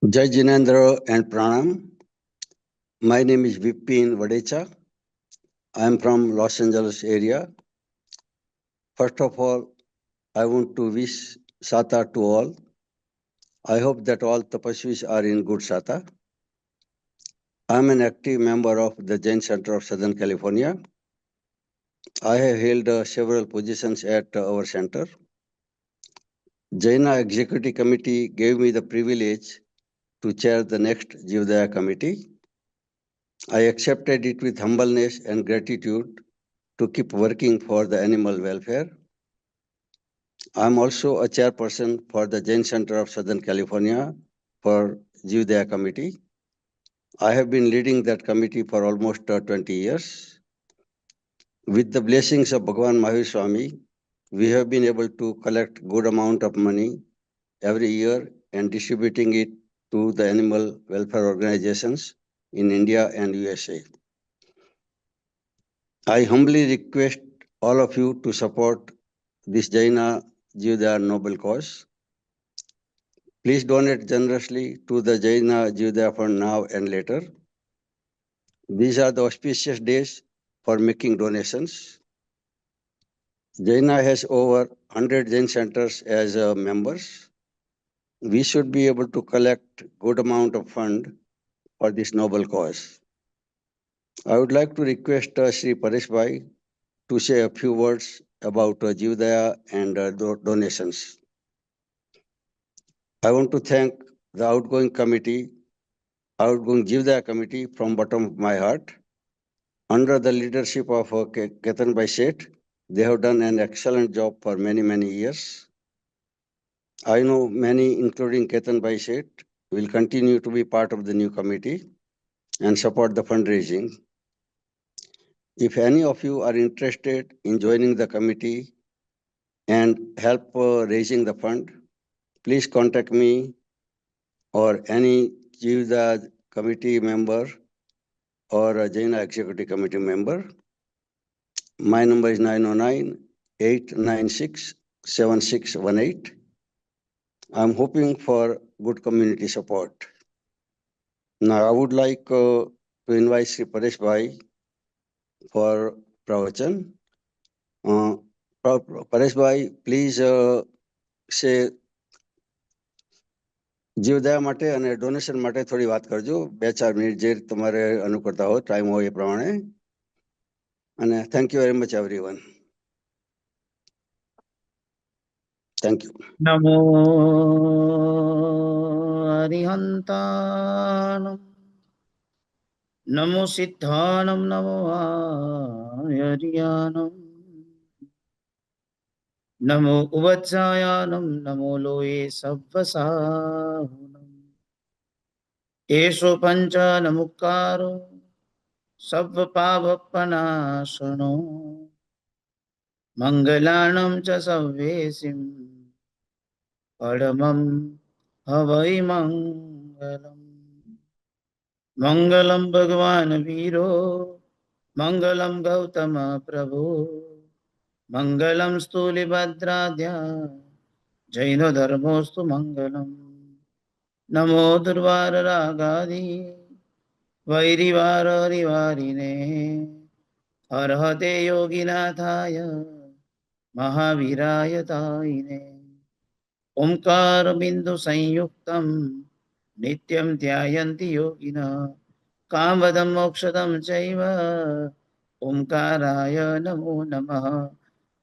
Jai Jinendra and Pranam. My name is Vipin Vadecha. I am from Los Angeles area. First of all, I want to wish Sata to all. I hope that all tapasvis are in good Sata. I am an active member of the Jain Center of Southern California. I have held several positions at our center. Jaina Executive Committee gave me the privilege to chair the next Jivdaya Committee. I accepted it with humbleness and gratitude to keep working for the animal welfare. I am also a chairperson for the Jain Center of Southern California for Jivdaya Committee. I have been leading that committee for almost 20 years. With the blessings of Bhagavan Mahavir Swami, we have been able to collect good amount of money every year and distributing it to the animal welfare organizations in India and USA. I humbly request all of you to support this Jaina Jivdaya noble cause. Please donate generously to the Jaina Jivdaya Fund now and later. These are the auspicious days for making donations. Jaina has over 100 Jain centers as members. We should be able to collect good amount of fund for this noble cause. I would like to request Sri Paresh Bhai to say a few words about Jivdaya and donations. I want to thank the outgoing Jivdaya committee from bottom of my heart. Under the leadership of Ketan Bhai Seth, they have done an excellent job for many, many years. I know many, including Ketan Bhai Seth, will continue to be part of the new committee and support the fundraising. If any of you are interested in joining the committee and help raising the fund, please contact me or any Jivdaya committee member or a Jaina Executive Committee member. My number is 909-896-7618. I'm hoping for good community support. Now, I would like to invite Sri Paresh Bhai for pravachan. Paresh Bhai, please say જીવદયા માટે અને donation માટે થોડી વાત કરજો. 2-4 minute જે તમારે અનુકૂળતા હોય, ટાઈમ હોય એ પ્રમાણે. અને thank you very much everyone. Thank you. નમો હરિહંતાનમ નમો સિદ્ધાનમ નમો હરિયાનમ નમો ઉવત્સાયાનમ નમો લોએ સવ્વસાહુનમ એષો પંચનમુક્કારો સવ્વ પાવપનાશનો મંગલાણમ ચ સવ્વેસિમ પરમં હવૈ મંગલમ. મંગલમ ભગવાન વીરો મંગલમ ગૌતમ પ્રભુ મંગલમ સ્થૂલિભદ્રાદ્યા જૈનો ધર્મોસ્તુ મંગલમ. નમો દુર્વાર રાગાદી વૈરિવાર હરિવારિને હરહતે યોગીનાથાય મહાવીરાય તાઈને. ઓમકાર બિંદુ સંયુક્તમ નિત્યમ ધ્યાયંતિ યોગિના કામદમ મોક્ષદમ ચૈવ ઓમકારાય નમો નમઃ.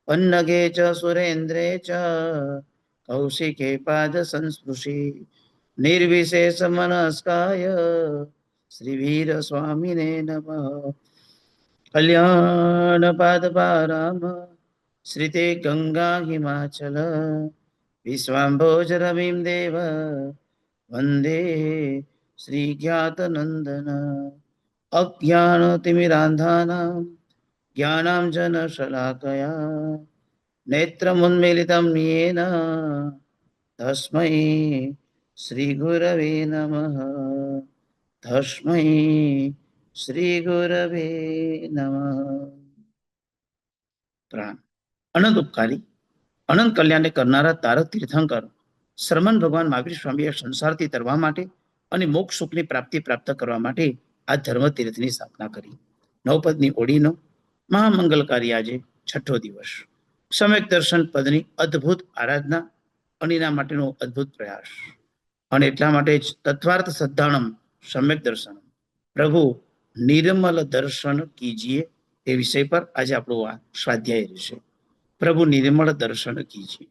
પન્નગે ચ સુરેન્દ્રે ચ કૌશિકે પાદ સંસ્પૃશી નિર્વિશેષ મનસ્કાય શ્રીવીર સ્વામિને નમઃ. કલ્યાણ પાદ પારામ શ્રીતે ગંગા હિમાચલ વિશ્વાંભોજ રવિમ દેવ વંદે શ્રી જ્ઞાતનંદન. અજ્ઞાનતિમિરાંધાનાં જ્ઞાનાંજનશલાકયા નેત્રముન્મિલિतं येन તસ્मै શ્રી ગુરવે નમઃ. તસ્मै શ્રી ગુરવે નમઃ. પ્રણામ. અનંત ઉપકારી અનંત કલ્યાણને કરનારા તારક તીર્થંકર શ્રમણ ભગવાન મહાવીર સ્વામીએ સંસારથી તરવા માટે અને મોક્ષ સુખની પ્રાપ્તિ પ્રાપ્ત કરવા માટે આ ધર્મ તીર્થની સ્થાપના કરી. નવપદની ઓળીનો મહામંગલકારી આજે 6ઠ્ઠો દિવસ. સમ્યક દર્શન પદની અદ્ભુત આરાધના અને એના માટેનો અદ્ભુત પ્રયાસ. અને એટલા માટે જ તત્વાર્થ સદ્ધાણમ સમ્યક દર્શન, પ્રભુ નિર્મલ દર્શન કીજીએ, એ વિષય પર આજે આપણું આ સ્વાધ્યાય રહેશે. પ્રભુ નિર્મળ દર્શન કીજીએ.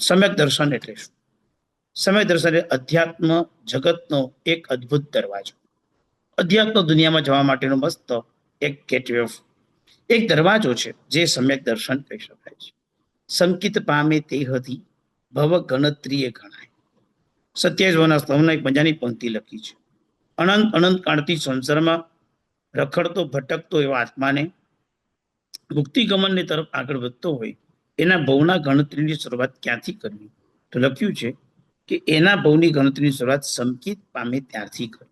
સમ્યક દર્શન એટલે શું? સમ્યક દર્શન એટલે અધ્યાત્મ જગતનો એક અદ્ભુત દરવાજો, અધ્યાત્મ દુનિયામાં જવા માટેનો મસ્ત એક ગેટવે ઓફ, એક દરવાજો છે જે સમ્યક દર્શન કહી શકાય છે. સંકિત પામે તે હતી ભવ ગણત્રીએ ગણાય. 27 સ્તવના એક મજાની પંક્તિ લખી છે. અનંત અનંત કાળથી સંસારમાં રખડતો ભટકતો એવા આત્માને મુક્તિ ગમનની તરફ આગળ વધતો હોય એના ભવના ગણતરીની શરૂઆત ક્યાંથી કરવી? તો લખ્યું છે કે એના ભવની ગણતરીની શરૂઆત સંકિત પામે ત્યારથી કરી.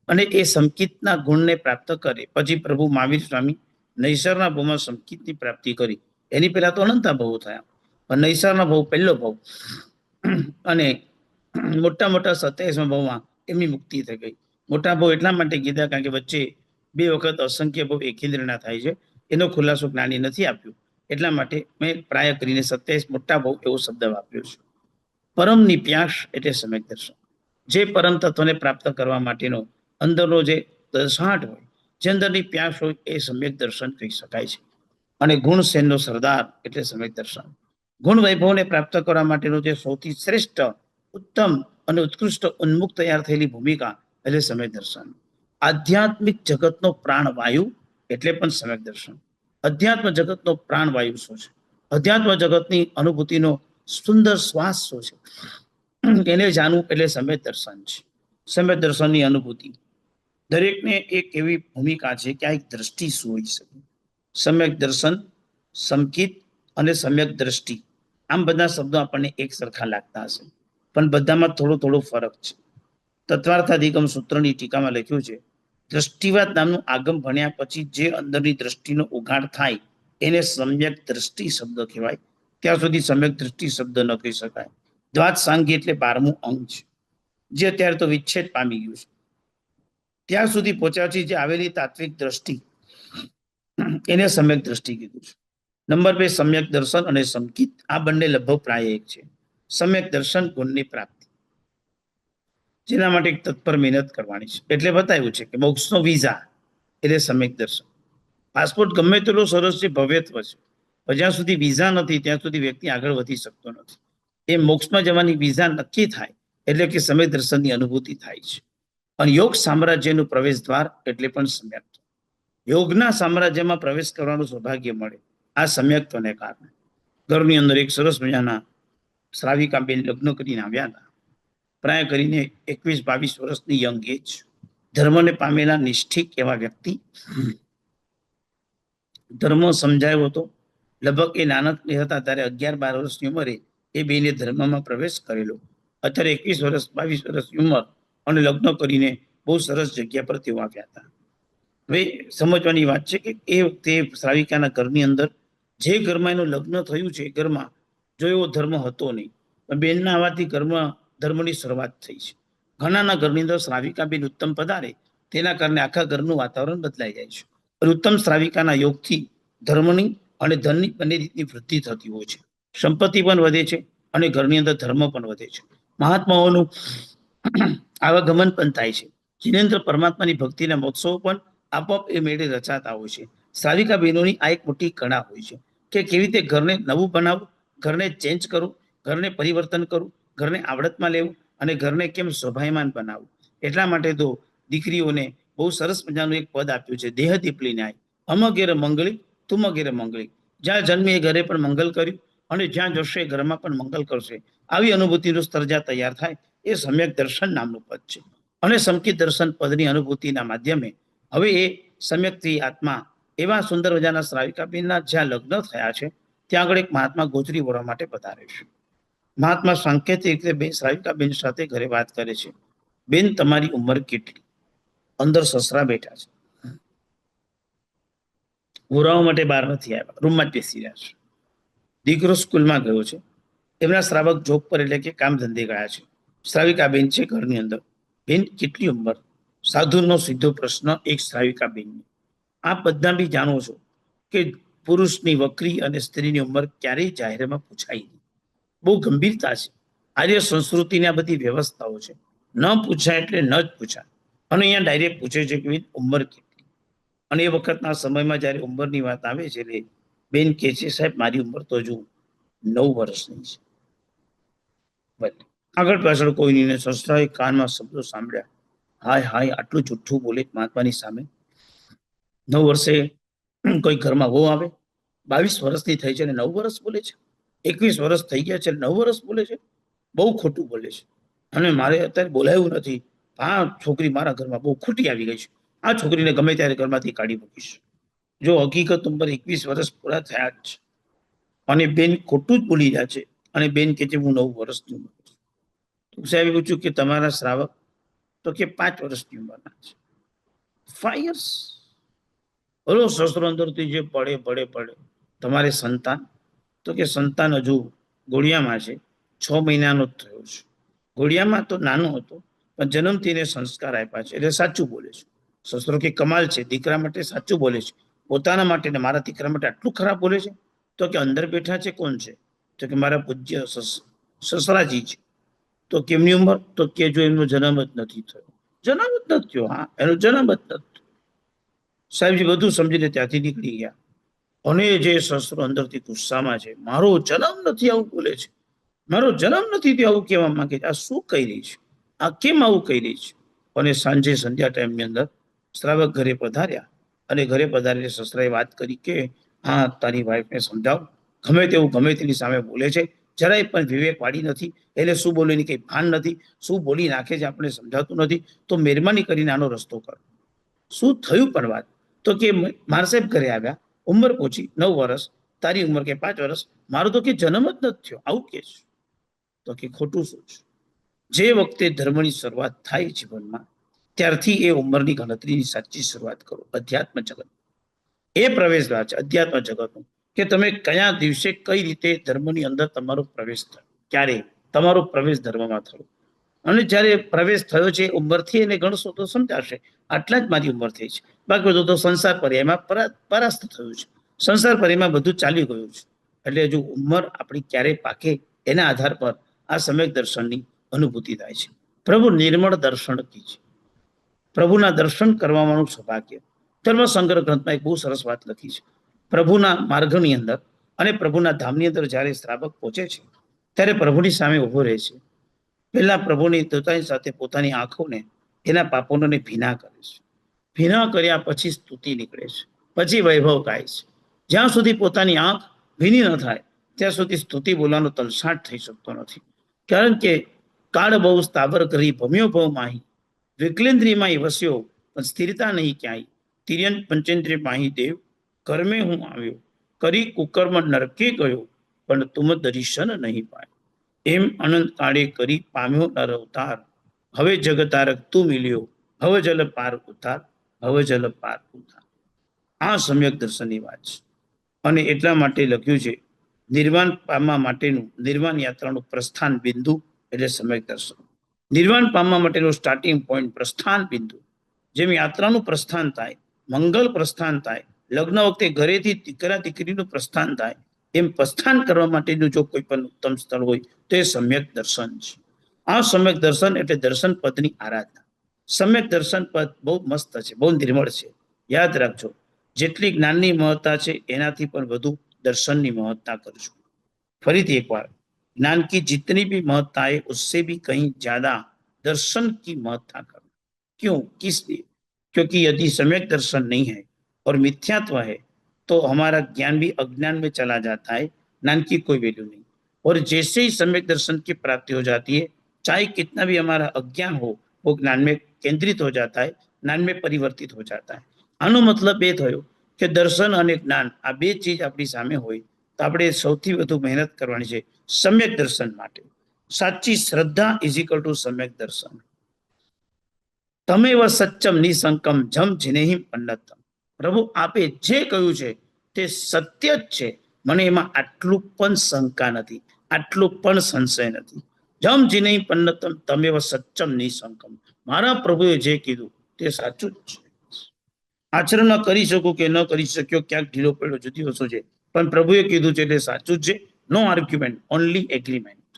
અને એ સંકિતના ગુણને પ્રાપ્ત કરે પછી પ્રભુ મહાવીર સ્વામી નૈસરના ભવમાં સંકિતની પ્રાપ્તિ કરી. એની પહેલા તો અનંતા ભવો થયા, પણ નૈસરના ભવ પહેલો ભવ, અને મોટા મોટા 27મા ભવમાં એમની મુક્તિ થઈ ગઈ. મોટા ભવ એટલા માટે કીધા કારણ કે વચ્ચે 2 વખત અસંખ્ય ભવ એકેન્દ્રના થાય છે. એનો ખુલાસો જ્ઞાની નથી આપ્યો, એટલા માટે મેં પ્રાય કરીને 27 મોટા ભવ એવો શબ્દ વાપર્યો છે. પરમની પ્યાસ એટલે સમ્યક દર્શન. જે પરમ તત્વને પ્રાપ્ત કરવા માટેનો અંદરનો જે દસાટ હોય, જે અંદરની પ્યાસ હોય, એ સમ્યક દર્શન કહી શકાય છે. અને ગુણ સેનનો સરદાર એટલે સમ્યક દર્શન. ગુણ વૈભવને પ્રાપ્ત કરવા માટેનો જે સૌથી શ્રેષ્ઠ, ઉત્તમ અને ઉત્કૃષ્ટ ઉન્મુક્ત તૈયાર થયેલી ભૂમિકા એટલે સમ્યક દર્શન. આધ્યાત્મિક જગતનો પ્રાણવાયુ એટલે પણ સમ્યક દર્શન. અધ્યાત્મ જગતનો પ્રાણવાયુ શું છે? અધ્યાત્મ જગતની અનુભૂતિનો સુંદર શ્વાસ શું છે? એને જાણવું એટલે સમ્યક દર્શન છે. સમ્યક દર્શનની અનુભૂતિ દરેકને એક એવી ભૂમિકા છે કે આ એક દ્રષ્ટિ શું હોઈ શકે. સમ્યક દર્શન, સંકિત અને સમ્યક દ્રષ્ટિ, આમ બધા શબ્દો આપણને એક સરખા લાગતા હશે, પણ બધામાં થોડો થોડો ફરક છે. તત્વાર્થાધિગમ સૂત્રની ટીકામાં લખ્યું છે, દ્રષ્ટિવાદ નામનું આગમ ભણ્યા પછી જે અંદરની દ્રષ્ટિનો ઉઘાડ થાય એને સમ્યક દ્રષ્ટિ શબ્દ કહેવાય. ત્યાં સુધી સમ્યક દ્રષ્ટિ શબ્દ ન કહી શકાય. દ્વાદ સાંગી એટલે 12મું અંગ છે, જે અત્યારે તો વિચ્છેદ પામી ગયું છે. ત્યાં સુધી પહોંચ્યા પછી જે આવેલી તાત્વિક દ્રષ્ટિ, એને સમ્યક દ્રષ્ટિ કીધું છે. નંબર 2 સમ્યક દર્શન અને સંકિત, આ બંને લગભગ પ્રાય એક છે. સમ્યક દર્શન ગુણની પ્રાપ્તિ, જેના માટે એક તત્પર મહેનત કરવાની છે. એટલે બતાવ્યું છે કે મોક્ષનો વિઝા એટલે સમ્યક દર્શન. પાસપોર્ટ ગમે તેટલો સરસ છે, ભવ્યત્વ છે, પણ જ્યાં સુધી વિઝા નથી ત્યાં સુધી વ્યક્તિ આગળ વધી શકતો નથી. એ મોક્ષમાં જવાની વિઝા નક્કી થાય એટલે કે સમ્યક દર્શનની અનુભૂતિ થાય છે. અને યોગ સામ્રાજ્યનું પ્રવેશ દ્વાર એટલે પણ સમ્યક. યોગના સામ્રાજ્યમાં પ્રવેશ કરવાનું સૌભાગ્ય મળે આ સમ્યક્ત્વને કારણે. ઘરની અંદર એક સરસ મજાના શ્રાવિકાબેન લગ્ન કરીને આવ્યા હતા. પ્રાય કરીને 21-22 વર્ષની યંગ એજ, ધર્મને પામેલા નિષ્ઠિક એવા વ્યક્તિ. ધર્મ સમજાયો હતો. લગભગ એ નાનકડી હતા ત્યારે 11-12 વર્ષની ઉંમરે એ બેને ધર્મમાં પ્રવેશ કરેલો. અત્યારે 21-22 વર્ષની ઉંમર અને લગ્ન કરીને બહુ સરસ જગ્યા પર તેઓ આવ્યા હતા. હવે સમજવાની વાત છે કે એ વખતે શ્રાવિકાના ઘરની અંદર જે ઘરમાં એનું લગ્ન થયું છે, એ ઘરમાં જો એવો ધર્મ હતો નહીં, પણ બેનના આવવાથી ઘરમાં ધર્મની શરૂઆત થઈ છે. ઘણાના ઘરની અંદર શ્રાવિકાબેન ઉત્તમ પધારે તેના કારણે આખા ઘરનું વાતાવરણ બદલાઈ જાય છે. ઉત્તમ શ્રાવિકાના યોગથી ધર્મની અને ધનની બંને રીતની વૃદ્ધિ થતી હોય છે. સંપત્તિ પણ વધે છે અને ઘરની અંદર ધર્મ પણ વધે છે. મહાત્માઓનું આવાગમન પણ થાય છે. જીનેન્દ્ર પરમાત્માની ભક્તિના મહોત્સવ પણ આપોઆપ એ મેળે રચાતા હોય છે. શ્રાવિકા બહેનોની આ એક મોટી કળા હોય છે કે કેવી રીતે ઘરને નવું બનાવવું, ઘરને ચેન્જ કરવું, ઘરને પરિવર્તન કરવું, ઘરને આવડતમાં લેવું અને ઘરને કેમ શોભાયમાન બનાવવું. એટલા માટે તો દીકરીઓને બહુ સરસ મજાનું એક પદ આપ્યું છે, દેહ દીપલી ન્યાય, અમ ઘેર મંગળી તુમ ઘેર મંગળી. જ્યાં જન્મે એ ઘરે પણ મંગલ કર્યું અને જ્યાં જશે ઘરમાં પણ મંગલ કરશે. આવી અનુભૂતિનું સ્તર જ્યાં તૈયાર થાય એ સમ્યક દર્શન નામનું પદ છે. અને સંકિત દર્શન પદની અનુભૂતિના માધ્યમે હવે એ સમ્યકથી આત્મા એવા સુંદર મજાના શ્રાવિકાબેનના જ્યાં લગ્ન થયા છે ત્યાં આગળ એક મહાત્મા ગોચરી વળવા માટે પધારે છે. મહાત્મા સાંકેતિક રીતે બે શ્રાવિકાબેન સાથે ઘરે વાત કરે છે. બેન, તમારી ઉંમર કેટલી? અંદર સસરા બેઠા છે, ગોરાવા માટે બહાર નથી આવ્યા, રૂમમાં જ બેસી રહ્યા છે. દીકરો સ્કૂલમાં ગયો છે, એમના શ્રાવક જોબ પર એટલે કે કામ ધંધે ગયા છે. શ્રાવિકાબેન છે ઘરની અંદર. બેન કેટલી ઉંમર? સાધુનો સીધો પ્રશ્ન એક શ્રાવિકાબેનને. આપ બધા બી જાણો છો કે પુરુષની વક્રી અને સ્ત્રીની ઉંમર ક્યારેય જાહેરમાં પૂછાય નહીં. બહુ ગંભીરતા છે. આર્ય સંસ્કૃતિની આ બધી વ્યવસ્થાઓ છે. ન પૂછાય એટલે ન જ પૂછાય. અને અહીંયા ડાયરેક્ટ પૂછે છે કે ઉંમર કેટલી? અને એ વખતના સમયમાં જયારે ઉંમરની વાત આવે છે એટલે બેન કે છે, સાહેબ મારી ઉંમર તો હજુ 9 વર્ષની છે. બસ આગળ પાછળ કોઈ નહીં. સસરાએ કાનમાં શબ્દો સાંભળ્યા, હાય હાય આટલું જુઠ્ઠું બોલે મહાત્માની સામે. 9 વર્ષે કોઈ ઘરમાં વહુ આવે, 22 વર્ષની થઈ છે અને 9 વર્ષ બોલે છે. 21 વર્ષ થઈ ગયા છે 9 વર્ષ બોલે છે. બહુ ખોટું બોલે છે. અને મારે અત્યારે બોલાયું નથી. આ છોકરી મારા ઘરમાં બહુ ખોટી આવી ગઈ છે. આ છોકરીને ગમે ત્યારે ઘરમાંથી કાઢી મૂકીશ. જો હકીકત ઉંમર 21 વર્ષ પૂરા થયા જ છે અને બેન ખોટું જ બોલી રહ્યા છે. અને બેન કે છે હું 9 વર્ષની ઉંમર છું. સાહેબે પૂછ્યું કે તમારા શ્રાવક? તો કે 5 વર્ષની ઉંમરના છે. 5 years? બોલો શસ્ત્રો અંદરથી જે પડે. તમારે સંતાન? તો કે સંતાન હજુ ઘોડિયામાં છે, 6 મહિનાનો જ થયો છે. ઘોડિયામાં તો નાનો હતો પણ જન્મથી એને સંસ્કાર આપ્યા છે એટલે સાચું બોલે છે. શસ્ત્રો કે કમાલ છે, દીકરા માટે સાચું બોલે છે. પોતાના માટે ને મારા દીકરા માટે આટલું ખરાબ બોલે છે? તો કે અંદર બેઠા છે કોણ છે? તો કે મારા પૂજ્ય સસરાજી છે. તો કેમની ઉંમર? તો કે જો એમનો જન્મ જ નથી થયો. જન્મ જ નથી થયો? હા, એનો જન્મ જ નથી. સાહેબજી બધું સમજીને ત્યાંથી નીકળી ગયા. અને જે શસ્ત્રો અંદરથી ગુસ્સામાં છે, મારો જન્મ નથી આવું બોલે છે. મારો જન્મ નથી તે આવું કહેવા માંગે છે. આ શું કહી રહી છે? આ કેમ આવું કહી રહી છે? અને સાંજે સંધ્યા ટાઈમની અંદર શ્રાવક ઘરે પધાર્યા અને ઘરે પધારીને સસરાએ વાત કરી કે હા તારી વાઈફને સમજાવ, ગમે તેની સામે બોલે છે, જરાય પણ વિવેક વાળી નથી. એટલે શું બોલે એની કઈ ભાન નથી. શું બોલી નાખે છે આપણે સમજાતું નથી. તો મહેરબાની કરીને આનો રસ્તો કરો. શું થયું પણ વાત? તો કે માર સાહેબ ઘરે આવ્યા, ઉંમર પહોંચી 9 વર્ષ, તારી ઉંમર કે 5 વર્ષ, મારો તો કે જન્મ જ નથી થયો આવું કે છે. તો કે ખોટું શું છે? જે વખતે ધર્મની શરૂઆત થાય જીવનમાં ત્યારથી એ ઉંમરની ગણતરીની સાચી શરૂઆત કરો. અધ્યાત્મ જગત એ પ્રવેશદ્વાર છે. અધ્યાત્મ જગતનું કે તમે કયા દિવસે કઈ રીતે ધર્મની અંદર તમારો પ્રવેશ થયો, ક્યારે તમારો પ્રવેશ ધર્મમાં થયો. અને જયારે પ્રવેશ થયો છે ઉંમરથી એને ગણશો તો સમજાશે આટલા જ મારી ઉંમર થઈ છે. બાકી બધું તો સંસાર પર્યાયમાં પરાસ્ત થયું છે. સંસાર પર્યાયમાં બધું ચાલી ગયું છે. એટલે હજુ ઉંમર આપણી ક્યારે પાકે એના આધાર પર આ સમ્યક દર્શનની અનુભૂતિ થાય છે. પ્રભુ નિર્મળ દર્શન કી છે. પ્રભુના દર્શન કરવાનું સૌભાગ્ય. ધર્મ સંગ્રહ ગ્રંથમાં એક બહુ સરસ વાત લખી છે. પ્રભુના માર્ગની અંદર અને પ્રભુના ધામની અંદર જયારે શ્રાવક પહોંચે છે ત્યારે પ્રભુની સામે ઉભો રહે છે. પહેલા પ્રભુની પોતાની સાથે પોતાની આંખોને એના પાપોને ભીના કરે છે. ભીના કર્યા પછી સ્તુતિ નીકળે છે, પછી વૈભવ ગાય છે. જ્યાં સુધી પોતાની આંખ ભીની ન થાય ત્યાં સુધી સ્તુતિ બોલવાનો તલસાટ થઈ શકતો નથી. કારણ કે કાળ બહુ સ્થાવર કરી ભમ્યો ભવ માહી, વિકલેન્દ્રિયમાં વસ્યો પણ સ્થિરતા નહીં ક્યાંય. તિર્યન પંચેન્દ્રિય માહી દેવ, કર્મે હું આવ્યો, કરી કુકર્મ નરકે ગયો, પણ તુમ દર્શન નહીં પાય. એમ અનંત કાળે કરી પામ્યો નર અવતાર, હવે જગતારક તું મિલ્યો, હવે જલ પાર ઉતાર, હવે જલ પાર ઉતાર. આ સમ્યક દર્શનની વાત છે. અને એટલા માટે લખ્યું છે નિર્વાણ પામવા માટેનું નિર્વાણ યાત્રાનું પ્રસ્થાન બિંદુ એટલે સમ્યક દર્શન. નિર્વાણ પામવા માટેનું સ્ટાર્ટિંગ પોઈન્ટ પ્રસ્થાન બિંદુ. જેમ યાત્રાનું પ્રસ્થાન થાય, મંગલ પ્રસ્થાન થાય, લગ્ન વખતે ઘરેથી દીકરા દીકરીનું પ્રસ્થાન થાય, એમ પ્રસ્થાન કરવા માટેનું જો કોઈ પણ ઉત્તમ સ્થળ હોય તો એ સમ્યક દર્શન છે. આ સમ્યક દર્શન એટલે દર્શન પદની આરાધના. સમ્યક દર્શન પદ બહુ મસ્ત છે, બહુ નિર્મળ છે. યાદ રાખજો, જેટલી જ્ઞાનની મહત્તા છે એનાથી પણ વધુ દર્શનની મહત્તા કરજો. ફરીથી એકવાર, ज्ञान की जितनी भी महत्ता है उससे भी कहीं ज्यादा दर्शन की महत्ता करना. क्यों? किस लिए? क्योंकि यदि सम्यक दर्शन नहीं है और मिथ्यात्व है तो हमारा ज्ञान भी अज्ञान में चला जाता है. ज्ञान की कोई वैल्यू नहीं. और जैसे ही सम्यक दर्शन की प्राप्ति हो जाती है, चाहे कितना भी हमारा अज्ञान हो वो ज्ञान में केंद्रित हो जाता है, ज्ञान में परिवर्तित हो जाता है. આનો મતલબ એ થયો કે દર્શન અને જ્ઞાન આ બે ચીજ આપણી સામે હોય તો આપણે સૌથી વધુ મહેનત કરવાની છે સમ્યક દર્શન માટે. સાચી શ્રદ્ધા ઇઝ ઇક્વલ ટુ સમ્યક દર્શન. તમેવ સચ્ચમ નિસંકમ જમ જિનેહિમ પન્નતમ. પ્રભુ આપે જે કહ્યું છે તે સત્ય જ છે, મને એમાં આટલું પણ શંકા નથી, આટલું પણ સંશય નથી. જમ જીનૈ પન્નતમ તમેવ સચ્ચમ નિસંકમ. મારા પ્રભુએ જે કીધું તે સાચું જ છે. આચરણ કરી શકું કે ન કરી શક્યો, ક્યાંક ઢીલો પડ્યો, જુદી વસ્તુ છે, પણ પ્રભુએ કીધું છે એટલે સાચું જ છે. નો આર્ગ્યુમેન્ટ, ઓનલી એગ્રીમેન્ટ.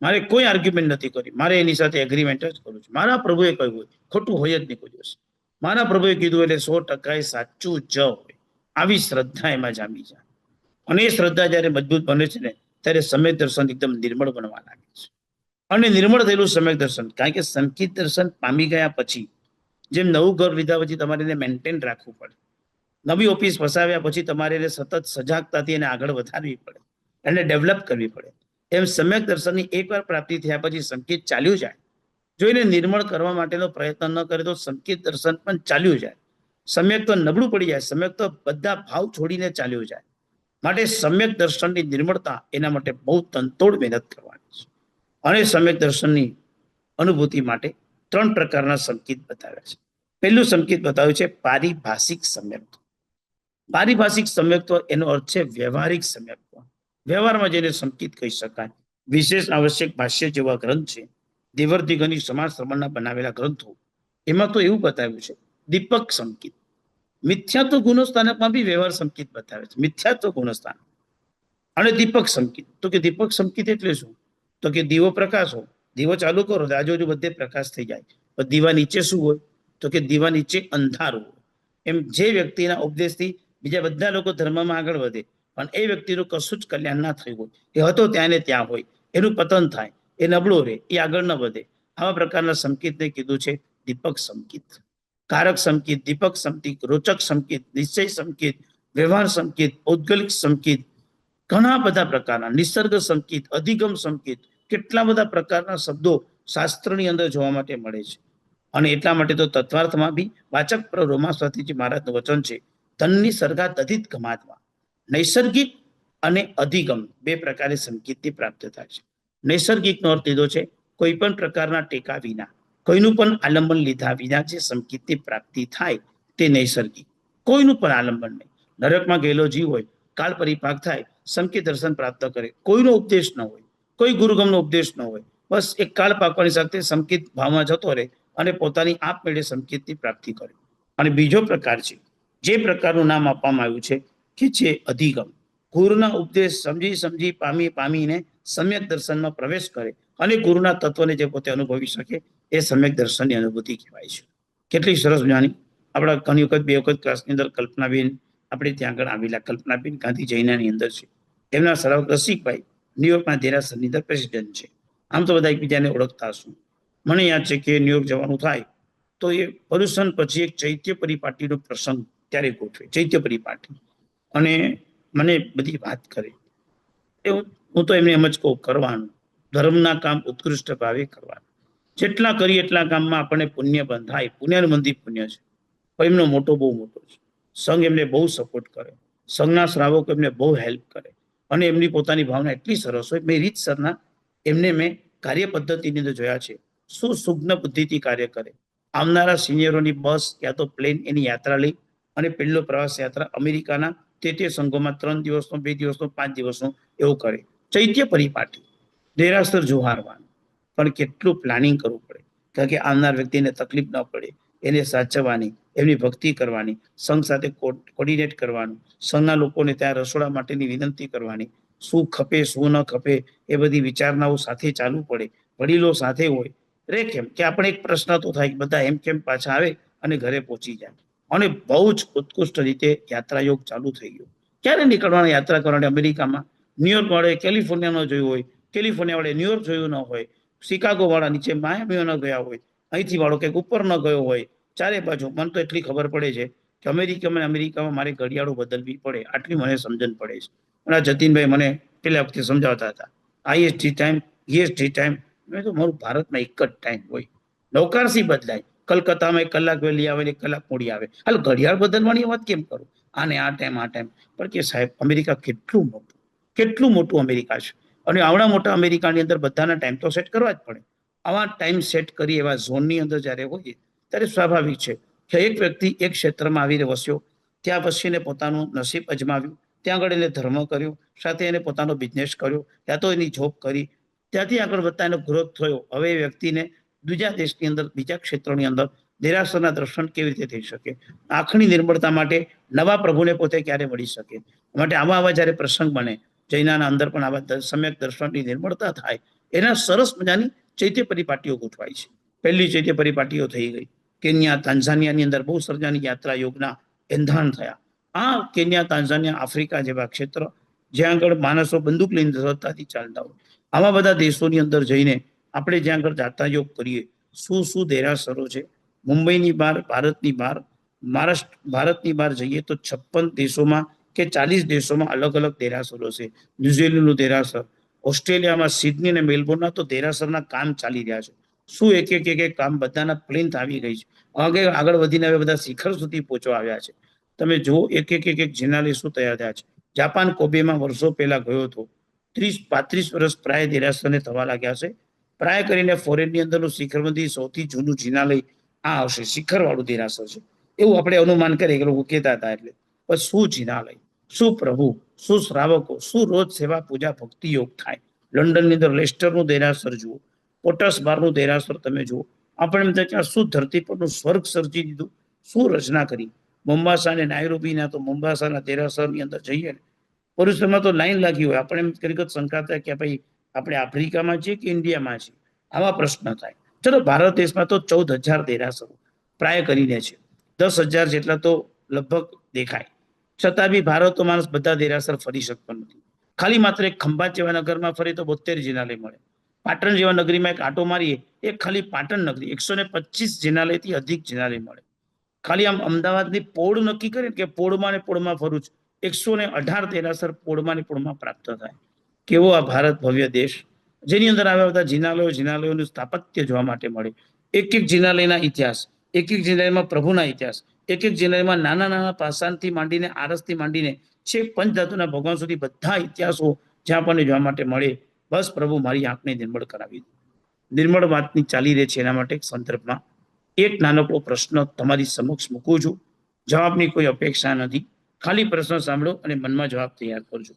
મારે કોઈ આર્ગ્યુમેન્ટ નથી કરી, મારે એની સાથે એગ્રીમેન્ટ જ કરવું છે. મારા પ્રભુએ કહ્યું હોય, ખોટું હોય જ નહીં કોઈ દિવસ. મારા પ્રભુએ કીધું એટલે 100% સાચું જ હોય. આવી શ્રદ્ધા એમાં જામી જાય. અને એ શ્રદ્ધા જયારે મજબૂત બને છે ને, ત્યારે સમ્યક દર્શન એકદમ નિર્મળ બનવા લાગે છે. અને નિર્મળ થયેલું સમ્યક દર્શન, કારણ કે સંકિત દર્શન પામી ગયા પછી, જેમ નવું ઘર લીધા પછી તમારે એને મેન્ટેન રાખવું પડે, નવી ઓફિસ ફસાવ્યા પછી તમારે એને સતત સજાગતાથી એને આગળ વધારવી પડે, એને ડેવલપ કરવી પડે. એમ સમ્યક દર્શનની એકવાર પ્રાપ્તિ થયા પછી સંકિત ચાલ્યું જાય. જો એને નિર્મળ કરવા માટેનો પ્રયત્ન ન કરે તો સંકિત દર્શન પણ ચાલ્યું જાય. સમ્યક તો નબળું પડી જાય, સમ્યક તો બધા ભાવ છોડીને ચાલ્યું જાય. માટે સમ્યક દર્શનની નિર્મળતા એના માટે બહુ તનતોડ મહેનત કરવાની છે. અને સમ્યક દર્શનની અનુભૂતિ માટે 3 પ્રકારના સંકેત બતાવ્યા છે. પહેલું સંકેત બતાવ્યું છે પારિભાષિક સમ્યક્ત્વ. પારિભાષિક સમ્યક્ત્વ એનો અર્થ છે વ્યવહારિક સમ્યક્ત્વ. વ્યવહારમાં જેને સંકેત કહી શકાય. વિશેષ આવશ્યક ભાષ્ય જેવા ગ્રંથ છે, દેવર્ધિગની સમાજ શ્રવણના બનાવેલા ગ્રંથો, એમાં તો એવું બતાવ્યું છે દીપક સંકેત. મિથ્યાત્વ ગુણસ્થાનકમાં બી વ્યવહાર સંકેત બતાવે છે, મિથ્યાત્વ ગુણસ્થાન અને દીપક સંકેત. તો કે દીપક સંકેત એટલે શું? તો કે દીવો પ્રકાશો, દીવો ચાલુ કરો, આજુબાજુ બધે પ્રકાશ થઈ જાય. પણ દીવા નીચે શું હોય? તો કે દીવા નીચે અંધારું હોય. એમ જે વ્યક્તિના ઉપદેશથી બીજા બધા લોકો ધર્મમાં આગળ વધે, પણ એ વ્યક્તિનું કશું જ કલ્યાણ ના થયું હોય, એ હતો ત્યાં ને ત્યાં હોય, એનું પતન થાય, એ નબળો રહે, એ આગળ ન વધે, આવા પ્રકારના સંકેતને કીધું છે દીપક સંકેત. કારક સંકેત, દીપક સંકેત, રોચક સંકેત, નિશ્ચય સંકેત, વ્યવહાર સંકેત, પૌદ્ગલિક સંકેત, ઘણા બધા પ્રકારના નિસર્ગ સંકેત, અધિગમ સંકેત, કેટલા બધા પ્રકારના શબ્દો શાસ્ત્રની અંદર જોવા માટે મળે છે. અને એટલા માટે તો તત્વાર્થમાં બી વાચક પર રોમા સ્વાતિજી મહારાજનું વચન છે, તન્ની સર્ગા તદિત ગમાત્મા. નૈસર્ગિક અને અધિગમ 2 પ્રકારે સંકેતની પ્રાપ્ત થાય છે. નૈસર્ગિકનો અર્થ લીધો છે કોઈ પણ પ્રકારના ટેકા વિના, કોઈનું પણ આલંબન લીધા વિના જે સંકેતની પ્રાપ્તિ થાય તે નૈસર્ગિક. કોઈનું પણ આલંબન નહીં. નરકમાં ગયેલો જીવ હોય, કાળ પરિપાક થાય, સંકેત દર્શન પ્રાપ્ત કરે, કોઈનો ઉપદેશ ન હોય, કોઈ ગુરુગમનો ઉપદેશ ન હોય, બસ એક કાળ પાકવાની સાથે સંકેત ભાવમાં જતો રહે અને પોતાની આપમેળે સંકેતની પ્રાપ્તિ કરે. અને બીજો પ્રકાર છે, જે પ્રકારનું નામ આપવામાં આવ્યું છે કે જે અધિગમ, ગુરુના ઉપદેશ સમજી પામીને સમ્યક દર્શનમાં પ્રવેશ કરે અને ગુરુના તત્વને જે પોતે અનુભવી શકે, એ સમ્યક દર્શનની અનુભૂતિ કહેવાય છે. કેટલી સરસ જાણી. આપણા ઘણી વખત 2 વખત ક્લાસની અંદર કલ્પનાબેન આપણે ત્યાં આગળ આવેલા, કલ્પનાબેન ગાંધી જૈનાની અંદર છે. એમના શ્રાવક રસિકભાઈ ન્યુયોર્કના દેરાસરની અંદર પ્રેસિડેન્ટ છે. આમ તો બધા એકબીજાને ઓળખતા હશું. મને યાદ છે કે ન્યુયોર્ક જવાનું થાય તો એ પર્યુષણ પછી એક ચૈત્ય પરિપાટીનો પ્રસંગ ત્યારે ગોઠવે, ચૈત્ય પરિપાટી, અને મને બધી વાત કરે. હું તો એમને એમ જ કહું, કરવાનું ધર્મના કામ ઉત્કૃષ્ટ ભાવે કરવાનું. જેટલા કરીએ એટલા કામમાં આપણને પુણ્ય બંધાય, પુણ્યાનુબંધી પુણ્ય છે. પણ એમનો મોટો બહુ મોટો છે. સંઘ એમને બહુ સપોર્ટ કરે, સંઘના શ્રાવકો એમને બહુ હેલ્પ કરે, અને એમની પોતાની ભાવના એટલી સરસ હોય. મેં રીતસરના એમને મેં કાર્ય પદ્ધતિની અંદર જોયા છે, શું સુગ્ન બુદ્ધિથી કાર્ય કરે. આવનારા સિનિયરોની બસ યા તો પ્લેન એની યાત્રા લઈ અને પહેલો પ્રવાસ યાત્રા અમેરિકાના તે સંઘોમાં 3 દિવસનો, 2 દિવસનો, 5 દિવસનો એવું કરે. ચૈત્ય પરિપાટી, દેરાસર જોહારવાનું, પણ કેટલું પ્લાનિંગ કરવું પડે, કારણ કે આવનાર વ્યક્તિને તકલીફ ન પડે, એને સાચવવાની, એમની ભક્તિ કરવાની, સંઘ સાથે કોર્ડિનેટ કરવાનું, સંઘના લોકોને ત્યાં રસોડા માટેની વિનંતી કરવાની, શું ખપે શું ન ખપે એ બધી વિચારણાઓ સાથે ચાલુ પડે, વડીલો સાથે હોય રે. કેમ કે આપણે એક પ્રશ્ન તો થાય કે બધા એમ કેમ પાછા આવે અને ઘરે પહોંચી જાય. અને બહુ જ ઉત્કૃષ્ટ રીતે યાત્રાયોગ ચાલુ થઈ ગયો. ક્યારે નીકળવાની યાત્રા કરવાની? અમેરિકામાં ન્યુયોર્ક વાળાએ કેલિફોર્નિયા ન જોયું હોય, કેલિફોર્નિયા વાળાએ ન્યુયોર્ક જોયું ન હોય, શિકાગો વાળા નીચે માયામી ન ગયા હોય, અહીંથી વાળો કંઈક ઉપર ન ગયો હોય, ચારે બાજુ. મને તો એટલી ખબર પડે છે કે અમેરિકામાં મારે ઘડિયાળો બદલવી પડે, આટલી મને સમજણ પડે છે. અને જતીનભાઈ મને પેલા વખતે સમજાવતા હતા, આઈએસટી ટાઈમ, ઈએસટી ટાઈમ. મેં તો મારું ભારતમાં એક જ ટાઈમ હોય, નૌકારસી બદલાય. કલકત્તામાં 1 કલાક વહેલી આવે ને 1 કલાક મોડી આવે. હાલ ઘડિયાળ બદલવાની વાત કેમ કરું? આને આ ટાઈમ આ ટાઈમ. પણ કે સાહેબ, અમેરિકા કેટલું મોટું અમેરિકા છે. અને આવડા મોટા અમેરિકાની અંદર બધાના ટાઈમ તો સેટ કરવા જ પડે. આવા ટાઈમ સેટ કરી એવા ઝોનની અંદર જ્યારે હોય ત્યારે સ્વાભાવિક છે કે એક વ્યક્તિ એક ક્ષેત્રમાં આવીને વસ્યો, ત્યાં વસીને પોતાનું નસીબ અજમાવ્યું, ત્યાં આગળ એને ધર્મ કર્યો, સાથે એને પોતાનો બિઝનેસ કર્યો, યા તો એની જોબ કરી, ત્યાંથી આગળ વધતા એનો ગ્રોથ થયો. હવે એ વ્યક્તિને બીજા દેશની અંદર, બીજા ક્ષેત્રોની અંદર દેરાસરના દર્શન કેવી રીતે થઈ શકે? આંખની નિર્મળતા માટે નવા પ્રભુને પોતે ક્યારે મળી શકે? માટે આવા જયારે પ્રસંગ બને, જૈનાના અંદર પણ આવા સમ્યક દર્શનની નિર્મળતા થાય, એના સરસ મજાની ચૈત્ય પરિપાટીઓ ગોઠવાય છે. પહેલી ચૈત્ય પરિપાટીઓ થઈ ગઈ કેન્યા, તાન્ઝાનિયાની અંદર બહુ સરજાની યાત્રા યોગના એંધાણ થયા. આ કેન્યા, તાન્ઝાનિયા, આફ્રિકા જેવા ક્ષેત્ર જ્યાં આગળ માણસો બંદૂક લઈને સરળતાથી ચાલતા હોય, આવા બધા દેશોની અંદર જઈને આપણે જ્યાં આગળ જાતા યોગ કરીએ, શું દેરાસરો છે. મુંબઈની બહાર, ભારતની બહાર, મહારાષ્ટ્ર, ભારતની બહાર જઈએ તો 56 દેશોમાં કે 40 દેશોમાં અલગ અલગ દેરાસરો છે. ન્યુઝીલેન્ડનું દેરાસર, ઓસ્ટ્રેલિયામાં સિડની અને મેલબોર્નના તો દેરાસરના કામ ચાલી રહ્યા છે. શું એક કામ બધાના પ્લિન્થ આવી ગઈ છે. આગળ વધીને હવે બધા શિખર સુધી પહોંચવા આવ્યા છે. તમે જુઓ એક જિનાલય શું તૈયાર થયા છે. જાપાન કોબેમાં વર્ષો પહેલા ગયો હતો. 30-35 વર્ષ પ્રાય દેરાસરને થવા લાગ્યા છે. પ્રાય કરીને ફોરેનની અંદરનું શિખરબંધી સૌથી જૂનું જિનાલય આ આવશે, શિખર વાળું દેરાસર છે એવું આપણે અનુમાન કરીએ કે લોકો કહેતા હતા. એટલે પણ શું જિનાલય, શું પ્રભુ, શું શ્રાવકો, શું રોજ સેવા પૂજા ભક્તિ યોગ થાય. લંડનની અંદર લેસ્ટરનું દેરાસર જુઓ, પોટસ બારનું દેરાસર તમે જુઓ. આપણે એમ થાય કે આ શું ધરતી પરનું સ્વર્ગ સર્જી દીધું, શું રચના કરી. મોમ્બાસા અને નાયરોબીના તો મોમ્બાસાના દેરાસરની અંદર જઈએ ને, પરિસરમાં તો લાઈન લાગી હોય. આપણે એમ કરી શંકા થાય કે ભાઈ આપણે આફ્રિકામાં છીએ કે ઇન્ડિયામાં છીએ, આવા પ્રશ્ન થાય. ચલો, ભારત દેશમાં તો 14,000 દેરાસરો પ્રાય કરીને છે. 10,000 જેટલા તો લગભગ દેખાય. છતાં બી ભારત માણસ બધા દેરાસર ફરી શકતો નથી. ખાલી માત્ર એક ખંભાત જેવા નગરમાં ફરી તો 72 જિનાલય મળે. પાટણ જેવા નગરીમાં એક આંટો મારીએ, એક ખાલી પાટણ નગરી 125 જિનાલયથી અધિક જિનાલય મળે. ખાલી આમ અમદાવાદની પોળ નક્કી કરે કે પોળમાં ને પોળમાં ફરું છું, 118 દેરાસર પોળમાં ને પોળમાં પ્રાપ્ત થાય. કેવો આ ભારત ભવ્ય દેશ, જેની અંદર આવ્યા બધા જિનાલયોનું સ્થાપત્ય જોવા માટે મળે. એક જિનાલયના ઇતિહાસ, એક જિનાલયમાં પ્રભુના ઇતિહાસ, એક જિનાલયમાં નાના પાષાણથી માંડીને આરસથી માંડીને છેક પંચધાતુના ભગવાન સુધી બધા ઇતિહાસો જ્યાં આપણને જોવા માટે મળે. બસ પ્રભુ મારી આંખને નિર્મળ કરાવી દે. નિર્મળ વાતની ચાલી રહી છે, એના માટે એક સંદર્ભમાં એક નાનકડો પ્રશ્ન તમારી સમક્ષ મૂકું છું. જવાબની કોઈ અપેક્ષા નથી, ખાલી પ્રશ્ન સાંભળો અને મનમાં જવાબ તૈયાર કરજો.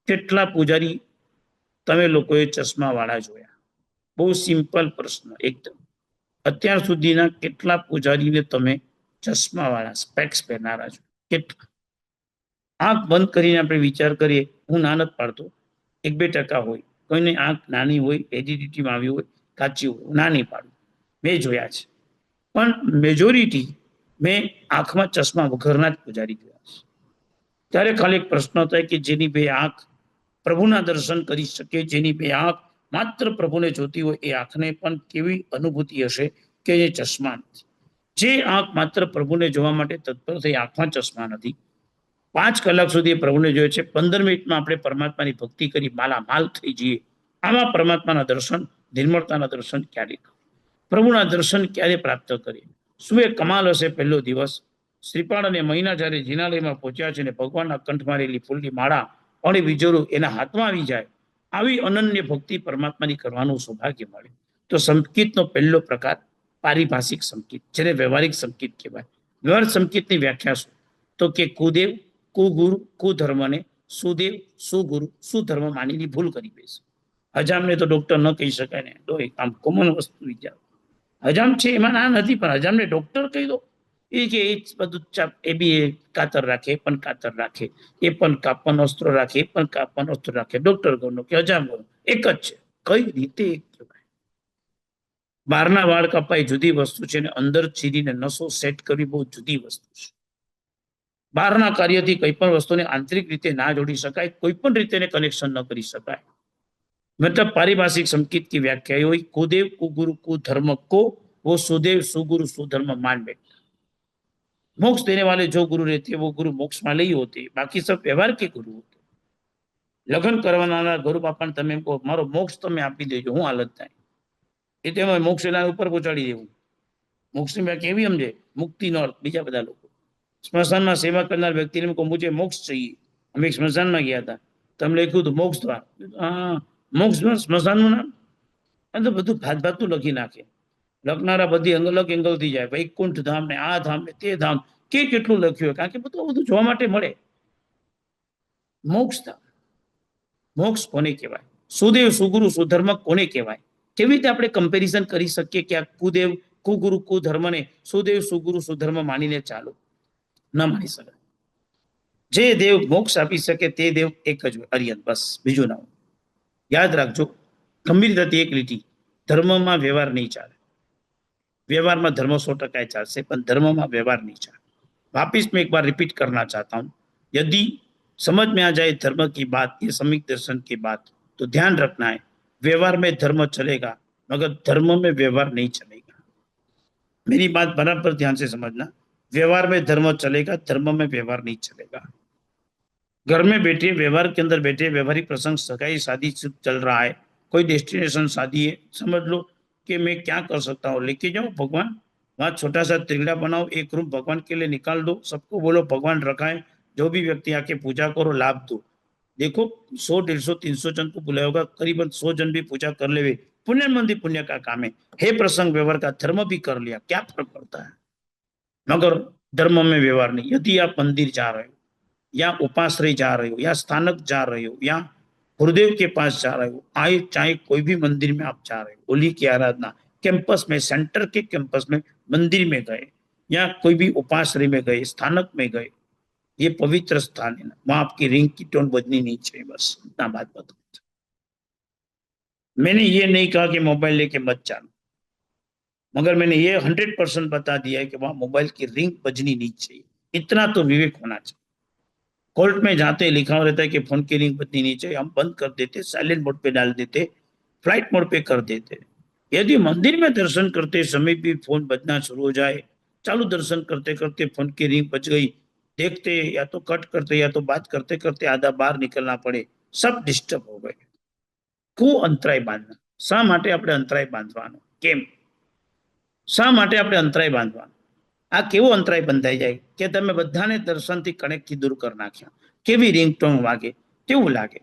કેટલા પૂજારી તમે લોકોએ ચશ્મા વાળા જોયા? બહુ સિમ્પલ પ્રશ્ન એકદમ. અત્યાર સુધીના કેટલા પૂજારીને તમે ચશ્મા વાળા, સ્પેક્સ પહેરનારા છો? કેટલા? આંખ બંધ કરીને આપણે વિચાર કરીએ, હું ના નથી પાડતો, 1-2% હોય. કોઈની આંખ નાની હોય, એડિડિટીમાં આવી હોય, કાચી હોય, નાની પાડું, મેં જોયા છે. પણ મેજોરિટી મેં આંખમાં ચશ્મા વગરના જ પૂજારી જોયા છે. ત્યારે ખાલી એક પ્રશ્ન થાય કે જેની બે આંખ પ્રભુના દર્શન કરી શકે, જેની બે આંખ માત્ર પ્રભુને જોતી હોય, એ આંખને પણ કેવી અનુભૂતિ હશે કે એ ચશ્મા નથી. જે આંખ માત્ર પ્રભુને જોવા માટે તત્પર થઈ, આંખમાં ચશ્મા નથી, 5 કલાક સુધી પ્રભુને જોઈએ છે, 15 મિનિટમાં આપણે પરમાત્માની ભક્તિ કરી માલામાલ થઈ જઈએ. આવા પરમાત્માના દર્શન, નિર્મળતાના દર્શન ક્યારે, પ્રભુના દર્શન ક્યારે પ્રાપ્ત કરીએ? શું એ કમાલ હશે? પહેલો દિવસ શ્રીપાળ અને મહિના જયારે જિનાલયમાં પહોંચ્યા છે ને ભગવાનના કંઠ મારેલી ફૂલની માળા અને વિજોરું એના હાથમાં આવી જાય, આવી અનન્ય ભક્તિ પરમાત્માની કરવાનું સૌભાગ્ય મળે. તો સંકેતનો પહેલો પ્રકાર પારિભાષિક સંકેત, જેને વ્યવહારિક સંકેત કહેવાય. વ્યવહારિક સંકેતની વ્યાખ્યા શું? તો કે કુદેવ, કુગુરુ, કુધર્મને સુદેવ, સુગુરુ, સુધર્મ માનીની ભૂલ કરી બેસે. હજામને તો ડોક્ટર ન કહી શકાય ને, આમ કોમન વસ્તુ વિચાર. હજામ છે એમાં ના નથી, પણ હજામને ડોક્ટર કહી દો, એ કે એ બધું એ બી કાતર રાખે, એ પણ કાતર રાખે, એ પણ કાપવાનો અસ્ત્ર રાખે, એ પણ કાપવાનો અસ્ત્ર રાખે. ડોક્ટર ગણો કે હજામ ગણો, એક જ છે. કઈ રીતે એક કહેવાય? બહારના વાળ કપાય જુદી વસ્તુ છે, ને અંદર ચીરીને નસો સેટ કરવી બહુ જુદી વસ્તુ છે. બહારના કાર્યથી કોઈ પણ વસ્તુને આંતરિક રીતે ના જોડી શકાય, કોઈ પણ રીતે કનેક્શન ન કરી શકાય. मतलब पारिभाषिक संकेत की व्याख्या हुई, कुदेव, कुगुरु, कुधर्म को वो सुदेव, सुगुरु, सुधर्म मान बैठा. मोक्ष देने वाले जो गुरु रहते वो गुरु मोक्ष में नहीं होते, बाकी सब व्यवहार के गुरु होते. लग्न करवाना गुरु बापा ने તમે કહો મારો મોક્ષ તમે આપી દેજો, હું હાલત થાય એ તેમાં મોક્ષ એના ઉપર પહોંચાડી દેવું. મોક્ષની વ્યાખ્યા કેવી સમજે? મુક્તિનો અર્થ. બીજા બધા લોકો સ્મશાનમાં સેવા કરનાર વ્યક્તિને કહો મુજે મોક્ષ चाहिए. અમે એક સ્મશાનમાં ગયા હતા, તમે લખ્યું હતું મોક્ષ દ્વાર. મોક્ષ સ્મશાનનું નામ તો બધું ભાતનું લખી નાખે. લખનારા બધી અલગ એંગલ થી જાય, વૈકુંઠ ધામ ને આ ધામ ને તે ધામ, કેટલું લખ્યું હોય, કારણ કે બધું જોવા માટે મળે. મોક્ષ ધામ, મોક્ષ કોને કહેવાય? સુદેવ સુગુરુ સુધર્મ કોને કહેવાય? કેવી રીતે આપણે કમ્પેરિઝન કરી શકીએ કે આ કુદેવ કુગુરુ કુધર્મને સુદેવ સુગુરુ સુધર્મ માનીને ચાલો? ન માની શકાય. જે દેવ મોક્ષ આપી શકે તે દેવ એક જ હોય, અરિયન, બસ, બીજું ના હોય. યાદ રાખજો, ગંભીરતાથી એક લીટી, ધર્મમાં વ્યવહાર નહીં ચાલે. व्यवहार में धर्म 100% चालसे, पर धर्म में व्यवहार नहीं चाले. वापिस मैं एक बार रिपीट करना चाहता हूँ, यदि समझ में आ जाए धर्म की बात, ये सम्यक दर्शन की बात, तो ध्यान रखना है, व्यवहार में धर्म चलेगा मगर धर्म में व्यवहार नहीं चलेगा. मेरी बात बराबर ध्यान से समझना, व्यवहार में धर्म चलेगा, धर्म में व्यवहार नहीं चलेगा. घर में बैठे, व्यवहार के अंदर बैठे, व्यवहारिक प्रसंग, सगाई, शादी चल रहा है, कोई डेस्टिनेशन शादी है, समझ लो कि मैं क्या कर सकता हूँ, लेके जाओ भगवान, वहां छोटा सा त्रिगड़ा बनाओ, एक रूम भगवान के लिए निकाल दो, सबको बोलो भगवान रखा है, जो भी व्यक्ति आके पूजा करो, लाभ दो. देखो 100, 150, 300 जन को बुलाया होगा, करीबन 100 जन भी पूजा कर ले, पुण्य मंदिर पुण्य का काम है. हे प्रसंग व्यवहार का, धर्म भी कर लिया, क्या फर्क पड़ता है? मगर धर्म में व्यवहार नहीं. यदि आप मंदिर जा रहे हो या उपाश्रय जा रहे हो या स्थानक जा रहे हो या गुरुदेव के पास जा रहे हो, आए चाहे कोई भी मंदिर में आप जा रहे हो, होली की आराधना कैंपस में, सेंटर के कैंपस में, मंदिर में गए या कोई भी उपाश्रय में गए, स्थानक में गए, ये पवित्र स्थान है ना, वहां आपकी रिंग की टोन बजनी नहीं चाहिए. बस इतना बात बताओ. मैंने ये नहीं कहा कि मोबाइल लेके मत जाना, मगर मैंने ये 100% बता दिया है कि वहां मोबाइल की रिंग बजनी नहीं चाहिए. इतना तो विवेक होना चाहिए. कोर्ट में जाते लिखा हुआ रहता है कि फोन की रिंग बजनी नहीं चाहिए, हम बंद कर देते, साइलेंट मोड पे डाल देते, फ्लाइट मोड पे कर देते. यदि मंदिर में दर्शन करते समय भी फोन बजना शुरू हो जाए, चालू दर्शन करते करते फोन की रिंग बज गई, देखते या तो कट करते या तो बात करते करते आधा बाहर निकलना पड़े, सब डिस्टर्ब हो गए. को अंतराय बांधना, શા માટે આપણે અંતરાય બાંધવાનો? કેમ? શા માટે આપણે અંતરાય બાંધવાનો? આ કેવો અંતરાય બંધાઈ જાય કે તમે બધાને દર્શનથી કનેક્ટથી દૂર કરી નાખ્યા? કેવી રિંગટોન વાગે, કેવું લાગે?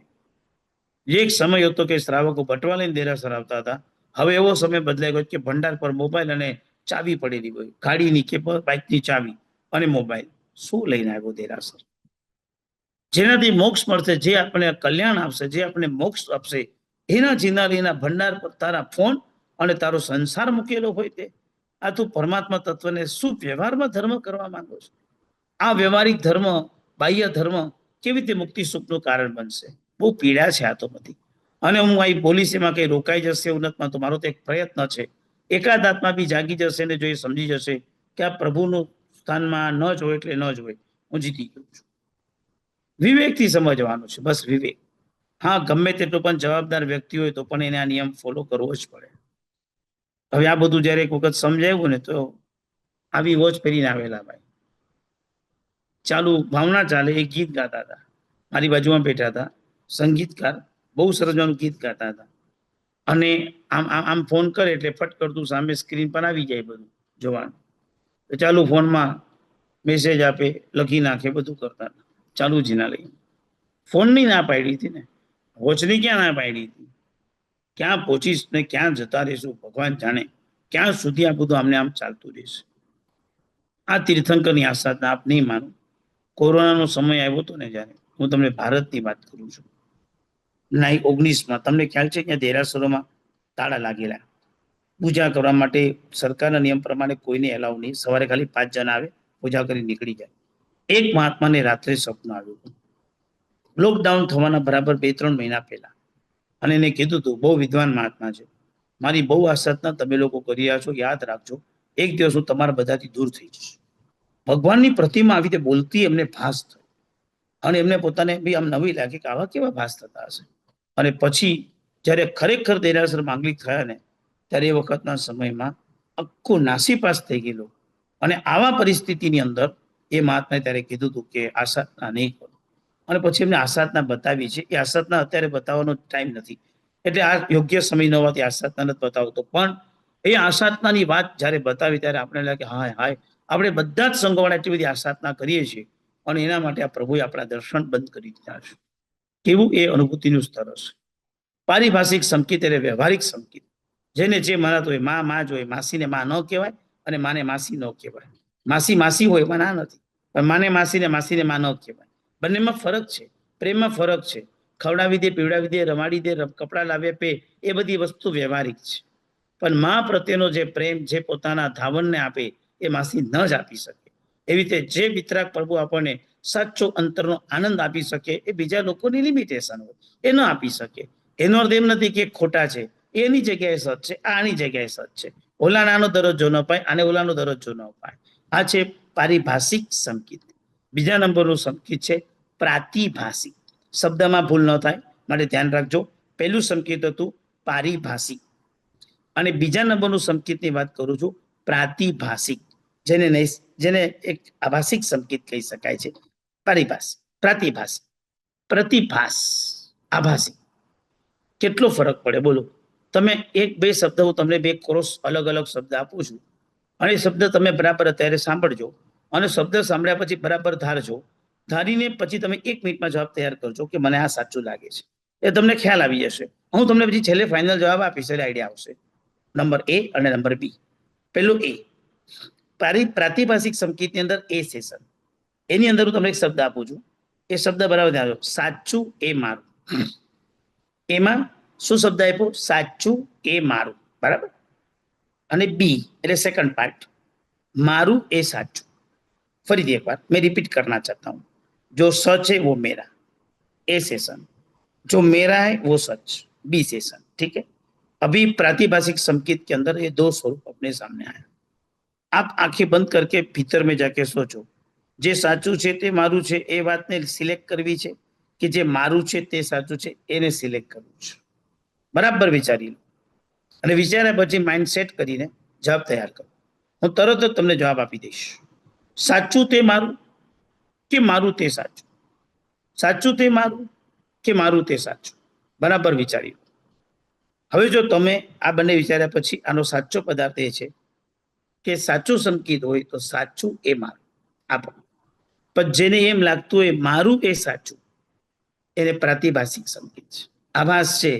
એક સમય હતો કે શ્રાવકો બટવા લઈને દેરાસર આવતા હતા, હવે એવો સમય બદલાઈ ગયો કે ભંડાર પર મોબાઈલ અને ચાવી પડેલી હોય, ગાડીની કે બાઇકની ચાવી અને મોબાઈલ. શું લઈને આવ્યો દેરાસર? જેનાથી મોક્ષ મળશે, જે આપણે કલ્યાણ આપશે, જે આપણે મોક્ષ આપશે, એના જીનારીના ભંડાર પર તારા ફોન અને તારો સંસાર મૂકેલો હોય તે? આ તું પરમાત્મા તત્વને શું વ્યવહારમાં ધર્મ કરવા માંગો છો? આ વ્યવહારિક ધર્મ, બાહ્ય ધર્મ કેવી રીતે મુક્તિ સુખનું કારણ બનશે? બહુ પીડા છે આ તો બધી. અને હું આ બોલીશ એમાં કઈ રોકાઈ જશે ઉન્નતમાં તો મારો તો એક પ્રયત્ન છે. એકાદ આત્મા બી જાગી જશે ને જો એ સમજી જશે કે આ પ્રભુનું સ્થાનમાં ન જ હોય એટલે ન જ હોય, હું જીતી ગયો છું. વિવેકથી સમજવાનું છે, બસ વિવેક. હા, ગમે તેટલો પણ જવાબદાર વ્યક્તિ હોય તો પણ એને આ નિયમ ફોલો કરવો જ પડે. હવે આ બધું જયારે એક વખત સમજાયું ને તો આવી વોચ પહેરીને આવેલા ભાઈ, ચાલુ ભાવના ચાલે, એક ગીત ગાતા હતા, મારી બાજુમાં બેઠા હતા, સંગીતકાર, બહુ સરસ ગીત ગાતા હતા. અને આમ આમ આમ ફોન કરે એટલે ફટ કરતું સામે સ્ક્રીન પર આવી જાય બધું જોવાનું. તો ચાલુ ફોનમાં મેસેજ આપે, લખી નાખે, બધું કરતા હતા. ચાલુ જીના લઈ ફોનની ના પાડી હતી ને, વોચની ક્યાં ના પાડી હતી? ક્યાં પહોંચીશ ને ક્યાં જતા રહીશું ભગવાન જાણે, ક્યાં સુધી આ બધું આમને આમ ચાલતું રહેશે. આ તીર્થંકરની આસાધના આપ નહીં માનો. કોરોનાનો સમય આવ્યો હતો ને જયારે, હું તમને ભારતની વાત કરું છું, 19 તમને ખ્યાલ છે કે દેરાસરોમાં તાળા લાગેલા, પૂજા કરવા માટે સરકારના નિયમ પ્રમાણે કોઈને એલાવ નહીં, સવારે ખાલી 5 જણ આવે, પૂજા કરી નીકળી જાય. એક મહાત્માને રાત્રે સપનું આવ્યું, લોકડાઉન થવાના બરાબર 2-3 મહિના પહેલા, અને એને કીધું હતું, બહુ વિદ્વાન મહાત્મા છે, મારી બહુ આસાધના તમે લોકો કરી રહ્યા છો, યાદ રાખજો એક દિવસ હું તમારા બધાથી દૂર થઈ જઈશ. ભગવાનની પ્રતિમા આવી રીતે બોલતી એમને ભાસ થયો અને એમને પોતાને બી આમ નવી લાગી કે આવા કેવા ભાસ થતા હશે. અને પછી જ્યારે ખરેખર દેરાસર માંગલિક થયા ને ત્યારે એ વખતના સમયમાં આખું નાસીપાસ થઈ ગયેલું. અને આવા પરિસ્થિતિની અંદર એ મહાત્માએ ત્યારે કીધું હતું કે આસાધના નહીં કરો. અને પછી એમને આસાધના બતાવી છે. એ આસાધના અત્યારે બતાવવાનો ટાઈમ નથી, એટલે આ યોગ્ય સમય ન હોવાથી આસાધના નથી બતાવતો. પણ એ આસાધનાની વાત જ્યારે બતાવી ત્યારે આપણે લાગે હાય હાય, આપણે બધા જ સંઘવાળા એટલી બધી આસાધના કરીએ છીએ અને એના માટે આ પ્રભુએ આપણા દર્શન બંધ કરી દીધા છે. કેવું એ અનુભૂતિનું સ્તર હશે. પારિભાષિક સંકેત એટલે વ્યવહારિક સંકેત. જેને જે મનાતો હોય, માં માં જ હોય, માસીને માં ન કહેવાય અને માને માસી ન કહેવાય. માસી માસી હોય એમાં ના નથી, પણ માને માસીને માં ન કહેવાય. બંનેમાં ફરક છે, પ્રેમમાં ફરક છે. ખવડાવી દે, પીવડાવી દે, રમાડી દે, કપડાં લાવે, પે, એ બધી વસ્તુ વ્યવહારિક છે. પણ માં પ્રત્યેનો જે પ્રેમ, જે પોતાના ધાવણને આપે, એ માસી ન જ આપી શકે. એવી રીતે જે વિતરાગ પ્રભુ આપણને સાચો અંતરનો આનંદ આપી શકે, એ બીજા લોકોની લિમિટેશન હોય, એ ન આપી શકે. એનો અર્થ એમ નથી કે ખોટા છે, એની જગ્યાએ સત છે, આની જગ્યાએ સત છે. ઓલાનાનો દરજ્જો ન પાય, આને ઓલાનો દરજ્જો ન પાય. આ છે પારિભાષિક સંકેત. બીજા નંબરનું સંકેત છે પ્રાતિભાષિક. શબ્દમાં ભૂલ ન થાય માટે ધ્યાન રાખજો. પહેલું સંકેત હતું પારિભાષિક, અને બીજા નંબરનું સંકેતની વાત કરું છું પ્રાતિભાષિક, જેને એક આભાષિક સંકેત કહી શકાય છે. પારિભાષ, પ્રાતિભાષ, પ્રતિભાસ, આભાસી. કેટલો ફરક પડે બોલો? તમે એક બે શબ્દ, હું તમને બે ક્રોસ અલગ અલગ શબ્દ આપું છું, અને એ શબ્દ તમે બરાબર અત્યારે સાંભળજો, અને શબ્દ સાંભળ્યા પછી બરાબર ધારજો. ધારીને પછી તમે 1 મિનિટમાં જવાબ તૈયાર કરજો કે મને આ સાચું લાગે છે. એ તમને ખ્યાલ આવી જશે. હું તમને પછી છેલ્લે ફાઇનલ જવાબ આપીશ, એટલે આઈડિયા આવશે. નંબર એ અને નંબર બી. પેલું એ પ્રાતિભાષિક સંકેતની અંદર એ સેશન, એની અંદર હું તમને એક શબ્દ આપું છું. એ શબ્દ બરાબર ધ્યાન રાખો. સાચું એ મારું. એમાં શું શબ્દ આપ્યો? સાચું એ મારું, બરાબર. અને બી એટલે સેકન્ડ પાર્ટ, મારું એ સાચું. फरीदी एक बार मैं रिपीट करना चाहता हूं. जो सच है वो मेरा, ए सेशन. जो मेरा है वो सच, बी सेशन. ठीक है. अभी प्रातिभाषिक संकेत के अंदर ये दो स्वरूप अपने सामने आया. आप आंखें बंद करके भीतर में जाके सोचो, जे साचू છે તે મારું છે એ વાતને સિલેક્ટ કરવી છે, કે જે મારું છે તે સાચું છે એને સિલેક્ટ કરવું છે. બરાબર વિચારી લો, અને વિચાર્યા પછી માઇન્ડ સેટ કરીને જવાબ તૈયાર કરો. હું તરત જ તમને જવાબ આપી દઈશ. સાચું તે મારું કે મારું તે સાચું? સાચું તે મારું કે મારું તે સાચું? બરાબર વિચારી લો. હવે જો તમે આ બંને વિચાર્યા પછી આનો સાચો પદાર્થ એ છે કે સાચું સંકેત હોય તો સાચું એ મારું આપણું. પણ જેને એમ લાગતું હોય મારું એ સાચું, એને પ્રાતિભાષિક સંકેત છે, આભાસ છે.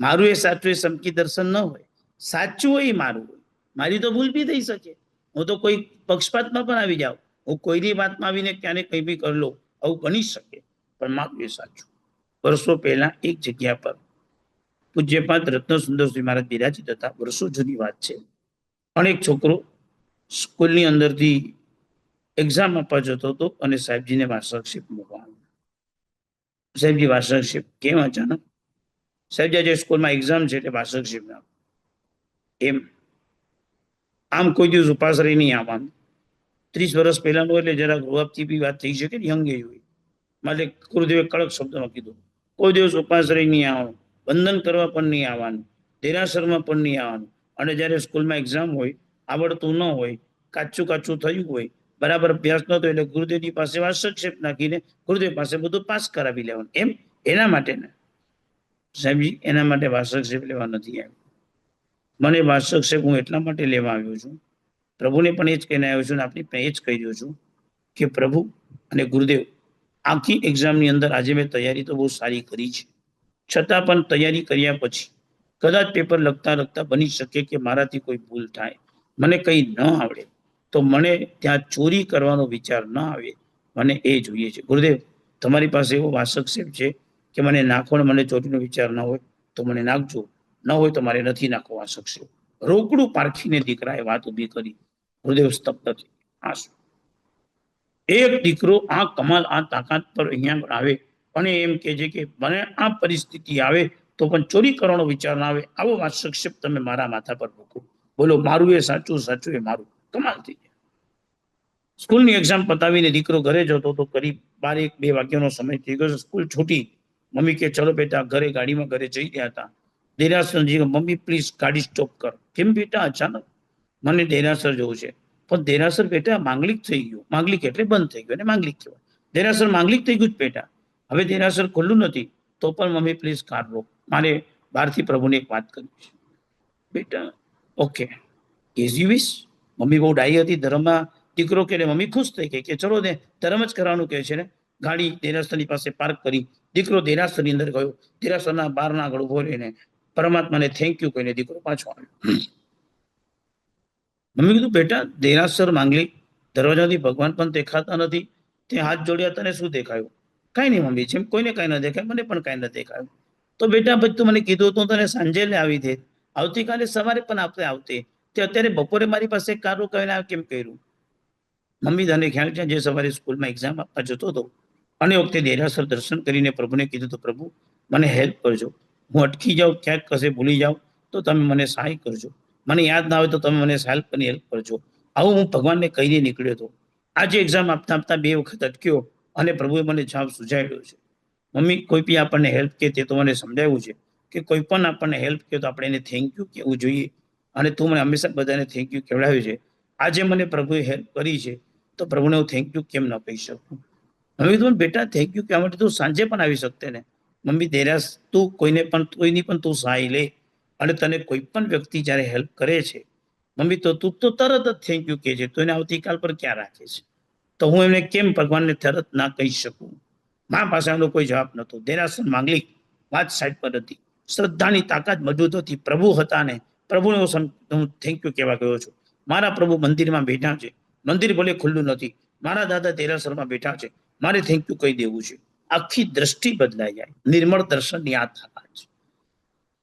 મારું એ સાચું એ સંકેત દર્શન ન હોય. સાચું હોય એ મારું હોય. મારી તો ભૂલ બી થઈ શકે, હું તો કોઈ પક્ષપાતમાં પણ આવી જાઉં, હું કોઈની વાતમાં આવીને ક્યારે કંઈ બી કરી લઉં, આવું બની શકે. પણ મારું એ સાચું. વર્ષો પહેલા એક જગ્યા પર પૂજ્યપાદ રત્ન સુંદરસિંહ મહારાજ બિરાજિત હતા. વર્ષો જૂની વાત છે. પણ એક છોકરો સ્કૂલની અંદરથી એક્ઝામ આપવા જતો હતો અને સાહેબજીને વાર્ષિક મૂકવા. સાહેબજી વાર્ષિક કેમ અચાનક? સાહેબ જે સ્કૂલમાં એક્ઝામ છે એટલે વાર્ષિક ના એમ. આમ કોઈ દિવસ ઉપાસ રહી નહીં આવવાનું. 30 વર્ષ પહેલાનું એટલે જરા ગ્રોઅપથી બી વાત થઈ શકે ને, યંગ એજ હોય. માટે ગુરુદેવે કડક શબ્દમાં કીધું, કોઈ દિવસ ઉપાસ રહી નહીં આવવાનું, વંદન કરવા પણ નહીં આવવાનું, દેરાસરમાં પણ નહીં આવવાનું. અને જ્યારે સ્કૂલમાં એક્ઝામ હોય, આવડતું ન હોય, કાચું કાચું થયું હોય, બરાબર અભ્યાસ ન થયો, એટલે ગુરુદેવની પાસે વાર્ષિક નાખીને ગુરુદેવ પાસે બધું પાસ કરાવી લેવાનું. એમ એના માટે ને સાહેબજી એના માટે વાર્ષિક લેવા નથી આવ્યું. મને વાર્ષિક હું એટલા માટે લેવા આવ્યો છું, પ્રભુને પણ એ જ કહીને આવ્યો છું, આપની પણ એ જ કહી રહ્યો છું કે પ્રભુ અને ગુરુદેવ આખી એક્ઝામની અંદર આજે મેં તૈયારી તો બહુ સારી કરી છે, છતાં પણ તૈયારી કર્યા પછી કદાચ પેપર લખતા લખતા બની શકે કે મારાથી કોઈ ભૂલ થાય, મને કંઈ ન આવડે, તો મને ત્યાં ચોરી કરવાનો વિચાર ન આવે. મને એ જોઈએ છે. ગુરુદેવ તમારી પાસે એવો વાર્ષિક છે કે મને નાખો ને મને ચોરીનો વિચાર ન હોય તો મને નાખજો, ન હોય તો મારે નથી નાખવો વાર્ષિક. રોકડું પારખીને દીકરાએ વાત ઉભી કરી. ગુરુદેવ સ્તબ્ધ થઈ. આંસુ. એક દીકરો આ કમાલ, આ તાકાત પર અહીંયા આવે અને એમ કે છે કે મને આ પરિસ્થિતિ આવે તો પણ ચોરી કરવાનો વિચાર ના આવે, આવો વાર્ષિક તમે મારા માથા પર મૂકો. બોલો, મારું એ સાચું, સાચું એ મારું. કમાલ થઈ ગયા. સ્કૂલની એક્ઝામ પતાવીને દીકરો ઘરે જતો તો કરીબ 12-1-2 વાગ્યાનો સમય થઈ ગયો. સ્કૂલ છૂટી. મમ્મી કે ચલો બેટા ઘરે, ગાડીમાં ઘરે જઈ રહ્યા હતા. દેરાસરજી મમ્મી પ્લીઝ ગાડી સ્ટોપ કર. કેમ બેટા અચાનક? મને દેરાસર જવું છે. પણ દેરાસર બેટા માંગલિક થઈ ગયું. માંગલિક એટલે બંધ થઈ ગયું, અને માંગલિક કહેવાય. દેરાસર માંગલિક થઈ ગયું બેટા, હવે દેરાસર ખુલ્લું નથી. તો પણ મમ્મી પ્લીઝ કાર રોક, મારે બહારથી પ્રભુને એક વાત કરવી છે. બેટા okay, as you wish. Mummy બહુ ડાઈ હતી ધર્મમાં. દીકરો કે મમ્મી ખુશ થઈ ગઈ કે ચલો ને ધર્મ જ કરવાનું કહે છે ને. ગાડી દેરાસરની પાસે પાર્ક કરી. દીકરો દેરાસરની અંદર ગયો. દેરાસરના બહારના આગળ ઉભો રહીને પરમાત્માને થેન્ક યુ કહીને દીકરો પાછો આવ્યો. મમ્મી કીધું બેટા દેરાસર માંગલિક, દરવાજાથી ભગવાન પણ દેખાતા નથી, તે હાથ જોડ્યા તને શું દેખાયું? કાંઈ નહીં મમ્મી, જેમ કોઈને કાંઈ ન દેખાય મને પણ કાંઈ ન દેખાયું. તો બેટા પછી તું મને કીધું તો હું તને સાંજે લઈ આવી દે, આવતીકાલે સવારે પણ આપણે આવતે, તે અત્યારે બપોરે મારી પાસે કારું કહીને આ કેમ કર્યું? મમ્મી તને ખ્યાલ છે જે સવારે સ્કૂલમાં એક્ઝામ આપવા જતો હતો અને વખતે દેરાસર દર્શન કરીને પ્રભુને કીધું તો પ્રભુ મને હેલ્પ કરજો, હું અટકી જાઉં ક્યાંક કશે ભૂલી જાઉં તો તમે મને સહાય કરજો, મને યાદ ના આવે તો તમે મને હેલ્પ કરજો. આવું હું ભગવાનને કહીને નીકળ્યો હતો. આજે એક્ઝામ આપતા આપતા 2 વખત અટક્યો અને પ્રભુએ મને જવાબ સુઝાવ્યો છે. મમ્મી કોઈ બી આપણને હેલ્પ કે તે તો મને સમજાવ્યું છે કે કોઈ પણ આપણને હેલ્પ કે તો આપણે એને થેન્ક યુ કહેવું જોઈએ, અને તું મને હંમેશા બધાને થેન્ક યુ કહેવડાવ્યું છે. આજે મને પ્રભુએ હેલ્પ કરી છે તો પ્રભુને હું થેન્ક યુ કેમ ન કહી શકું? હવે તું બેટા થેન્ક યુ કહેવા માટે તું સાંજે પણ આવી શકતે ને. મમ્મી દેરાસ તું કોઈની પણ તું સહાય લે, અને તને કોઈ પણ વ્યક્તિ જ્યારે હેલ્પ કરે છે મમ્મી તો તું તો તરત જ થેન્ક યુ કહે છે, તો એને આવતીકાલ પર ક્યાં રાખે છે? તો હું એમને કેમ ભગવાનને તરત ના કહી શકું? મા પાસે આનો કોઈ જવાબ નહોતો. દેરાસર માંગલિક વાત સાઈડ પર હતી. શ્રદ્ધાની તાકાત મજબૂત હતી. પ્રભુ હતા ને પ્રભુને હું થેન્ક યુ કહેવા ગયો છું. મારા પ્રભુ મંદિરમાં બેઠા છે, મંદિર ભલે ખુલ્લું નથી, મારા દાદા દેરાસરમાં બેઠા છે, મારે થેન્ક યુ કહી દેવું છે. આખી દ્રષ્ટિ બદલાઈ જાય. નિર્મળ દર્શનની આ તાકાત છે.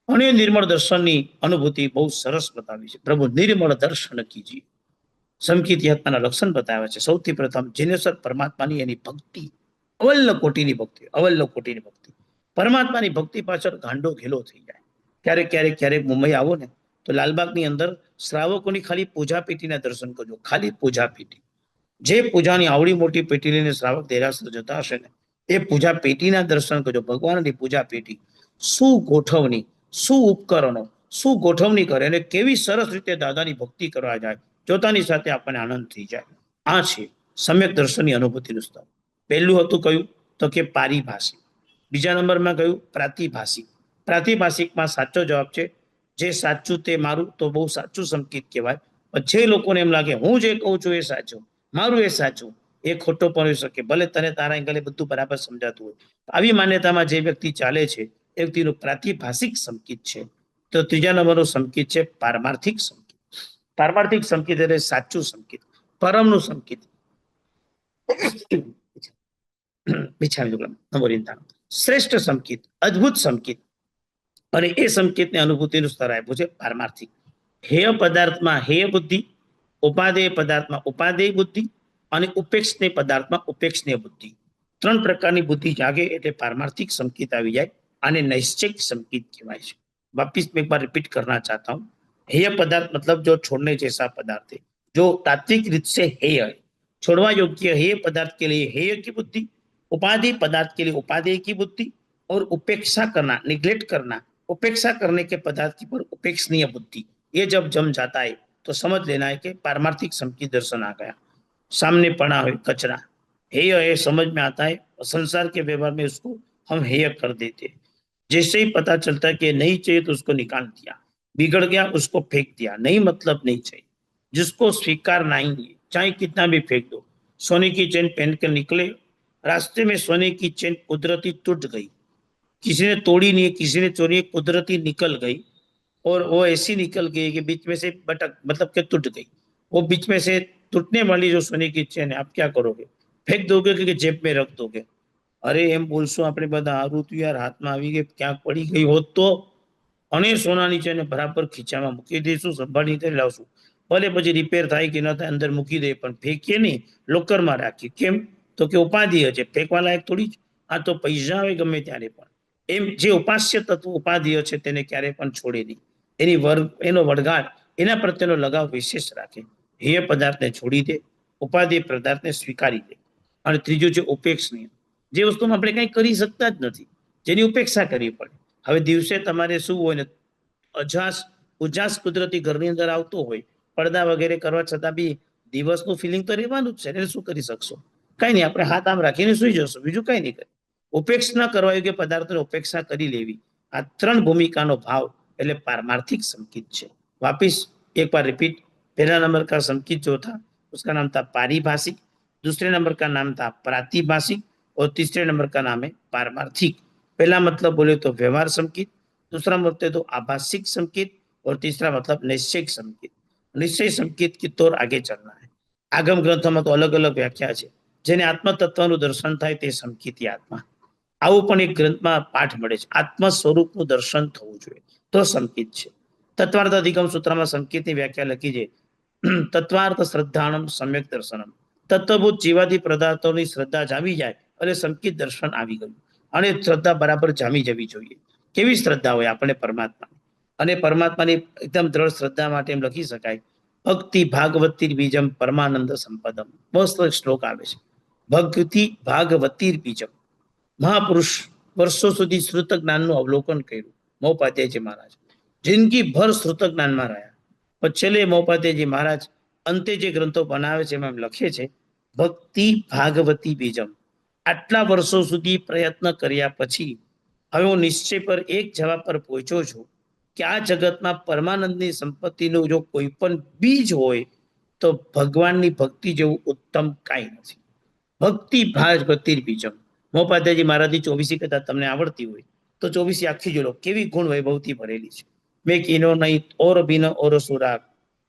અને નિર્મળ દર્શનની અનુભૂતિ બહુ સરસ બતાવી છે. પ્રભુ નિર્મળ દર્શન કીજીએ. સમકિત યાત્રાના લક્ષણ બતાવ્યા છે. સૌથી પ્રથમ જીનેશ્વર પરમાત્માની એની ભક્તિ, અવલ્લ કોટીની ભક્તિ. પરમાત્માની ભક્તિ પાછળ ગાંડો ઘેલો થઈ જાય. ક્યારેક મુંબઈ આવો ને તો લાલબાગની અંદર શ્રાવકોની ખાલી પૂજા પેટીના દર્શન કરજો. ખાલી પૂજા પેટી, જે પૂજાની આવડી મોટી પેટી લઈને શ્રાવક દેરાસર જતા હશે ને એ પૂજા પેટીના દર્શન કરજો. ભગવાનની પૂજા પેટી, શું ગોઠવણી, શું ઉપકરણો, શું ગોઠવણી કરે અને કેવી સરસ રીતે દાદાની ભક્તિ કરવા જાય, જોતાની સાથે આપણને આનંદ થઈ જાય. આ છે સમ્યક દર્શનની અનુભૂતિનું સ્તર. પહેલું હતું કયું તો કે પારિભાષિક. બીજા નંબરમાં કયું પ્રાતિભાષિક. પ્રાતિભાષિકમાં સાચો જવાબ છે જે સાચું તે મારું, તો બહુ સાચું સંકેત કહેવાય. જે લોકોને એમ લાગે હું જે કહું છું એ સાચું, મારું એ સાચું, એ ખોટો પણ હોઈ શકે, ભલે તને તારા એંગલે બધું બરાબર સમજાતું હોય. આવી માન્યતામાં જે વ્યક્તિ ચાલે છે એ વ્યક્તિનું પ્રાતિભાષિક સંકેત છે. તો ત્રીજા નંબરનું સંકેત છે પારમાર્થિક સંકેત. પારમાર્થિક સંકેત એટલે સાચું સંકેત, પરમનું સંકેત. શ્રેષ્ઠ સંકેત, અદ્ભુત સંકેત, અને એ સંકેતની અનુભૂતિનું સ્તર આપ્યું છે પારમાર્થિક. હેય પદાર્થમાં હેય બુદ્ધિ, ઉપાદેય પદાર્થમાં ઉપાદેય બુદ્ધિ, અને ઉપેક્ષનીય પદાર્થમાં ઉપેક્ષનીય બુદ્ધિ. 3 પ્રકારની બુદ્ધિ જાગે એટલે પારમાર્થિક संकेत આવી જાય. આને नैश्चिक संकेत કહેવાય છે. वापिस मैं एक बार रिपीट करना चाहता हूँ. हेय पदार्थ मतलब जो छोड़ने जैसा पदार्थ है, जो तात्विक रीत से हेय है, छोड़वा योग्य हेय पदार्थ के लिए हेय की बुद्धि, उपादेय पदार्थ के लिए उपादेय की बुद्धि, और उपेक्षा करना, निग्लेक्ट करना, उपेक्षा करने के पदार्थ की पर उपेक्षणीय बुद्धि. ये जब जम जाता है तो समझ लेना है कि पारमार्थिक संकेत दर्शन आ गया. सामने पड़ा है कचरा, हेय है समझ में आता है, संसार के व्यवहार में उसको हम हेय कर देते हैं. जैसे ही पता चलता है कि नहीं चाहिए तो उसको निकाल दिया, बिगड़ गया उसको फेंक दिया, नहीं मतलब नहीं चाहिए, जिसको स्वीकार नहीं है चाहे कितना भी फेंक दो. सोने की चेन पहन कर निकले, रास्ते में सोने की चेन कुदरती टूट गई, किसी ने तोड़ी नहीं, किसी ने चोरी, कुदरती निकल गई, और वो ऐसी निकल गई कि बीच में से बटक मतलब के टूट गई. वो बीच में से टूटने वाली जो सोने की चेन है आप क्या करोगे? फेंक दोगे कि जेब में रख दोगे? अरे एम बोलशो આપણે બધા હારું તો યાર હાથમાં આવી ગઈ ક્યાંક પડી ગઈ હોત તો, અને સોનાની ચેન બરાબર ખીચામાં મૂકી દઈશું, સંભાળી કરી લાવશું, ભલે પછી રિપેર થાય કે ન થાય અંદર મૂકી દે પણ ફેંકીએ નહીં, લોકરમાં રાખીએ. કેમ તો કે ઉપાધિ છે, ફેંકવા લાયક થોડી જ. આ તો પૈસા આવે ગમે ત્યારે પણ. એમ જે ઉપાસ્ય તત્વ ઉપાધિ છે તેને ક્યારેય પણ છોડે નહીં. એનો વળગાડ, એના પ્રત્યેનો લગાવ વિશેષ રાખે. હેય પદાર્થને છોડી દે, ઉપાધિ પદાર્થને સ્વીકારી દે. અને ત્રીજું છે ઉપેક્ષણીય, જે વસ્તુમાં આપણે કંઈ કરી શકતા જ નથી, જેની ઉપેક્ષા કરવી પડે. હવે દિવસે તમારે શું હોય ને, ઉજાસ કુદરતી ઘરની અંદર આવતો હોય, પડદા વગેરે કરવા છતાં બી દિવસનું ફિલિંગ તો રહેવાનું જ છે. એને શું કરી શકશો? કઈ નહીં, આપણે હાથ આમ રાખીને સુઈ જશો, બીજું કઈ નહીં કરે. ઉપેક્ષા કરવા યોગ્ય પદાર્થોની ઉપેક્ષા કરી લેવી, આ 3 ભૂમિકાનો ભાવ એટલે पारमार्थिक संकेत છે. वापिस एक बार रिपीट. पहला नंबर का संकेत जो था उसका नाम था पारिभाषिक, दूसरे नंबर का नाम था प्रातिभाषिक, और तीसरे नंबर का नाम है पारमार्थिक. पहला मतलब बोले तो व्यवहार संकेत, दूसरा मतलब तो आभासिक संकेत, और तीसरा मतलब निश्चय संकेत. निश्चय संकेत की तौर आगे चलना है. आगम ग्रंथों में तो अलग अलग व्याख्या है, જેને આત્મતત્વનું દર્શન થાય તે સંકિતી આત્મા. આવું પણ એક ગ્રંથમાં પાઠ મળે છે. આત્મ સ્વરૂપનું દર્શન થવું જોઈએ તો સંકિત છે. તત્વાર્થ અધિગમ સૂત્રમાં સંકિતની વ્યાખ્યા લખી છે. તત્વાર્થ શ્રદ્ધાણમ સમ્યક દર્શનમ. તત્વભૂત જીવાદી પદાર્થોની શ્રદ્ધા જામી જાય એટલે સંકિત દર્શન આવી ગયું. અને શ્રદ્ધા બરાબર જામી જવી જોઈએ. કેવી શ્રદ્ધા હોય આપણે પરમાત્મા અને પરમાત્માની એકદમ દ્રઢ શ્રદ્ધા માટે એમ લખી શકાય, ભક્તિ ભાગવતી બીજમ પરમાનંદ સંપદમ. મસ્ત શ્લોક આવે છે. ભક્તિ ભાગવતી બીજમ. મહાપુરુષ વર્ષો સુધી શ્રુત જ્ઞાનનું અવલોકન કર્યું મહોપાધ્યાયજી મહારાજ. જિંદગી ભર શ્રુત જ્ઞાનમાં રહ્યા. પણ છેલ્લે મહોપાધ્યાયજી મહારાજ અંતે જે ગ્રંથો બનાવે છે એમાં લખે છે ભક્તિ ભાગવતી બીજમ. આટલા વર્ષો સુધી પ્રયત્ન કર્યા પછી હવે હું નિશ્ચય પર એક જવાબ પર પહોંચ્યો છું કે આ જગતમાં પરમાનંદની સંપત્તિનું જો કોઈ પણ બીજ હોય તો ભગવાનની ભક્તિ જેવું ઉત્તમ કાંઈ નથી. ભક્તિ ભાગવતી બીજમ. મહોપાધ્યાયજી મહારાજની 24 કથા તમને આવડતી હોય તો 24 આખી જોડો, કેવી ગુણ વૈભવથી ભરેલી છે. મેં કીનો નહીં ઓર બિન ઓર સુરાગ,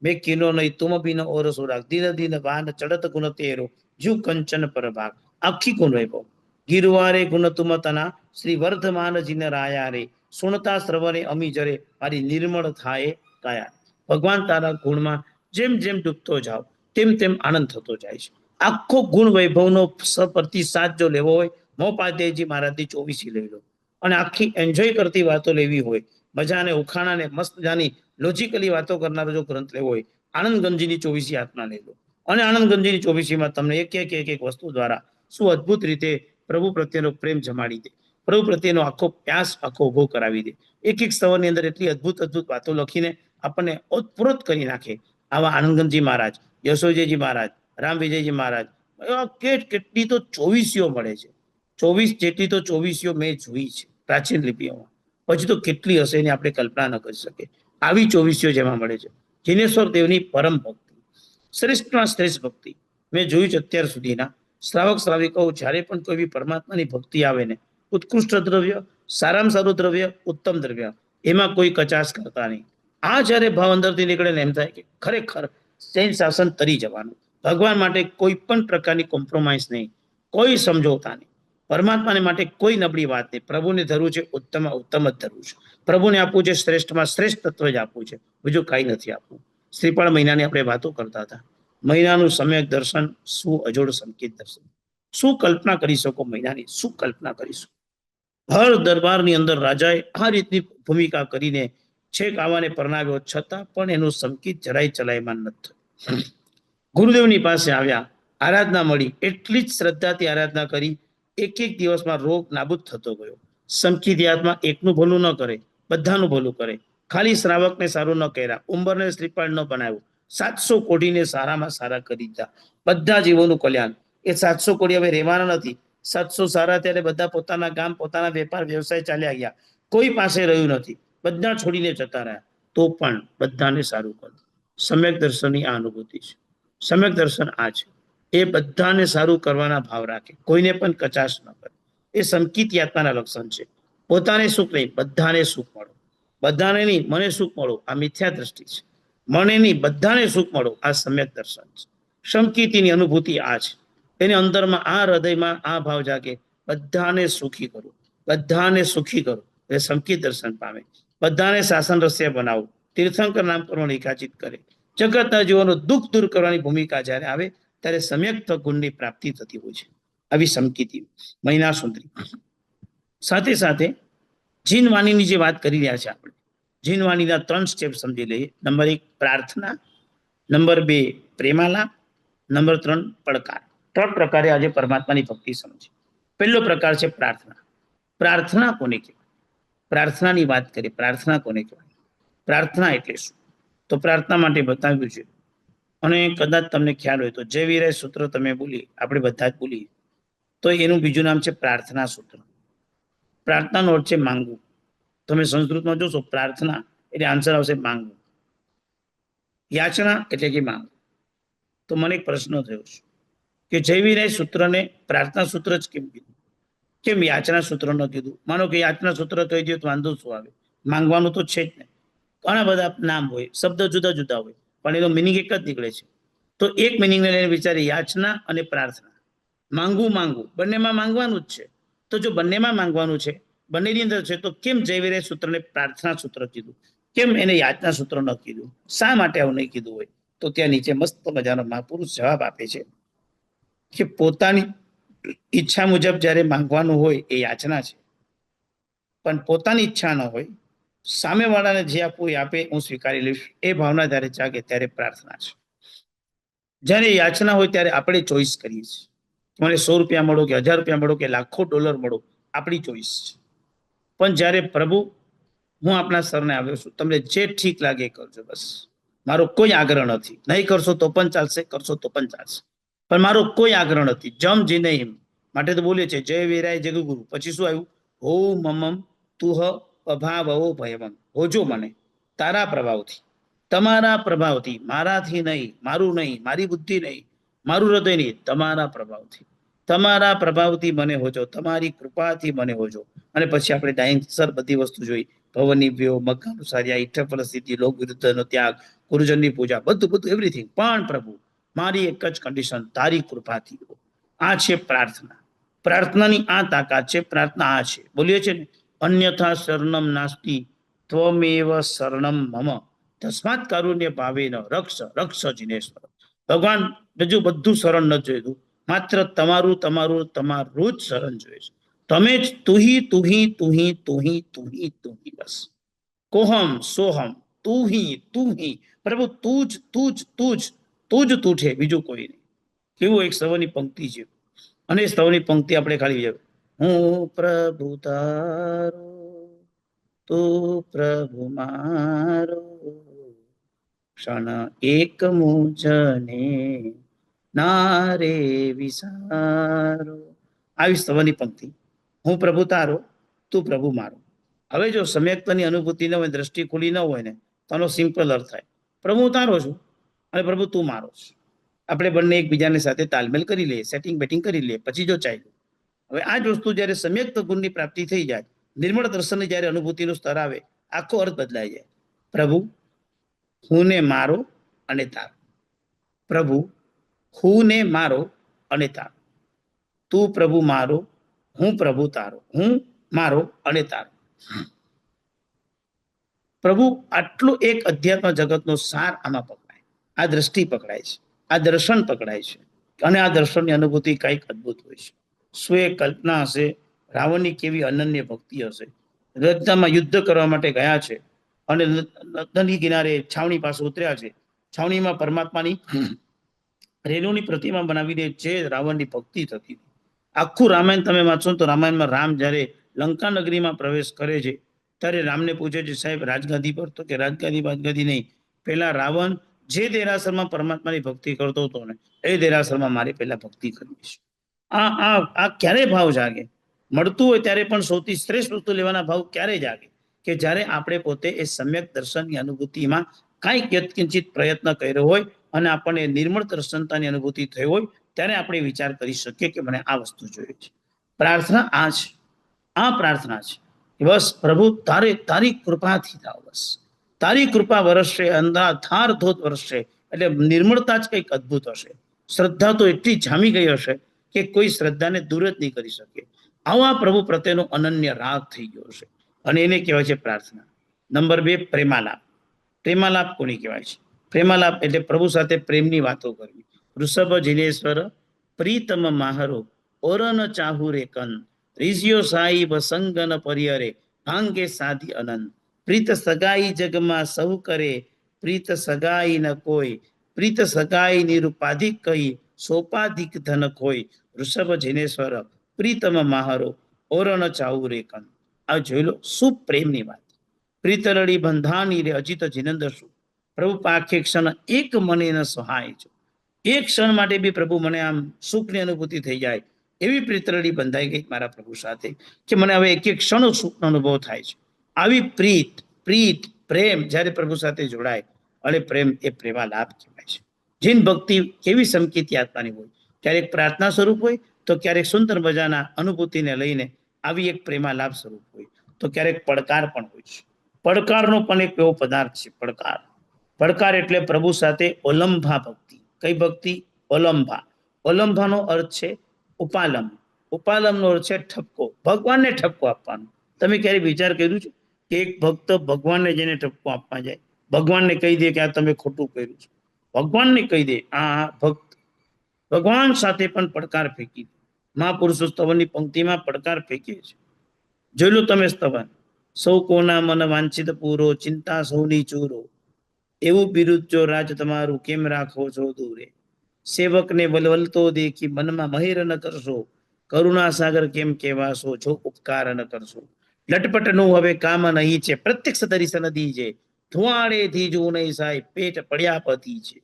મેં કીનો નહીં તુમ બિન ઓર સુરાગ, દિન દિન વાન ચડત ગુણ તેરો જુ કંચન પર ભાગ. આખી ગુણ વૈભવ. ગિરવારે ગુણ તુમ તના શ્રી વર્ધમાન જીન રાયા રે, સુણતા શ્રવણે અમી જરે મારી નિર્મળ થાય કાયા. ભગવાન તારા ગુણમાં જેમ જેમ ડૂબતો જાવ તેમ તેમ આનંદ થતો જાય છે. આખો ગુણ વૈભવનો પ્રતિસાદ જો લેવો હોય મહોપાધ્યાયજી મહારાજની 24 લઈ લો. અને આખી એન્જોય કરતી વાતો લેવી હોય, મજાને ઉખાણાને મસ્ત મજાની લોજિકલી વાતો કરનારો જો ગ્રંથ લેવો હોય આનંદગંજીની 24 આત્મા લઈ લો. અને આનંદગંજીની 24 તમને એક વસ્તુ દ્વારા શું અદ્ભુત રીતે પ્રભુ પ્રત્યેનો પ્રેમ જમાડી દે, પ્રભુ પ્રત્યેનો આખો પ્યાસ આખો ઉભો કરાવી દે. એક સ્તવની અંદર એટલી અદ્ભુત અદ્ભુત વાતો લખીને આપણને ઓતપ્રોત કરી નાખે. આવા આનંદગંજી મહારાજ, યશોજીજી મહારાજ, રામ વિજયજી મહારાજ, કેટલી તો 24 મળે છે. 24 જેટલી તો 24 મેં જોઈ છે પ્રાચીન લિપિઓમાં. પછી તો કેટલી હશે એની આપણે કલ્પના ન કરી શકીએ. આવી 24 જેમાં મળે છે. જિનેશ્વર દેવની પરમ ભક્તિ, શ્રેષ્ઠમાં શ્રેષ્ઠ ભક્તિ મેં જોયું છે અત્યાર સુધીના. શ્રાવક શ્રાવિકાઓ જ્યારે પણ કોઈ પરમાત્માની ભક્તિ આવે ને, ઉત્કૃષ્ટ દ્રવ્ય, સારામાં સારું દ્રવ્ય, ઉત્તમ દ્રવ્ય, એમાં કોઈ કચાશ કરતા નહીં. આ જ્યારે ભાવ અંદરથી નીકળે ને એમ થાય કે ખરેખર જૈન શાસન તરી જવાનું. ભગવાન માટે કોઈ પણ પ્રકારની કોમ્પ્રોમાઇઝ નહીં, કોઈ સમજોતા નહીં. પરમાત્માને માટે કોઈ નબળી વાત નહીં. પ્રભુને ધરવું છે ઉત્તમ ઉત્તમ જ ધરવું છે. પ્રભુને આપવું છે શ્રેષ્ઠમાં શ્રેષ્ઠ તત્વ જ આપવું છે, બીજું કાંઈ નથી આપવું. શ્રીફળ મહિનાની આપણે વાતો કરતા હતા. મહિનાનું સમ્યક દર્શન, શું અજોડ સંકેત દર્શન. શું કલ્પના કરી શકો મહિનાની? શું કલ્પના કરીશું? હર દરબારની અંદર રાજાએ આ રીતની ભૂમિકા કરીને છેક આવાને પરણાવ્યો, છતાં પણ એનું સંકેત જરાય ચલાયમાન નથી થયું. ગુરુદેવની પાસે આવ્યા, આરાધના મળી, એટલી જ શ્રદ્ધાથી આરાધના કરી. એક દિવસમાં રોગ નાબૂદ થતો ગયો. સંકિત આત્મા એકનું ભલું ન કરે, બધાનું ભલું કરે. ખાલી શ્રાવકને સારું ન કર્યા, ઉંબરને શ્રીફળ ન બનાવ્યું, 700 કોટીને સારામાં સારા કરી દીધા. બધા જીવોનું કલ્યાણ. એ 700 કોટી હવે રહેવાના નથી. 700 સારા ત્યારે બધા પોતાના ગામ, પોતાના વેપાર વ્યવસાય ચાલ્યા ગયા. કોઈ પાસે રહ્યું નથી, બધા છોડીને જતા રહ્યા. તો પણ બધાને સારું કર્યું. સમ્યક દર્શનની આ અનુભૂતિ છે. સમ્યક દર્શન આ છે. એ બધાને સારું કરવાના ભાવ રાખે, કોઈને પણ કચાશ ન કરે. એ સંકિત આત્માના લક્ષણ છે. પોતાને સુખ નહીં, બધાને સુખ મળો. બધાને નહીં, મને સુખ મળો, આ મિથ્યા દ્રષ્ટિ છે. મને નહીં, બધાને સુખ મળો, આ સમ્યક દર્શન છે. સંકિતની અનુભૂતિ આ છે. એની અંદરમાં આ હૃદયમાં આ ભાવ જાગે, બધાને સુખી કરો, બધાને સુખી કરો. એ સંકિત દર્શન પામે. બધાને શાસન રસ્ય બનાવો, તીર્થંકર નામ કરવાનું એકાચિત કરે. જગતના જીવોનું દુઃખ દૂર કરવાની ભૂમિકા જ્યારે આવે ત્યારે સમ્યક ગુણની પ્રાપ્તિ થતી હોય છે. આવી સંકિતિ મહિના સુંદરી. સાથે સાથે જીનવાણીની જે વાત કરી રહ્યા છે આપણે, જીનવાણીના 3 સ્ટેપ સમજી લઈએ. નંબર 1 પ્રાર્થના, નંબર 2 પ્રેમાલાપ, નંબર 3 પડકાર. 3 પ્રકારે આજે પરમાત્માની ભક્તિ સમજી. પહેલો પ્રકાર છે પ્રાર્થના. પ્રાર્થના કોને કહેવાય? પ્રાર્થનાની વાત કરીએ. પ્રાર્થના કોને કહેવાય? પ્રાર્થના એટલે શું? તો પ્રાર્થના માટે બતાવ્યું છે. અને કદાચ તમને ખ્યાલ હોય તો જય વિરાય સૂત્ર તમે બોલીએ, આપણે બધા જ બોલીએ, તો એનું બીજું નામ છે પ્રાર્થના સૂત્ર. પ્રાર્થનાનો અર્થ છે માંગવું. તમે સંસ્કૃતમાં જોશો પ્રાર્થના એટલે આન્સર આવશે માંગવું. યાચના એટલે કે માંગવું. તો મને એક પ્રશ્ન થયો છે કે જય વિરાય સૂત્રને પ્રાર્થના સૂત્ર જ કેમ કીધું? કેમ યાચના સૂત્ર ન કીધું? માનો કે યાચના સૂત્ર કહી દે તો વાંધો શું આવે? માંગવાનું તો છે જ ને. ઘણા બધા નામ હોય, શબ્દ જુદા જુદા હોય, પણ એનો મિનિંગ એક જ નીકળે છે. તો એક મિનિંગને લઈને વિચારી યાચના અને પ્રાર્થના. માંગવું બંનેમાં માંગવાનું જ છે. તો જો બંનેમાં માંગવાનું છે, બંનેની અંદર છે, તો કેમ જયવીરે સૂત્રને પ્રાર્થના સૂત્ર કીધું? કેમ એને યાચના સૂત્ર ન કીધું? શા માટે આવું નહીં કીધું હોય? તો ત્યાં નીચે મસ્ત મજાનો મહાપુરુષ જવાબ આપે છે કે પોતાની ઈચ્છા મુજબ જ્યારે માંગવાનું હોય એ યાચના છે, પણ પોતાની ઈચ્છા ન હોય, સામેવાળાને જે આપવું એ આપે, હું સ્વીકારી લઈશ, એ ભાવના જ્યારે જાગે ત્યારે પ્રાર્થના છે. જ્યારે યાચના હોય ત્યારે આપણે ચોઈસ કરીએ છીએ, મને 100 રૂપિયા મળો કે 1000 રૂપિયા મળો કે લાખો ડોલર મળો, આપણી ચોઈસ છે. પણ જ્યારે પ્રભુ, હું આપના સરને આવ્યો છું, તમને જે ઠીક લાગે એ કરજો, બસ મારો કોઈ આગ્રહ નથી. નહીં કરશો તો પણ ચાલશે, કરશો તો પણ ચાલશે, પણ મારો કોઈ આગ્રહ નથી. જમ જીને હિમ માટે તો બોલે છે જય વીરાય જગગુરુ. પછી શું આવ્યું? હો મમમ તુહ અભાવો ભયમમ. હોજો મને તારા પ્રભાવથી, તમારા પ્રભાવથી, મારાથી નહીં, મારું નહીં, મારી બુદ્ધિ નહીં, મારું હૃદય નહીં, તમારા પ્રભાવથી, તમારા પ્રભાવથી મને હોજો, તમારી કૃપાથી મને હોજો. અને પછી આપણે ડાયસર બધી વસ્તુ જોઈ, ભવની વ્યો, મગ્ગાનુસાર્યા, ઈઠ્ઠ સ્થિતિ, લોક વિરુદ્ધનો ત્યાગ, ગુરુજનની પૂજા, બધું એવરીથિંગ. પણ પ્રભુ, મારી એક જ કન્ડિશન, તારી કૃપાથી. આ છે પ્રાર્થના. પ્રાર્થનાની આ તાકાત છે. પ્રાર્થના આ છે, બોલીએ છે ને, અન્યથા શરણમ નાસ્તિ ત્વમેવ શરણમ મમ તસ્માત કારુણ્ય ભાવેન રક્ષ રક્ષ જિનેશ્વર. ભગવાન બીજું બધું શરણ ન જોઈતું, માત્ર તમારું તમારું તમારું જ શરણ જોઈએ છે. તમે જ તુહી તુહી તુહી તુહી તુહી તુહી, બસ કોહમ સોહમ તુહી. પ્રભુ તું જ તું જ તું જ તું જ તું છે, બીજું કોઈ નહીં. કેવું એક સ્તવની પંક્તિ છે, અને સ્તવની પંક્તિ આપણે ખાલી હું પ્રભુ તારો, તું પ્રભુ મારો, ક્ષણ એક મુજને નારે વિસારો. આવી સ્તવની પંક્તિ, હું પ્રભુ તારો, તું પ્રભુ મારો. હવે જો સમ્યક્તની અનુભૂતિ ન હોય, દ્રષ્ટિ ખુલી ન હોય ને, તો આનો સિમ્પલ અર્થ થાય, પ્રભુ હું તારો છું અને પ્રભુ તું મારો છું. આપણે બંને એકબીજાની સાથે તાલમેલ કરી લઈએ, સેટિંગ બેટિંગ કરી લઈએ, પછી જો ચાલ્યું. હવે આ જ વસ્તુ જ્યારે સમ્યક્ત ગુણની પ્રાપ્તિ થઈ જાય, નિર્મળ દર્શનની જ્યારે અનુભૂતિનું સ્તર આવે, આખો અર્થ બદલાઈ જાય. પ્રભુ હું ને મારો અને તારો, પ્રભુ હું ને મારો અને તારો, તું પ્રભુ મારો, હું પ્રભુ તારો, હું મારો અને તારો. પ્રભુ આટલો એક અધ્યાત્મ જગતનો સાર આમાં પકડાય, આ દ્રષ્ટિ પકડાય છે, આ દર્શન પકડાય છે. અને આ દર્શનની અનુભૂતિ કંઈક અદભુત હોય છે. શું એ કલ્પના હશે? રાવણની કેવી અનન્ય ભક્તિ હશે. રથમાં યુદ્ધ કરવા માટે ગયા છે અને નદી કિનારે છાવણી પાસે ઉતર્યા છે. છાવણીમાં પરમાત્માની રેણુની પ્રતિમા બનાવીને જે રાવણની ભક્તિ થતી. આખું રામાયણ તમે વાંચો તો રામાયણમાં રામ જ્યારે લંકા નગરીમાં પ્રવેશ કરે છે, ત્યારે રામને પૂછે છે, સાહેબ રાજગાદી પર? તો કે રાજગાદી નહીં, પેલા રાવણ જે દેરાસરમાં પરમાત્માની ભક્તિ કરતો હતો ને, એ દેરાસરમાં મારે પેલા ભક્તિ કરવી છે. આ ક્યારે ભાવ જાગે? મળતું હોય ત્યારે પણ સૌથી શ્રેષ્ઠ વસ્તુ લેવાના ભાવ ક્યારે જાગે? કે જ્યારે આપણે પોતે એ સમ્યક દર્શનની અનુભૂતિમાં કાંઈક યત્કિંચિત પ્રયત્ન કર્યો હોય અને આપણને નિર્મળ દર્શનતાની અનુભૂતિ થઈ હોય, ત્યારે આપણે વિચાર કરી શકીએ કે મને આ વસ્તુ જોઈએ છે. પ્રાર્થના આ છે, આ પ્રાર્થના છે. બસ પ્રભુ તારી કૃપાથી થાવ, બસ તારી કૃપા વરસશે, અંધાધાર ધોધ વરસશે, એટલે નિર્મળતા જ કંઈક અદભુત હશે. શ્રદ્ધા તો એટલી જામી ગઈ હશે કે કોઈ શ્રદ્ધાને દૂર જ નહીં કરી શકે. આવા પ્રભુ પ્રત્યેનો અનન્ય રાગ થઈ ગયો હશે, અને એને કહેવાય છે પ્રાર્થના. નંબર 2, પ્રેમાલાપ. પ્રેમાલાપ કોને કહેવાય છે? પ્રેમાલાપ એટલે પ્રભુ સાથે પ્રેમની વાતો કરવી. વૃષભ જિનેશ્વર પ્રીતમ માહરો ઓરન ચાહુરે કન રીઝિયો સાઈ સંગન પરિયરે ભાંગે સાધી અનંત. પ્રીત સગાઈ જગમાં સૌ કરે, પ્રીત સગાઈ ન કોઈ, પ્રીત સગાઈ નિરુપાધિક કઈ, સોપાધિક ધન કોઈ. વૃષભ જિનેશ્વર પ્રીતમ માહરો ઓરણ ચાહુ રે કન. આ જોઈ લો, શું પ્રેમની વાત. પ્રીતરડી બંધાની રે અજીત જિનંદર શું. પ્રભુ પાખે ક્ષણ એક મને ન સહાય છે. એક ક્ષણ માટે બી પ્રભુ મને આમ સુખની અનુભૂતિ થઈ જાય, એવી પ્રીતરડી બંધાઈ ગઈ મારા પ્રભુ સાથે કે મને હવે એક ક્ષણ સુખનો અનુભવ થાય છે. આવી પ્રીત પ્રેમ જ્યારે પ્રભુ સાથે જોડાય, અને પ્રેમ એ પ્રેમાલાપ કહેવાય છે. જીન ભક્તિ કેવી સમકીતી આત્માની હોય, ક્યારેક પ્રાર્થના સ્વરૂપ હોય, તો ક્યારેક સુંદર મજાના અનુભૂતિને લઈને આવી એક પ્રેમાલાપ સ્વરૂપ હોય, તો ક્યારેક પડકાર પણ હોય છે. પડકારનો પણ એક એવો પદાર્થ છે, પડકાર એટલે પ્રભુ સાથે ઓલંભા ભક્તિ. કઈ ભક્તિ? ઓલંભા. ઓલંભાનો અર્થ છે ઉપાલમ. ઉપાલમનો અર્થ છે ઠપકો. ભગવાનને ઠપકો આપવાનો. તમે ક્યારે વિચાર કર્યું છે કે એક ભક્ત ભગવાનને જેને ઠપકો આપવા જાય, ભગવાનને કહી દે કે આ તમે ખોટું કર્યું છે, ભગવાનને કહી દે આ ભક્ત ભગવાન સાથે પણ પડકાર ફેંકી દે. મહાપુરુષો સ્તવનની પંક્તિમાં પડકાર ફેંકે છે. જોયેલું તમે સ્તવન, સૌ કોના મન વાંછિત પૂરો, ચિંતા સૌની ચૂરો, એવું બિરુદ જો રાજ તમારું કેમ રાખો છો દૂરે, સેવકને વલવલતો દેખી મનમાં મહેર ન કરશો, કરુણા સાગર કેમ કહેવાશો જો ઉપકાર ન કરશો, લટપટનું હવે કામ નહીં છે, પ્રત્યક્ષ દર્શન નદી છે, ધુવાડેથી જો નહીં સાહેબ પેટ પડ્યા પતિ છે.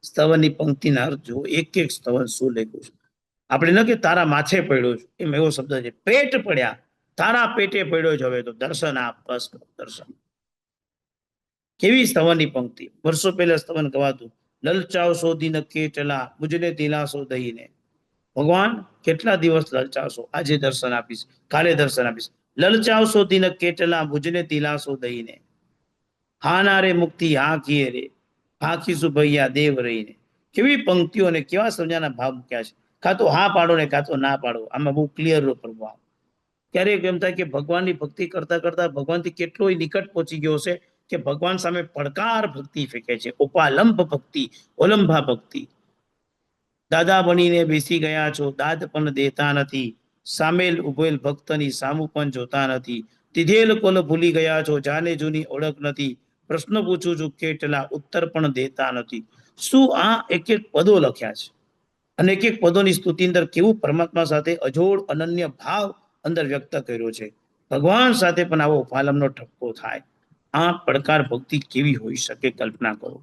સ્તવનની પંક્તિના અર્થ જો, એક એક સ્તવન શું લખ્યું છે. આપણે ન કે તારા માથે પડ્યો છે, એમ એવો શબ્દ છે. પેટ પડ્યા, તારા પેટે પડ્યો છે, હવે તો દર્શન આપ, બસ દર્શન. કેવી સ્તવનની પંક્તિ. વર્ષો પહેલા સ્તવન ગવાતું, લલચાવશો દિન કેટલા મુજને દિલાસો દઈને. ભગવાન કેટલા દિવસ લલચાવશો, આજે દર્શન આપીશ, કાલે દર્શન આપીશ. લલચાવશો દિન કેટલા મુજને દિલાસો દઈને, હા ના રે મુક્તિ હા કીએ રે, ભાખીશું ભૈયા દેવ રહીને. કેવી પંક્તિઓ અને કેવા સમજાના ભાવ મૂક્યા છે. કાં તો હા પાડો ને કાં તો ના પાડો, આમાં બહુ ક્લિયર પ્રભાવ. ક્યારેક એમ થાય કે ભગવાનની ભક્તિ કરતા કરતા ભગવાનથી કેટલોય નિકટ પહોંચી ગયો છે કે ભગવાન સામે પડકાર ભક્તિ ફેંકે છે. ઉપાલંબ ભક્તિ, ઓલંભા ભક્તિ. દાદા બનીને બેસી ગયા છો, દાદ પણ દેતા નથી, સામેલ ઉભેલ ભક્તની સામું પણ જોતા નથી, દીધેલ કોલ ભૂલી ગયા છો, જાને જૂની ઓળખ નથી, પ્રશ્ન પૂછું છું કેટલા ઉત્તર પણ દેતા નથી. શું આ એક એક પદો લખ્યા છે, અને એક એક પદોની સ્તુતિ અંદર કેવું પરમાત્મા સાથે અજોડ અનન્ય ભાવ અંદર વ્યક્ત કર્યો છે. ભગવાન સાથે પણ આવો ઉપાલમનો ઠપકો થાય. આ પડકાર ભક્તિ કેવી હોઈ શકે, કલ્પના કરો.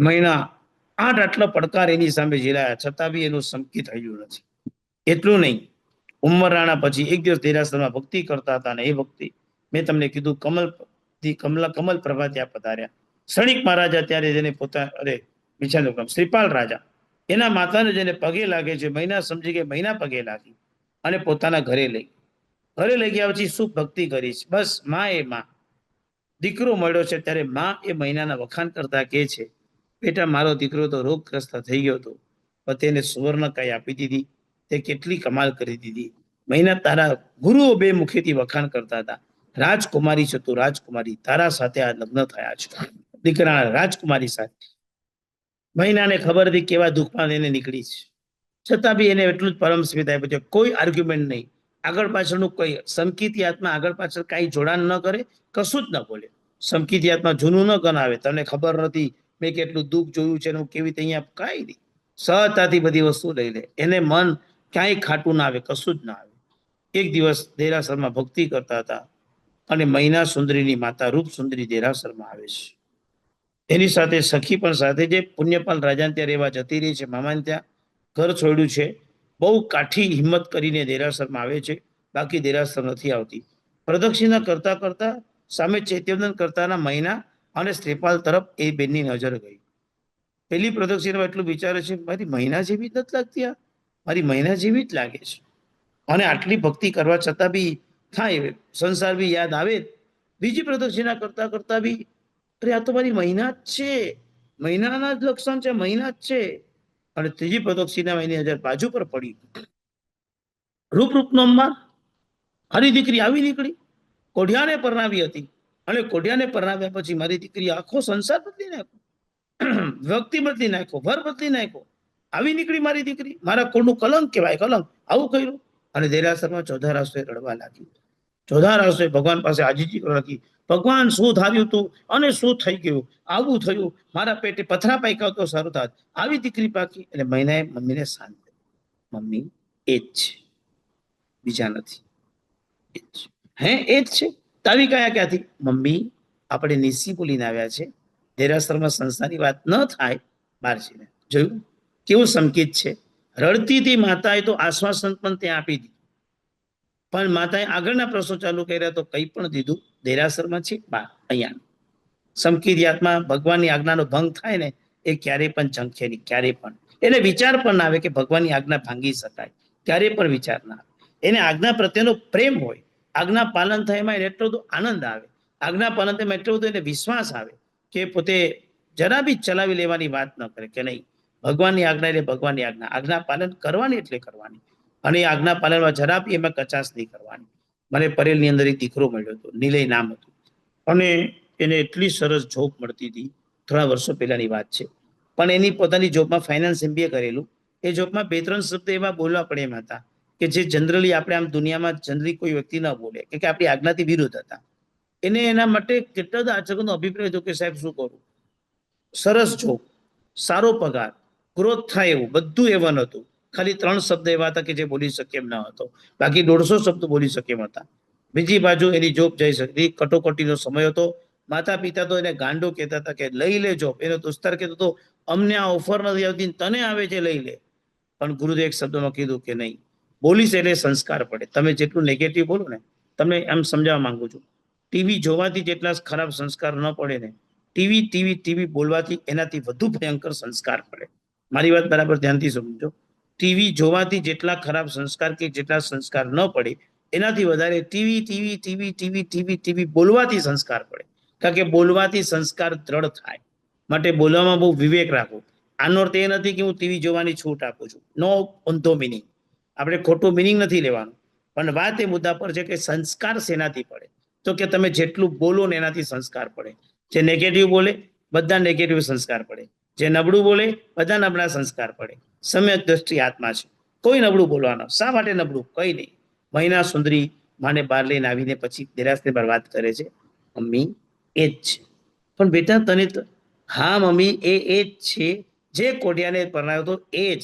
મહિના 8 આટલા પડકાર એની સામે ઝીલાયા, છતાં બી એનું સંકિત થયું નથી. એટલું નહીં, ઉમરાણા પછી એક દિવસ દેરાસરમાં ભક્તિ કરતા હતા, અને એ ભક્તિ મેં તમને કીધું કમલ પ્રભા ત્યાં પધાર્યા. ક્ષણિક મહારાજા ત્યારે જેને બિચારનું કામ શ્રીપાલ રાજા એના માતાને જેને પગે લાગે છે, મહિના સમજી કે મહિના પગે લાગી અને પોતાના ઘરે લઈ ગયા. પછી શું ભક્તિ કરીશ, બસ માં એ માં, દીકરો મળ્યો છે ત્યારે માં એ મહિનાના વખાણ કરતા કે છે, બેટા મારો દીકરો તો રોગગ્રસ્ત થઈ ગયો હતો, પણ તેને સુવર્ણ કાઈ આપી દીધી, તે કેટલી કમાલ કરી દીધી. મહિના તારા ગુરુઓ બે મુખેથી વખાણ કરતા હતા, રાજકુમારી છે તું રાજકુમારી, તારા સાથે આ લગ્ન થયા છે દીકરા રાજકુમારી સાથે. મહિનાને ખબર હતી કેવા દુઃખમાં એને નીકળી છે, છતાં બી એને એટલું જ પરમ સ્મિત આપ્યું છે. કોઈ આર્ગ્યુમેન્ટ નહીં, આગળ પાછળનું કોઈ સમકીતી આત્મા આગળ પાછળ કાંઈ જોડાણ ન કરે, કશું જ ન બોલે. સમકીતી આત્મા જૂનું ન ગણાવે, તમને ખબર નથી મેં કેટલું દુઃખ જોયું છે, કેવી રીતે અહીંયા, કાંઈ નહીં, સહજતાથી બધી વસ્તુ લઈ લે. એને મન ક્યાંય ખાટું ના આવે, કશું જ ના આવે. એક દિવસ દેરાસરમાં ભક્તિ કરતા હતા, અને મહિના સુંદરીની માતા રૂપ સુંદરી દેરાસરમાં આવે છે. એની સાથે સખી પણ સાથે, જે પુણ્યપાલ રાજાને ત્યાં રહેવા જતી રહી છે, મામાને ત્યાં ઘર છોડ્યું છે. બહુ કાઠી હિંમત કરીને દેરાસરમાં આવે છે, બાકી દેરાસર નથી આવતી. પ્રદક્ષિણા કરતા કરતા સામે ચૈત્યવંદન કરતાના મહિના અને શ્રીપાલ તરફ એ બેનની નજર ગઈ. પેલી પ્રદક્ષિણામાં એટલું વિચારે છે, મારી મહિના જેવી જ નથી લાગતી, આ મારી મહિના જેવી જ લાગે છે. અને આટલી ભક્તિ કરવા છતાં બી થાય, સંસાર બી યાદ આવે. બીજી પ્રદક્ષિણા કરતા કરતા બી, અરે આ તો મારી મહિના જ છે, મહિનાના જ લક્ષણ છે, મહિના જ છે. અને ત્રીજી પ્રદક્ષિણામાં એની નજર બાજુ પર પડી. રૂપનો અંબાર, મારી દીકરી આવી નીકળી. કોઢિયાને પરણાવી હતી, અને કોઢિયાને પરણાવ્યા પછી મારી દીકરી આખો સંસાર બદલી નાખ્યો, વ્યક્તિ બદલી નાખ્યો, વર બદલી નાખ્યો. આવી નીકળી મારી દીકરી, મારા કુળનું કલંક કહેવાય, કલંક. આવું કર્યું. અને દેરાસરમાં ચોધારાસોએ રડવા લાગી. ચોધારાસોએ ભગવાન પાસે આજીજી કરવા લાગી, ભગવાન શું ધાર્યું તું અને શું થઈ ગયું, આવું થયું, મારા પેટે પથરા પાક્યા તો સારું થાત, આવી દીકરી પાકી. એટલે મહિનાએ મમ્મીને શાંત કરી, મમ્મી એ જ છે, બીજા નથી, એ જ હે, એ જ છે. તાવી કયા ક્યાંથી? મમ્મી આપણે નિસી બોલીને આવ્યા છે, દેરાસરમાં સંસ્થાની વાત ન થાય, બહાર જઈને. જોયું કેવું સંકેત છે. રડતી હતી માતાએ તો આશ્વાસન પણ ત્યાં આપી દીધું, પણ માતાએ આગળના પ્રશ્નો ચાલુ કર્યા તો કંઈ પણ દીધું. દેરાસરમાં છે બા, અહીંયા સમકીત આત્મા ભગવાનની આજ્ઞાનો ભંગ થાય ને, એ ક્યારેય પણ ઝંખે નહીં, ક્યારેય પણ એને વિચાર પણ ના આવે કે ભગવાનની આજ્ઞા ભાંગી શકાય, ક્યારેય પણ વિચાર ના આવે. એને આજ્ઞા પ્રત્યેનો પ્રેમ હોય, આજ્ઞા પાલન થાય એમાં એટલો બધો આનંદ આવે, આજ્ઞા પાલન થાય એટલો બધો એને વિશ્વાસ આવે કે પોતે જરા બી ચલાવી લેવાની વાત ન કરે, કે નહીં ભગવાનની આજ્ઞા એટલે ભગવાનની આજ્ઞા, આજ્ઞા પાલન કરવાની એટલે કરવાની. અને એ આજ્ઞા પાલનમાં જરા બી એમાં કચાશ નહીં કરવાની. મને પરેલની અંદર એક દીકરો મળ્યો હતો, નિલય નામ હતું, અને એને એટલી સરસ જોબ મળતી હતી. થોડા વર્ષો પહેલાની વાત છે. પણ એની પોતાની જોબમાં ફાઇનાન્સ MBA કરેલું. એ જોબમાં 2-3 શબ્દ એવા બોલવા પડે એમ હતા કે જે જનરલી આપણે આમ દુનિયામાં જનરલી કોઈ વ્યક્તિ ન બોલે, કે આપણી આજ્ઞાથી વિરુદ્ધ હતા. એને એના માટે કેટલા બધા આચકોનો અભિપ્રાય હતો કે સાહેબ શું કરું, સરસ જોબ, સારો પગાર, ગ્રોથ થાય એવું બધું એવન હતું. ખાલી 3 શબ્દ એવા હતા કે જે બોલી શકે એમ ન હતો, બાકી 150 શબ્દ બોલી શકે એમ હતા. બીજી બાજુ એની જોબ જઈ શકતી, કટોકટીનો સમય હતો. માતા પિતા તો એને ગાંડો કહેતા હતા કે લઈ લે જોબ. એનો દોસ્તાર કહેતો હતો અમને આ ઓફર નથી આવતી, તને આવે છે લઈ લે. પણ ગુરુદેવ એક શબ્દમાં કીધું કે નહીં, બોલીશ એટલે સંસ્કાર પડે. તમે જેટલું નેગેટિવ બોલો ને, તમને એમ સમજાવવા માંગુ છું, ટીવી જોવાથી જેટલા ખરાબ સંસ્કાર ન પડે ને, ટીવી બોલવાથી એનાથી વધુ ભયંકર સંસ્કાર પડે. મારી વાત બરાબર ધ્યાનથી સમજો. ટીવી જોવાથી જેટલા ખરાબ સંસ્કાર કે જેટલા સંસ્કાર ન પડે, એનાથી વધારે ટીવી બોલવાથી સંસ્કાર પડે. કારણ કે બોલવાથી સંસ્કાર દ્રઢ થાય. માટે બોલવામાં બહુ વિવેક રાખો. આનો અર્થ એ નથી કે હું ટીવી જોવાની છૂટ આપું છું. નો ઊંધો મિનિંગ. આપણે ખોટું મિનિંગ નથી લેવાનું. પણ વાત એ મુદ્દા પર છે કે સંસ્કાર શેનાથી પડે, તો કે તમે જેટલું બોલો ને એનાથી સંસ્કાર પડે. જે નેગેટિવ બોલે બધા નેગેટિવ સંસ્કાર પડે, જે નબળું બોલે બધા નબળા સંસ્કાર પડે. સમ્યક દ્રષ્ટિ આત્મા છે. કોઈ નબળું બોલવાનો. શા માટે નબળું? કઈ નહીં. મહિના સુંદરી માને બહાર લઈને આવીને પછી દેરાસરી પર વાત કરે છે, મમ્મી એ જ છે. પણ બેટા તને હા મમ્મી એ જ છે, જે કોડિયાને પરણાવ્યો હતો એ જ.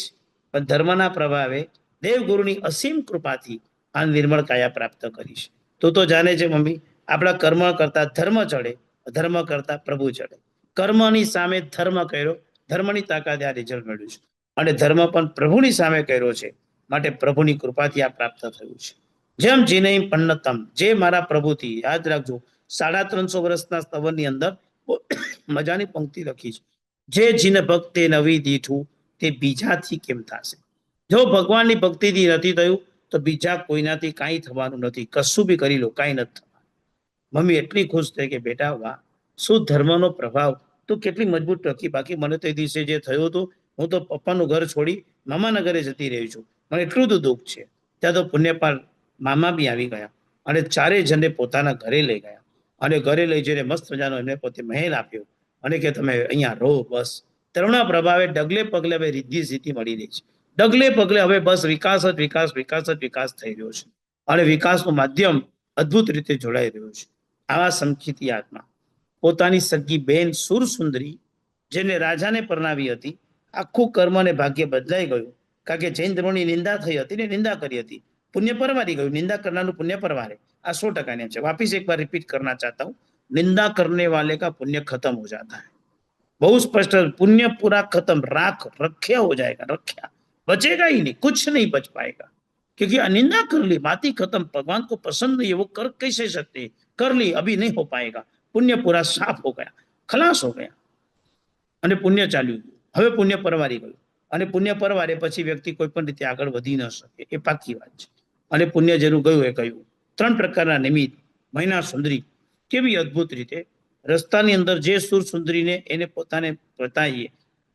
પણ ધર્મના પ્રભાવે દેવગુરુની અસીમ કૃપાથી આ નિર્મળ કાયા પ્રાપ્ત કરી છે. તું તો જાણે છે મમ્મી, આપણા કર્મ કરતા ધર્મ ચડે, ધર્મ કરતા પ્રભુ ચડે. કર્મની સામે ધર્મ કર્યો, ધર્મની તાકાતે આ રિઝલ્ટ મળ્યું છે. અને ધર્મ પણ પ્રભુની સામે કર્યો છે, માટે પ્રભુની કૃપાથી આ પ્રાપ્ત થયું છે. જેમ જીને પન્નતમ, જે મારા પ્રભુથી, યાદ રાખજો 350 વર્ષના સ્તવનની અંદર મજાની પંક્તિ લખી છે, જે જીન ભક્તે નવી દીઠું તે બીજાથી કેમ થશે. જો ભગવાનની ભક્તિથી નથી થયું તો બીજા કોઈનાથી કાંઈ થવાનું નથી. કશું બી કરી લો કાંઈ નથી થવાનું. મમ્મી એટલી ખુશ થઈ કે બેટા વાહ, શું ધર્મનો પ્રભાવ, તું કેટલી મજબૂત ટકી. બાકી મને તો એ દિવસે જે થયું હતું, હું તો પપ્પાનું ઘર છોડી મામાના ઘરે જતી રહી છું. મને એટલું તો દુઃખ છે. ત્યાં તો પુણ્યપાલ મામા બી આવી ગયા અને 4 જણને પોતાના ઘરે લઈ ગયા. અને ઘરે લઈ જઈને મસ્ત મજાનો એમને પોતે મહેલ આપ્યો અને કે તમે અહીંયા રહો બસ. ધર્મના પ્રભાવે ડગલે પગલે હવે રિદ્ધિ સિદ્ધિ મળી રહી છે. ડગલે પગલે હવે બસ વિકાસ થઈ રહ્યો છે. અને વિકાસનું માધ્યમ અદ્ભુત રીતે જોડાઈ રહ્યું છે. આવા સમખીતી આત્મા પોતાની સગી બેન સુરસુંદરી, જેને રાજાને પરણાવી હતી, આખું કર્મ અને ભાગ્ય બદલાઈ ગયું. કારણ કે જૈન ધર્મની નિંદા થઈ હતી ને નિંદા કરી હતી. પુણ્ય પરવારી ગયું. નિંદા કરનારનું પુણ્ય પરવારે. આ 100% છે. वापिस एक बार रिपीट करना चाहता हूँ, निंदा करने वाले का पुण्य खत्म हो जाता है. बहुत स्पष्ट, पुण्य पूरा खत्म, राख रख्या हो जाएगा, रख्या बचेगा ही नहीं, कुछ नहीं बच पाएगा. क्योंकि अनिंदा कर ली, बात ही खत्म. भगवान को पसंद नहीं है, वो कर कैसे सकते, कर ली अभी नहीं हो पाएगा. पुण्य पूरा साफ हो गया, खलास हो गया અને પુણ્ય ચાલ્યું ગયું. હવે પુણ્ય પરવારી ગયું અને પુણ્ય પરવારે પછી વ્યક્તિ કોઈ પણ રીતે આગળ વધી ન શકે, એ પાકી વાત છે. અને પુણ્ય જેનું ગયું એ કહ્યું. 3 પ્રકારના નિમિત્ત. મહિના સુંદરી કેવી અદ્ભુત રીતે રસ્તાની અંદર જે સુર સુંદરીને એને પોતાને પતાઈએ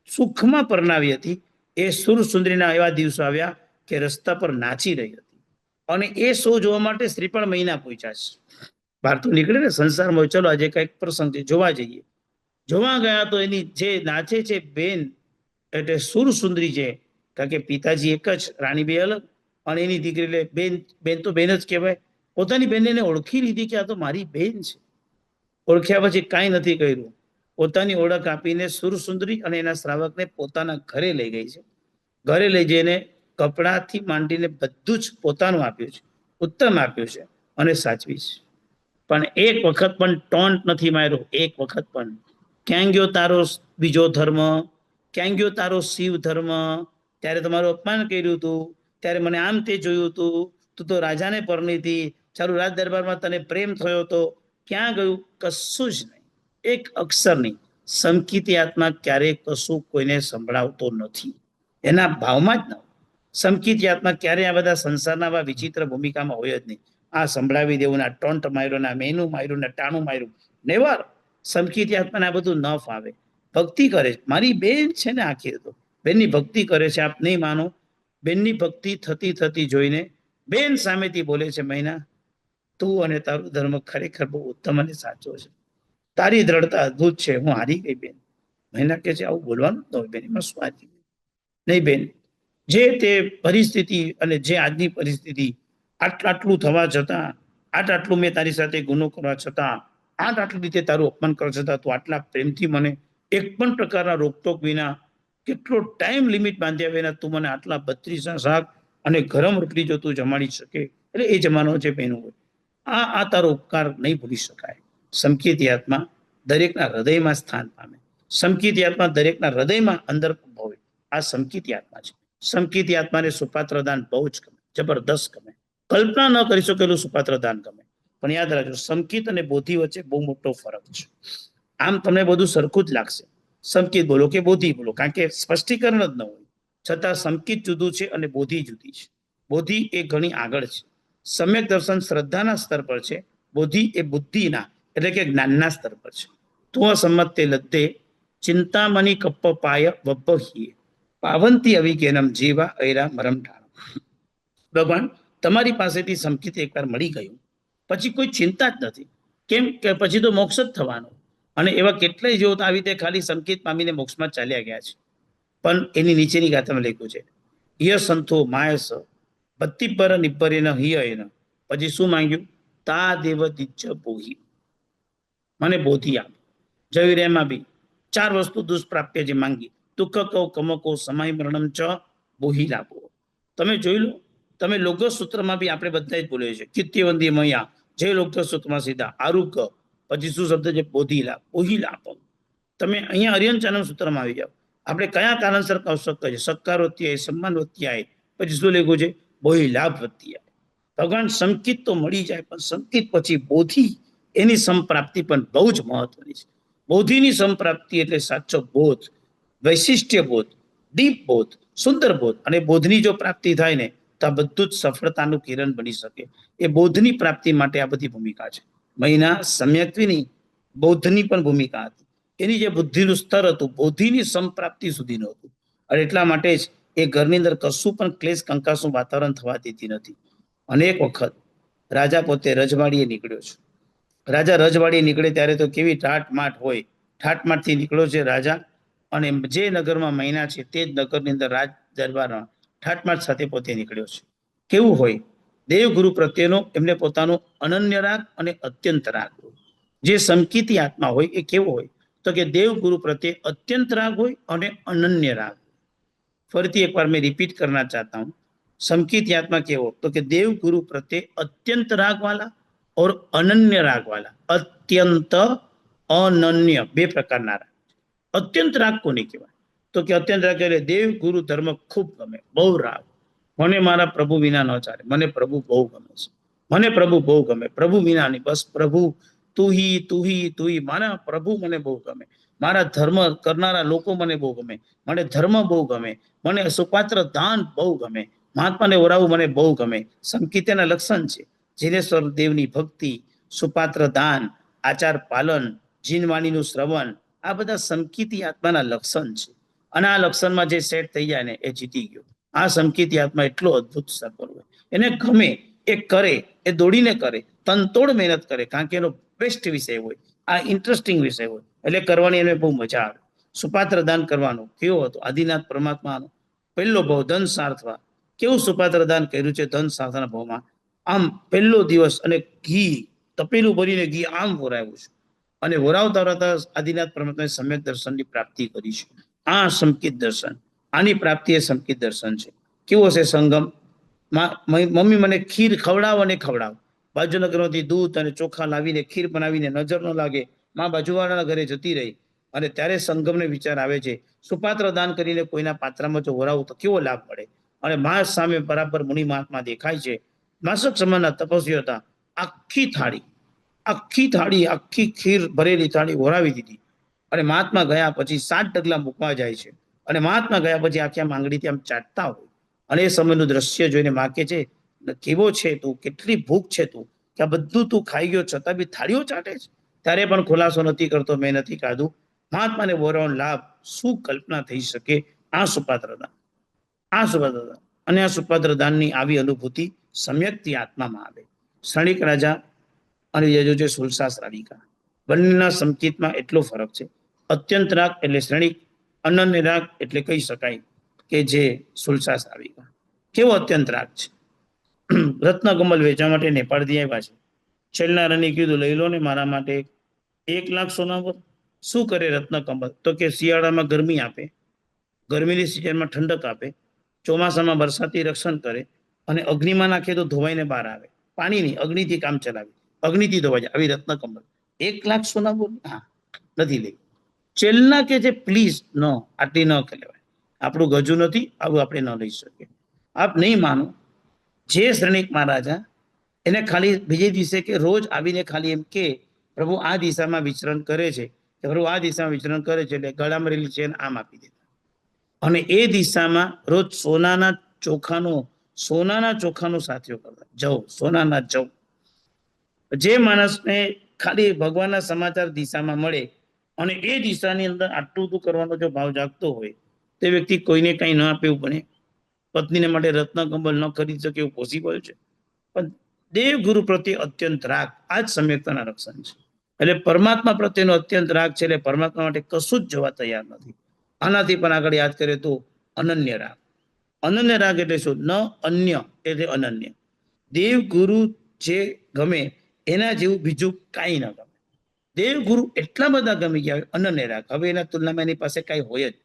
સુખમાં પરણાવી હતી, એ સુર સુંદરીના એવા દિવસો આવ્યા કે રસ્તા પર નાચી રહી હતી. અને એ શો જોવા માટે શ્રીફળ મહિના પહોંચ્યા છે. બહાર તો નીકળે ને સંસારમાં, ચલો આજે કઈક પ્રસંગ છે જોવા જઈએ. જોવા ગયા તો એની જે નાચે છે બેન, એટલે સુર સુંદરી છે. કારણ કે પિતાજી એક જ, રાણીબેન અલગ, અને એની દીકરી એટલે બેન તો બેન જ કહેવાય. પોતાની બેનને એને ઓળખી લીધી કે આ તો મારી બેન છે. ઓળખ્યા પછી કાંઈ નથી કર્યું. પોતાની ઓળખ આપીને સુરસુંદરી અને એના શ્રાવકને પોતાના ઘરે લઈ ગઈ છે. ઘરે લઈ જઈને કપડાથી માંડીને બધું જ પોતાનું આપ્યું છે, ઉત્તમ આપ્યું છે અને સાચવી છે. પણ એક વખત પણ ટોન્ટ નથી માર્યો. એક વખત પણ ક્યાં ગયો તારો બીજો ધર્મ, ક્યાં ગયો તારો શિવ ધર્મ, ત્યારે તમારું અપમાન કર્યું હતું, ત્યારે મને આમ તે જોયું હતું, તું તો રાજાને પરણી હતી, ચાલુ રાજ દરબારમાં તને પ્રેમ થયો હતો, ક્યાં ગયું? કશું જ નહીં, એક અક્ષર નહીં. સમકીતી આત્મા ક્યારેય કશું કોઈને સંભળાવતો નથી, એના ભાવમાં જ ન. સમકીતી આત્મા ક્યારેય આ બધા સંસારના આવા વિચિત્ર ભૂમિકામાં હોય જ નહીં. આ સંભળાવી દેવું, ના ટોન્ટ માર્યો, ના મેનું માર્યું, ના ટાણું માર્યું, નેવર. સમકીતી આત્માને આ બધું ન ફાવે. ભક્તિ કરે છે. મારી બેન છે ને, આખી તો બેનની ભક્તિ કરે છે. આપ નહીં માનો, બેનની ભક્તિ થતી થતી જોઈને બેન સામેથી બોલે છે, મહિના તું અને તારું ધર્મ ખરેખર બહુ ઉત્તમ અને સાચો છે. તારી દ્રઢતા અદભુત છે. હું હારી ગઈ બેન. મહિના કે છે આવું બોલવાનું જ ન હોય બેન, એમાં શું હારી ગઈ? નહીં બેન, જે તે પરિસ્થિતિ અને જે આજની પરિસ્થિતિ આટલું થવા છતાં, આટલું મેં તારી સાથે ગુનો કરવા છતાં, આટલી રીતે તારું અપમાન કરવા છતાં તું આટલા પ્રેમથી મને એક પણ પ્રકારના રોકટોક વિના, કેટલો ટાઈમ લિમિટ બાંધ્યા વિના તું મને આટલા 32 શાક અને ગરમ રોટલી જો તું જમાડી શકે, એટલે એ જમાનો છે બેન હોય. આ તારો ઉપકાર નહીં ભૂલી શકાય. સમકીતી આત્મા દરેકના હૃદયમાં સ્થાન પામે. સમકીતી આત્મા દરેકના હૃદયમાં અંદર ભવે. આ સમકીતી આત્મા છે. સમકીતી આત્માને સુપાત્ર દાન બહુ જ ગમે, જબરદસ્ત ગમે. કલ્પના ન કરી શકેલું સુપાત્ર દાન ગમે. પણ યાદ રાખજો, સમકીત અને બોધિ વચ્ચે બહુ મોટો ફરક છે. આમ તમને બધું સરખું જ લાગશે, સમકીત બોલો કે બોધિ બોલો, કારણ કે સ્પષ્ટીકરણ જ ન હોય. છતાં સમકીત જુદું છે અને બોધિ જુદી છે. બોધિ એ ઘણી આગળ છે. સમ્યક દર્શન શ્રદ્ધાના સ્તર પર છે. બોધિ એ બુદ્ધિના એટલે કે જ્ઞાનના સ્તર પર છે. તો સંમતે લદ્દે ચિંતામણી કપ્પાય વબ્બહીએ પાવંતી અવિજ્ઞાનમ જીવા ઐરા મરમ ઢાળ. ભગવાન, તમારી પાસેથી સમકીત એકવાર મળી ગયું પછી કોઈ ચિંતા જ નથી. કેમ કે પછી તો મોક્ષ જ થવાનો. અને એવા કેટલાય જેવો તો આવી રીતે ખાલી સમકીત પામીને મોક્ષમાં ચાલ્યા ગયા છે. પણ એની નીચેની ગાથામાં લખ્યું છે, ય સંતો માયસ બત્તી પર નિબ્બરે ન હિય એન. પછી શું માંગ્યું? તા દેવ દિજ્જ બોહી, મને બોધી આપ. જય એમાં બી 4 વસ્તુ દુષ્પ્રાપ્ય જે માંગી, દુઃખ કહો કમકો સમય મરણમ ચ બોહી લાભો. તમે જોઈ લો, તમે લોક સૂત્રમાં બી આપણે બધા જ બોલીએ છીએ, કિત્યવંદી મયા જે લોક સૂત્રમાં સીધા આરુગ્ય, પછી શું શબ્દ છે? બોધી લાભ, બોહી લાભ. તમે અહીંયા અરિયંચાનમ સૂત્રમાં આવી જાઓ, આપણે કયા કારણસર કૌશક છે? સત્કાર વત્તી આય, સન્માન વત્તી આય, પછી શું લખ્યું છે? બોહી લાભ વત્તી આય. ભગવાન સંકિત તો મળી જાય, પણ સંકિત પછી બોધિ, એની સંપ્રાપ્તિ પણ બહુ જ મહત્વની છે. બોધિની સંપ્રાપ્તિ એટલે સાચો બોધ, વૈશિષ્ટ્ય બોધ, દીપ બોધ, સુંદર બોધ. અને બોધની જો પ્રાપ્તિ થાય ને તો આ બધું જ સફળતાનું કિરણ બની શકે. એ બોધની પ્રાપ્તિ માટે આ બધી ભૂમિકા છે. મહિના સમ્યક્તિની બૌદ્ધની પણ ભૂમિકા હતી. એની જે બુદ્ધિનું સ્તર હતું, બોધિની સંપ્રાપ્તિ સુધીનું હતું. અને એટલા માટે જ એ ઘરની અંદર કશું પણ ક્લેશ કંકાસનું વાતાવરણ થવા દેતી નથી. અનેક વખત રાજા પોતે રજવાડીએ નીકળ્યો છે. રાજા રજવાડીએ નીકળે ત્યારે તો કેવી ઠાટમાટ હોય. ઠાટમાટથી નીકળ્યો છે રાજા, અને જે નગરમાં મહિના છે તે જ નગરની અંદર રાજ દરબારમાં ઠાટમાટ સાથે પોતે નીકળ્યો છે. કેવું હોય? દેવગુરુ પ્રત્યેનો એમને પોતાનો અનન્ય રાગ અને અત્યંત રાગ હોય. જે સમકીતી આત્મા હોય એ કેવો હોય? તો કે દેવગુરુ પ્રત્યે અત્યંત રાગ હોય અને અનન્ય રાગ. ફરીથી એકવાર મેં રિપીટ કરના ચાહતા હું. समकीत आत्मा केवो तो कि देव गुरु प्रत्ये अत्यंत राग वाला और अनन्य राग वाला. अत्यंत अनन्य बे प्रकारना राग. अत्यंत राग कोने कहेवाय? तो कि अत्यंत राग એટલે દેવ ગુરુ ધર્મ ખૂબ ગમે, બહુ રાગ. મને મારા પ્રભુ વિના ન ચાલે, મને પ્રભુ બહુ ગમે છે, મને પ્રભુ બહુ ગમે, પ્રભુ વિના નહીં, બસ પ્રભુ તું ही મારા પ્રભુ મને બહુ ગમે, મારા ધર્મ કરનારા લોકો મને બહુ ગમે, મને ધર્મ બહુ ગમે, મને સુપાત્ર દાન બહુ ગમે, મહાત્માને ઓરાવું મને બહુ ગમે. સંકીર્તનના લક્ષણ છે જીનેશ્વર દેવની ભક્તિ, સુપાત્ર દાન, આચાર પાલન, જીનવાણીનું શ્રવણ, આ બધા સંકીર્તી આત્માના લક્ષણ છે. અને આ લક્ષણમાં જે સેટ થઈ જાય ને એ જીતી ગયો. આ સંકીર્તી આત્મા એટલો અદભુત સફળ હોય, એને ગમે એ કરે, એ દોડીને કરે, તનતોડ મહેનત કરે, કારણ કે એનો બેસ્ટ વિષય હોય, આ ઇન્ટરેસ્ટિંગ વિષય હોય, એટલે કરવાની એને બહુ મજા આવે. સુપાત્ર દાન કરવાનો કેવો હતો? આદિનાથ પરમાત્માનો પહેલો ભાવ ધન સાર્થવા. કેવું સુપાત્ર દાન કર્યું છે ધન સાધના ભાવમાં? આમ પહેલો દિવસ અને ઘી તપેલું ભરીને ઘી આમ વરાવ્યું છે, અને વરાવતા વરાવતા આદિનાથ પરમાત્માએ સમ્યક દર્શનની પ્રાપ્તિ કરી છે. આ સંકિત દર્શન, આની પ્રાપ્તિ એ સંકિત દર્શન છે. કેવો છે સંગમ? મમ્મી મને ખીર ખવડાવ અને ખવડાવ. બાજુના ઘરમાંથી દૂધ અને ચોખા લાવીને ખીર બનાવીને નજર ન લાગે માં બાજુવાળાના ઘરે જતી રહી, અને ત્યારે સંગમને વિચાર આવે છે સુપાત્ર દાન કરીને કોઈના પાત્રમાં જો વરાવું તો કેવો લાભ મળે. અને મા સામે બરાબર મુનિ મહાત્મા દેખાય છે. માસક સમાજના તપસ્વી હતા. આખી થાળી આખી ખીર ભરેલી થાળી વરાવી દીધી. અને મહાત્મા ગયા પછી 7 ડગલા મૂકવા જાય છે, અને મહાત્મા ગયા પછી આખી આમ આંગળીથી આમ ચાટતા હોય. અને એ સમયનું દ્રશ્ય જોઈને માં કે છે, કેવો છે તું, કેટલી ભૂખ છે તું, કે આ બધું તું ખાઈ ગયો છતાં બી થાળીઓ ચાટે છે. ત્યારે પણ ખુલાસો નથી કરતો, મેં નથી ખાધું. મહાત્માને વરવાનો લાભ શું કલ્પના થઈ શકે? આ સુપાત્રતા, આ સુપાત્રતા. અને આ સુપાત્ર દાનની આવી અનુભૂતિ સમ્યકથી આત્મામાં આવે. શ્રણિક રાજા અને યજુ છે સુલસા શ્રાવિકા, બંનેના સંકેતમાં એટલો ફરક છે. અત્યંત રાગ એટલે શ્રણિક, અનન્ય રાગ એટલે કહી શકાય કે જે સુલસા શ્રાવિકા. કેવો અત્યંત રાગ છે! રત્નકમલ વેચવા માટે નેપાળથી આવ્યા છે. છેલ્નારાને કીધું લઈ લો ને મારા માટે 1,00,000 સોના પર. શું કરે રત્નકમલ? તો કે શિયાળામાં ગરમી આપે, ગરમીની સિઝનમાં ઠંડક આપે, ચોમાસામાં વરસાદથી રક્ષણ કરે, અને અગ્નિમાં નાખે તો ધોવાઈને બહાર આવે. પાણી નહીં, અગ્નિથી કામ ચલાવે, અગ્નિથી ધોવાઈ જાય. આવી રત્નકમલ 1,00,000 સોના બોલ, હા નથી લઈ. ચેલના કે છે પ્લીઝ નો, આટલી ન કહેવાય, આપણું ગજુ નથી, આવું આપણે ન લઈ શકીએ. આપ નહીં માનો, જે શ્રેણિક મહારાજા એને ખાલી બીજે દિવસે કે રોજ આવીને ખાલી એમ કે પ્રભુ આ દિશામાં વિચરણ કરે છે, કે પ્રભુ આ દિશામાં વિચરણ કરે છે, એટલે ગળામાં રેલી ચેન આમ આપી દેતા. અને એ દિશામાં રોજ સોનાના ચોખાનો સાથીઓ કરતા. જવ, સોનાના જવ. જે માણસને ખાલી ભગવાનના સમાચાર દિશામાં મળે અને એ દિશાની અંદર આટલું બધું કરવાનો જો ભાવ જાગતો હોય, તે વ્યક્તિ કોઈને કંઈ ન આપે એવું બને. પત્નીને માટે રત્નકમલ ન ખરીદી શકે એવું પોસિબલ છે? પણ દેવગુરુ પ્રત્યે અત્યંત રાગ, આ જ સમ્યકતાના રક્ષણ છે. એટલે પરમાત્મા પ્રત્યેનો અત્યંત રાગ છે, એટલે પરમાત્મા માટે કશું જ જવા તૈયાર નથી. આનાથી પણ આગળ યાદ કરીએ તો અનન્ય રાગ. અનન્ય રાગ એટલે શું? ન અન્ય એટલે અનન્ય. દેવગુરુ જે ગમે એના જેવું બીજું કાંઈ ન ગમે. દેવગુરુ એટલા બધા ગમી ગયા હોય, અનન્ય રાગ. હવે એના તુલનામાં એની પાસે કાંઈ હોય જ,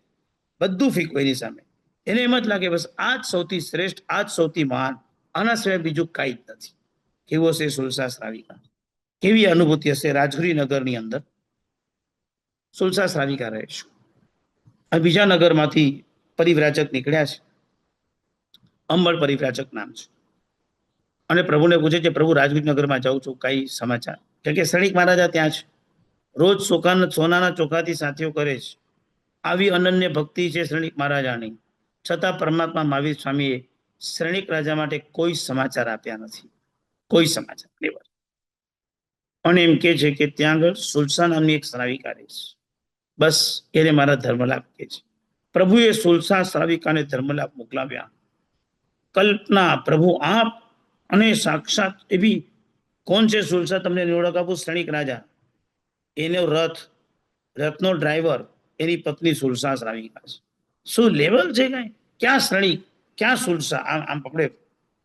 બધું ફીકું એની સામે. એને એમ જ લાગે બસ આ જ સૌથી શ્રેષ્ઠ, આ જ સૌથી મહાન, આના સિવાય બીજું કાંઈ જ નથી. કેવો છે સુલસા શ્રાવિકા? કેવી અનુભૂતિ હશે રાજગુરી નગરની અંદર સુલસા શ્રાવિકા રહે છે. આ બીજા નગરમાંથી પરિવ્રાજક નીકળ્યા છે, અંબળ પરિવ્રાજક નામ છે. અને પ્રભુને પૂછે છે, પ્રભુ રાજગીર નગરમાં જાઉં છું, કઈ સમાચાર? કે શ્રેણિક મહારાજા ત્યાં છે, રોજ સોનાના ચોખાથી સાથીઓ કરે છે. આવી અનન્ય ભક્તિ છે શ્રેણિક મહારાજાની, છતાં પરમાત્મા મહાવીર સ્વામીએ શ્રેણિક રાજા માટે કોઈ સમાચાર આપ્યા નથી, કોઈ સમાચાર. અને એમ કે છે કે ત્યાં આગળ સુલસા નામની એક શ્રાવિકા રહે છે, બસ એને મારા ધર્મલાભ કે છે. પ્રભુએ સુલસા શ્રાવિકાને ધર્મલાભ મોકલાવ્યા. કલ્પના પ્રભુ આપ અને સાક્ષાત એવી કોણ છે સુલસા? તમને ઓળખ આપું, શ્રેણિક રાજા, એનો રથનો ડ્રાઈવર, એની પત્ની સુલસા શ્રાવિકા છે. શું લેવલ છે કઈ? ક્યાં શ્રેણિક, ક્યાં સુલસા? આમ પકડે.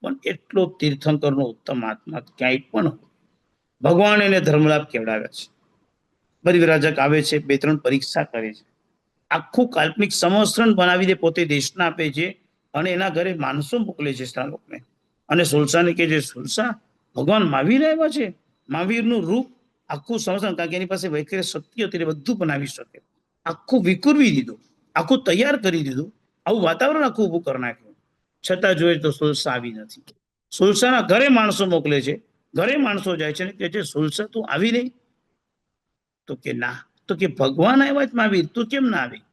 પણ એટલો તીર્થંકરનો ઉત્તમ આત્મા ક્યાંય પણ ભગવાન એને ધર્મલાભ કેવડાવ્યા છે. પરિવ્રાજક આવે છે, 2-3 પરીક્ષા કરે છે, આખું કાલ્પનિક સમસ્રણ બનાવીને પોતે દેશના આપે છે, અને એના ઘરે માણસો મોકલે છે શ્રાવકને. અને સુલસાને કે છે, સુલસા ભગવાન મહાવીર આવ્યા છે. મહાવીરનું રૂપ આખું સમસ્રણ, કારણ કે એની પાસે વૈખરી શક્તિ હતી, બધું બનાવી શકે. આખું વિકુરવી દીધું, આખું તૈયાર કરી દીધું, આવું વાતાવરણ આખું ઊભું કરી નાખ્યું. છતાં જોઈએ તો સુલસા આવી નથી. સુલસાના ઘરે માણસો મોકલે છે, ઘરે માણસો જાય છે, કે છે સુલસા તું આવી નહીં? તો કે ના. તો કે ભગવાન આવ્યા જ મહાવીર, તું કેમ ના આવી?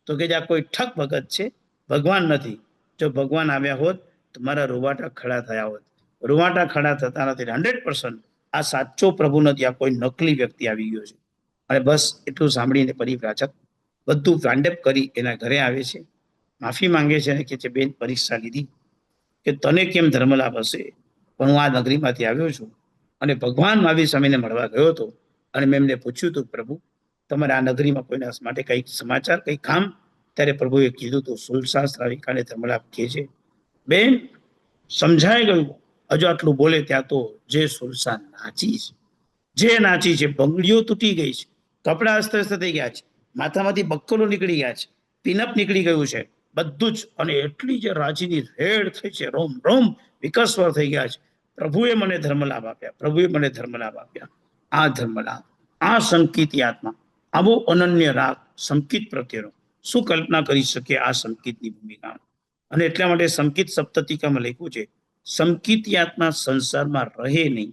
તો કે આ કોઈ ઠક ભગત છે, ભગવાન નથી. જો ભગવાન આવ્યા હોત તો મારા રૂવાટા ખડા થયા હોત. રૂવાટા ખડા થતા નથી. 100% આ સાચો પ્રભુ નથી, આ કોઈ નકલી વ્યક્તિ આવી ગયો છે. અને બસ એટલું સાંભળીને પરિવ્રાજક બધું વાંડપ કરી એના ઘરે આવે છે, માફી માંગે છે, અને કે છે બેન પરીક્ષા લીધી કે તને કેમ ધર્મલાભ હશે, પણ હું આ નગરીમાંથી આવ્યો છું અને ભગવાન મહાવીર સ્વામીને મળવા ગયો હતો, અને મેં એમને પૂછ્યું હતું, પ્રભુ તમારે આ નગરીમાં કોઈના માટે કઈ સમાચાર, કઈ કામ? ત્યારે પ્રભુએ કીધું હતું સુલસા શ્રાવિકાને ધર્મલાભ કે છે. બેન સમજાઈ ગયું. હજુ આટલું બોલે ત્યાં તો જે સુલસા નાચી છે, જે નાચી છે, બંગડીઓ તૂટી ગઈ છે, કપડા અસ્તવ્યસ્ત થઈ ગયા છે, માથામાંથી બક્કલો નીકળી ગયા છે, પિનઅપ નીકળી ગયું છે, બધું જ. અને એટલી જે રાજીની રેડ થઈ છે, રોમ રોમ વિકસ્વર થઈ ગયા છે. પ્રભુએ મને ધર્મલાભ આપ્યા, પ્રભુએ મને ધર્મલાભ આપ્યા. આ ધર્મલાભ, આ સંકિત આત્મા, આવો અનન્ય રાગ સંકિત પ્રત્યેનો, શું કલ્પના કરી શકે આ સંકિતની ભૂમિકા? અને એટલા માટે સંકિત સપ્તતિકામાં લખ્યું છે, સંકિત આત્મા સંસારમાં રહે નહીં,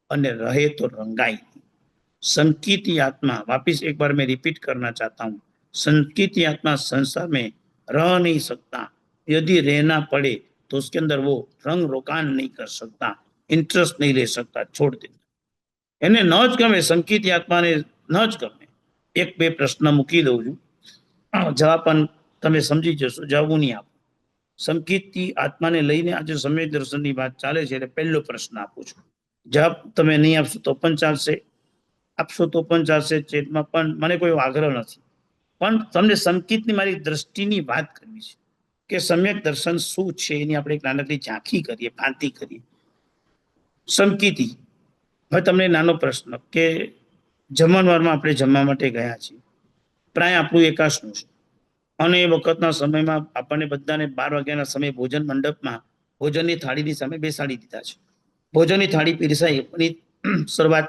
અને રહે તો રંગાય નહીં. संकित आत्मा, वापिस एक बार मैं रिपीट करना चाहता हूं, संकित आत्मा संसार में रह नहीं सकता, यदि रहना पड़े तो उसके अंदर वो रंग रोकान नहीं कर सकता, इंटरेस्ट नहीं ले सकता, छोड़ देता. એને ન જ ગમે, સંકિત આત્માને ન જ ગમે. 1-2 પ્રશ્ન મૂકી દઉં છું, જવાબ પણ તમે સમજી જશો, જવાબ હું નહીં આપું. સંકિતથી આત્માને લઈને આજે સમ્યક દર્શનની વાત ચાલે છે એટલે પહેલો પ્રશ્ન આપું છું. જવાબ તમે નહીં આપશો તો પણ ચાલશે, આપશો તો પણ ચાલશે, ચેટમાં પણ મને કોઈ આગ્રહ નથી. પણ તમને સંકિતની મારી દ્રષ્ટિની વાત કરવી છે કે સમ્યક દર્શન શું છે એની આપણે એક નાનકડી ઝાંખી કરીએ, ભાંતિ કરીએ. સંકિતી, હવે તમને નાનો પ્રશ્ન કે જમણવારમાં આપણે જમવા માટે ગયા છીએ, પ્રાય આપણું એકાશનું છે અને એ વખતના સમયમાં આપણને બધાને 12 વાગ્યાના સમયે ભોજન મંડપમાં ભોજનની થાળીની સામે બેસાડી દીધા છે. ભોજનની થાળી પીરસાઈ એની શરૂઆત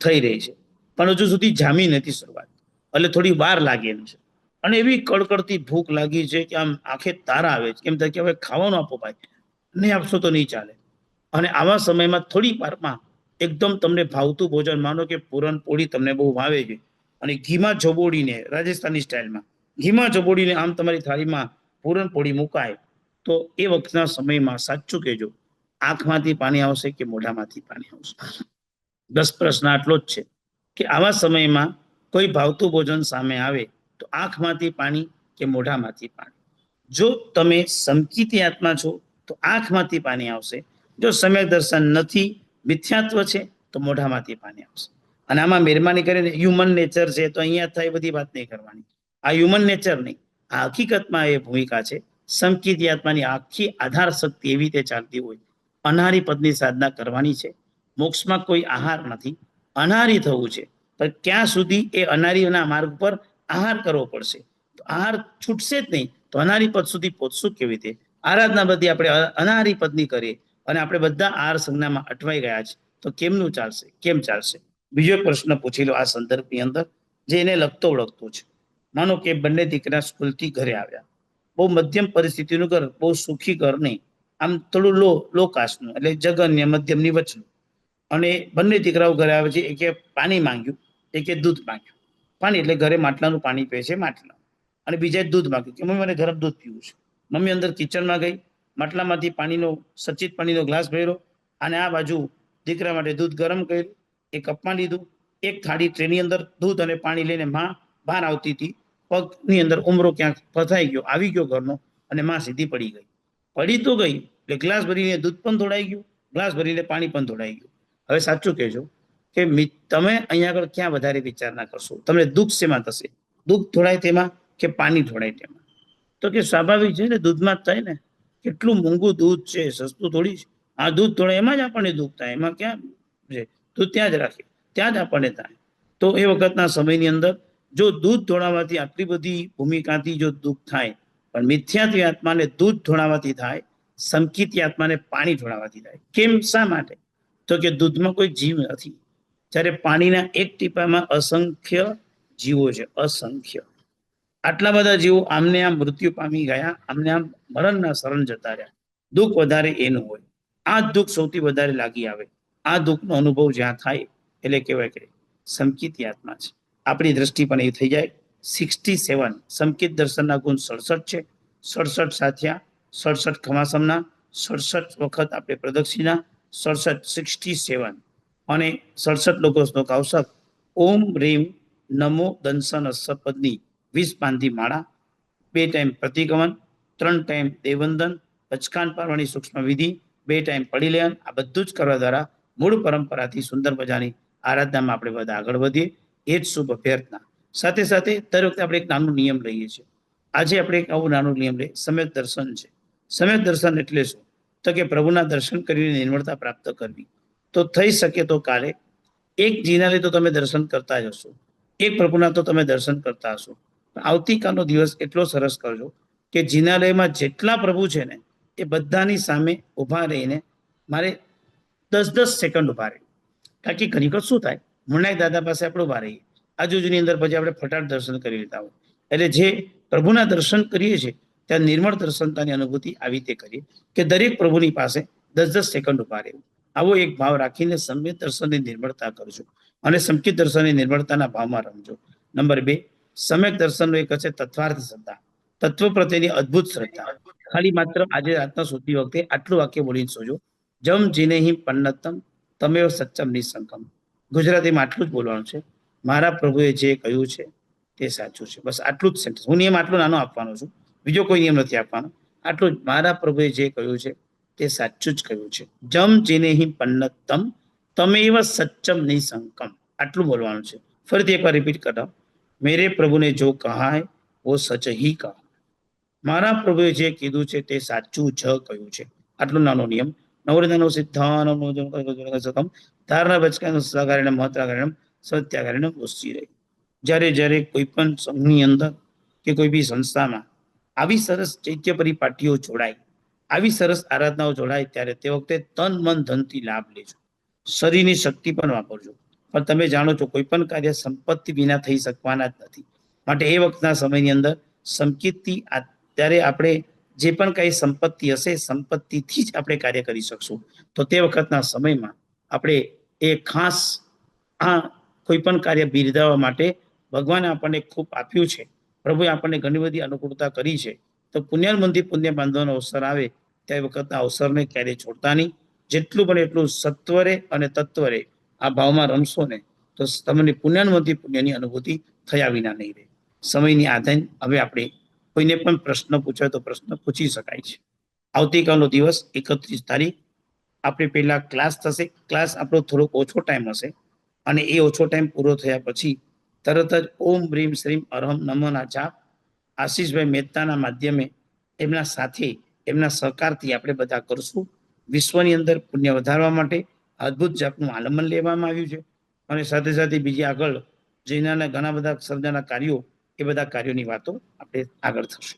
થઈ રહી છે પણ હજુ સુધી જામી નથી શરૂઆત, એટલે થોડી વાર લાગે એમ છે. અને એવી કડકડતી ભૂખ લાગી છે કે આમ આંખે તારા આવે છે, કેમ થાય કે હવે ખાવાનું આપો ભાઈ, નહીં આપશો તો નહીં ચાલે. અને આવા સમયમાં થોડી વારમાં એકદમ તમને ભાવતું ભોજન, માનો કે પૂરણપોળી તમને બહુ ભાવે છે અને ઘીમાં ચોબોડીને, રાજસ્થાની સ્ટાઇલમાં ઘીમાં ચોબોડીને આમ તમારી થાળીમાં પૂરણપોળી મુકાય તો એ વખતના સમયમાં સાચું કહેજો, આંખમાંથી પાણી આવશે કે મોઢામાંથી પાણી આવશે? બસ પ્રશ્ન આટલો જ છે કે આવા સમયમાં કોઈ ભાવતું ભોજન સામે આવે તો આંખમાંથી પાણી કે મોઢામાંથી પાણી? જો તમે સંકિતી આત્મા છો તો આંખમાંથી પાણી આવશે, જો સમ્યક દર્શન નથી, મિથ્યાત્વ છે, તો મોઢામાંથી પાણી આવશે. અને આમાં મહેરબાની કરીને હ્યુમન નેચર છે તો અહીંયા થાય બધી વાત નહીં કરવાની. આ હ્યુમન નેચર નહીં, આ હકીકતમાં એ ભૂમિકા છે. સંકિતી આત્માની આખી આધાર શક્તિ એવી રીતે ચાલતી હોય. અનારી પદની સાધના કરવાની છે, મોક્ષમાં કોઈ આહાર નથી, અનારી થવું છે, પણ ક્યાં સુધી એ અનારીના માર્ગ પર આહાર કરવો પડશે. તો આહાર છૂટશે જ નહીં તો અનારી પદ સુધી પહોંચશું કેવી રીતે? આરાધના બધી આપણે અનારી પદની કરીએ અને આપણે બધા આહાર સંજ્ઞામાં અટવાઈ ગયા છે તો કેમનું ચાલશે? કેમ ચાલશે? બીજો પ્રશ્ન પૂછી લો આ સંદર્ભની અંદર જે એને લગતો ઓળખતો છે. માનો કે બંને દીકરા સ્કૂલથી ઘરે આવ્યા, બહુ મધ્યમ પરિસ્થિતિનું ઘર, બહુ સુખી ઘર નહીં, આમ થોડું લો કાસ્ટનું, એટલે જગન્ય મધ્યમની વચનું. અને બંને દીકરાઓ ઘરે આવે છે, એકે પાણી માંગ્યું, એકે દૂધ માંગ્યું. પાણી એટલે ઘરે માટલાનું પાણી પીએ છે, માટલા. અને બીજાએ દૂધ માંગ્યું કે મમ્મી મને ગરમ દૂધ પીવું છે. મમ્મી અંદર કિચનમાં ગઈ, માટલામાંથી પાણીનો સચિત પાણીનો ગ્લાસ ભર્યો અને આ બાજુ દીકરા માટે દૂધ ગરમ કર્યું, એ કપમાં લીધું. એક થાળી ટ્રેની અંદર દૂધ અને પાણી લઈને માં બહાર આવતી હતી, પગની અંદર ઉમરો ક્યાંક ફસાઈ ગયો, આવી ગયો ઘરનો અને માં સીધી પડી ગઈ. પડી તો ગઈ એટલે ગ્લાસ ભરીને દૂધ પણ ધોડાઈ ગયું, ગ્લાસ ભરીને પાણી પણ ધોડાઈ ગયું. હવે સાચું કહેજો કે તમે અહીંયા આગળ ક્યાં વધારે વિચારણા કરશો? તમને દુઃખ શેમાં થશે? દૂધ ધોડાય તેમાં કે પાણી ધોડાય તેમાં? તો કે સ્વાભાવિક છે ને, દૂધમાં જ થાય ને. કેટલું મોંઘું દૂધ છે, સસ્તું થોડી છે. આ દૂધ ધોડાય એમાં જ આપણને દુઃખ થાય, એમાં ક્યાં છે? દૂધ ત્યાં જ રાખીએ, ત્યાં જ આપણને થાય. તો એ વખતના સમયની અંદર જો દૂધ ધોળાવાથી આટલી બધી ભૂમિકાથી જો દુઃખ થાય, પણ મિથ્યાત્વી આત્માને દૂધ ધોળાવાથી થાય, સંકિતી આત્માને પાણી ધોળાવાથી થાય. કેમ? શા માટે? તો કે દૂધમાં કોઈ જીવ નથી, જ્યારે પાણીના એક ટીપામાં અસંખ્ય જીવો છે, અસંખ્ય. આટલા બધા જીવો આમને આમ મૃત્યુ પામી ગયા, આમને આમ મરણના શરણ જતા રહ્યા. દુઃખ વધારે એનું હોય, આ દુઃખ સૌથી વધારે લાગી આવે. આ દુઃખનો અનુભવ જ્યાં થાય એટલે કહેવાય કે સંકિતી આત્મા છે. આપણી દ્રષ્ટિ પણ એ થઈ જાય. 67 સંકિત દર્શનના ગુણ 67 છે. 67 સાથિયા, 67 ખમાસમના, 67 વખત આપણે પ્રદક્ષિણા, 67 અને 67 લોકો શ્લોક આવશ્યક. ઓમ રીમ નમો દંસન પદની 20 પાંધી માળા, 2 ટાઈમ પ્રતિગમન, 3 ટાઈમ દેવવંદન, પચકાન પારવાની સૂક્ષ્મ વિધિ, 2 ટાઈમ પડીલેયન. આ બધું જ કરવા દ્વારા મૂળ પરંપરાથી સુંદર મજાની આરાધનામાં આપણે બધા આગળ વધીએ. એ જ શુભ અભ્યર્થના. સાથે સાથે દર વખતે આપણે એક નાનો નિયમ લઈએ છીએ. આજે આપણે એક આવો નાનો નિયમ લઈએ, સમ્યક દર્શન છે. સમ્યક દર્શન એટલે શું? તો કે પ્રભુના દર્શન કરીને નિર્મળતા પ્રાપ્ત કરવી. તો થઈ શકે તો કાલે એક જીનાલય તો તમે દર્શન કરતા જ હશો, એક પ્રભુના તો તમે દર્શન કરતા હશો. આવતીકાલનો દિવસ એટલો સરસ કરજો કે જીનાલયમાં જેટલા પ્રભુ છે ને એ બધાની સામે ઉભા રહીને મારે 10-10 સેકન્ડ ઉભા રહે. કારણ કે ઘણી વખત શું થાય, મુન્નાઈ દાદા પાસે આપણે ઉભા રહીએ, આજુબાજુની અંદર પછી આપણે ફટાટ દર્શન કરી લેતા હોય. એટલે જે પ્રભુના દર્શન કરીએ છીએ ત્યાં નિર્મળ દર્શનતાની અનુભૂતિ આવી રીતે કરીએ કે દરેક પ્રભુની પાસે 10-10 સેકન્ડ ઉભા રહેવું. આવો એક ભાવ રાખીને સમ્યક દર્શનની નિર્મળતા કરજો અને સંકિત દર્શનની નિર્મળતાના ભાવમાં રમજો. નંબર 2, સમ્યક દર્શનનો એક છે તત્વાર્થ શ્રદ્ધા, તત્વ પ્રત્યેની અદ્ભુત શ્રદ્ધા. ખાલી માત્ર આજે રાતના સુતી વખતે આટલું વાક્ય બોલીને સોજો, જમ જીનેહિ પન્નતમ તમેવ સચ્ચમ નિસંકમ. ગુજરાતીમાં આટલું જ બોલવાનું છે, મારા પ્રભુએ જે કહ્યું છે તે સાચું છે. બસ આટલું જ સેન્ટેન્સ. હું નિયમ આટલો નાનો આપવાનો છું, બીજો કોઈ નિયમ નથી આપવાનો. આટલું જ મારા પ્રભુએ જે કહ્યું છે તે સાચું જ કહ્યું છે. જમ જીનેહી પન્નતમ તમેવ સચ્ચમ નિસંકમ. આટલું બોલવાનું છે. ફરીથી એકવાર રિપીટ કરતા, મેરે પ્રભુને જો કહા હૈ વો સચ હી કહા. મારા પ્રભુએ જે કીધું છે તે સાચું જ કહ્યું છે. આટલો નાનો નિયમ. નવરદનો સિદ્ધાંતમ ધારના બચકાનું સગારીને મહત્રાગારીને સત્યાગારીને ઓછી રહી. જ્યારે જ્યારે કોઈ પણ સંઘની અંદર કે કોઈ બી સંસ્થામાં આવી સરસ ચૈત્ય પરિપાટીઓ જોડાય, આવી સરસ આરાધનાઓ જોડાય, ત્યારે તે વખતે તન મન ધનથી લાભ લેજો. શરીરની શક્તિ પણ વાપરજો. પણ તમે જાણો છો કોઈ પણ કાર્ય સંપત્તિ વિના થઈ શકવાના જ નથી. માટે એ વખતના સમયની અંદર સંકેતથી ત્યારે આપણે જે પણ કઈ સંપત્તિ હશે, સંપત્તિથી જ આપણે કાર્ય કરી શકશું. તો તે વખતના સમયમાં આપણે એ ખાસ આ કોઈ પણ કાર્ય બિરદાવવા માટે ભગવાને આપણને ખૂબ આપ્યું છે. પ્રભુએ આપણને ઘણી બધી અનુકૂળતા કરી છે. તો પુણ્યાનબંધી પુણ્ય બાંધવાનો અવસર આવે તે વખતના અવસરને ક્યારેય છોડતા નહીં. જેટલું બને એટલું સત્વરે અને તત્વરે આ ભાવમાં રમશો ને તો તમને પુણ્યાનબંધી પુણ્યની અનુભૂતિ થયા વિના નહીં રહે. સમયની આધીન હવે આપણે કોઈને પણ પ્રશ્ન પૂછાય તો પ્રશ્ન પૂછી શકાય છે. આવતીકાલનો દિવસ 31 તારીખ આપણે પહેલા ક્લાસ થશે. ક્લાસ આપણો થોડોક ઓછો ટાઈમ હશે અને એ ઓછો ટાઈમ પૂરો થયા પછી તરત જ ઓમ બ્રીમ શ્રીમ અરહમ નમોના જાપ આશીષભાઈ મહેતાના માધ્યમે એમના સાથે એમના સહકારથી આપણે બધા કરશું. વિશ્વની અંદર પુણ્ય વધારવા માટે અદ્ભુત જાતનું આલંબન લેવામાં આવ્યું છે અને સાથે સાથે બીજી આગળ જૈનાના ઘણા બધા સર્જાના કાર્યો, એ બધા કાર્યોની વાતો આપણે આગળ થશે.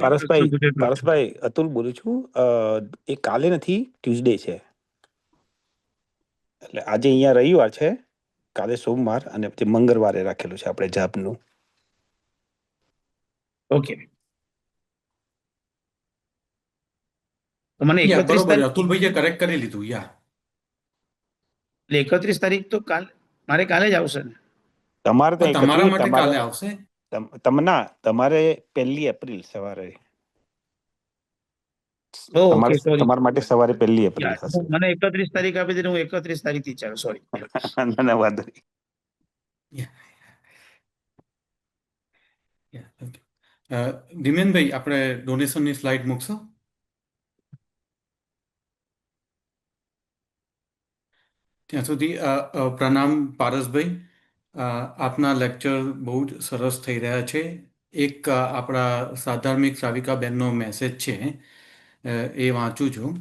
પારસભાઈ અતુલ બોલું છું. એ કાલે નથી, ટ્યુઝડે છે. એટલે આજે અહીંયા રવિવાર છે, કાલે સોમવાર અને પછી મંગળવારે રાખેલું છે આપણે જાપનું. ઓકે, તો મને 31 તારીખ અતુલભાઈએ કરેક્ટ કરી લીધું. 31 તારીખ તો મારે કાલે જ આવશે ને? તમારે તો તમારા માટે કાલે આવશે. તમારે 1 એપ્રિલ સવારે. તમારા માટે સવારે 1 એપ્રિલ થશે. મને 31 તારીખ આપી દીધી, હું 31 તારીખ થી ચાલુ. સોરી. ના વાંધો નહીં. દિમેનભાઈ, આપણે ડોનેશનની સ્લાઇડ મૂકશો? ત્યાં સુધી પ્રણામ પારસભાઈ. આપના લેક્ચર બહુ જ સરસ થઈ રહ્યા છે. એક આપણા સાધાર્મિક શ્રાવિકાબેનનો મેસેજ છે, એ વાંચું છું.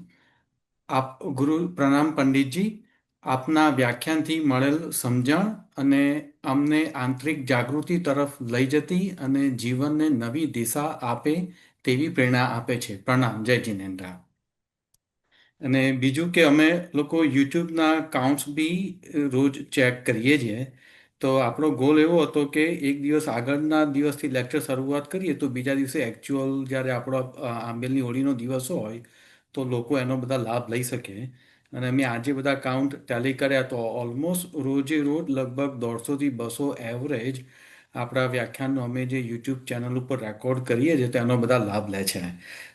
આપ ગુરુ પ્રણામ પંડિતજી. આપના વ્યાખ્યાનથી મળેલ સમજણ અને અમને આંતરિક જાગૃતિ તરફ લઈ જતી અને જીવનને નવી દિશા આપે તેવી પ્રેરણા આપે છે. પ્રણામ. જય જિનેન્દ્ર. અને બીજું કે અમે લોકો યુટ્યુબના કાઉન્ટ્સ બી રોજ ચેક કરીએ છીએ. તો આપણો ગોલ એવો હતો કે એક દિવસ આગળના દિવસથી લેક્ચર શરૂઆત કરીએ તો બીજા દિવસે એકચ્યુઅલ જ્યારે આપણો આંબેલની હોળીનો દિવસ હોય તો લોકો એનો બધા લાભ લઈ શકે. અને મેં આજે બધા કાઉન્ટ ટેલી કર્યા તો ઓલમોસ્ટ રોજે રોજ લગભગ 150 થી 200 એવરેજ આપણા વ્યાખ્યાનનો અમે જે યુટ્યુબ ચેનલ ઉપર રેકોર્ડ કરીએ છીએ તેનો બધા લાભ લે છે.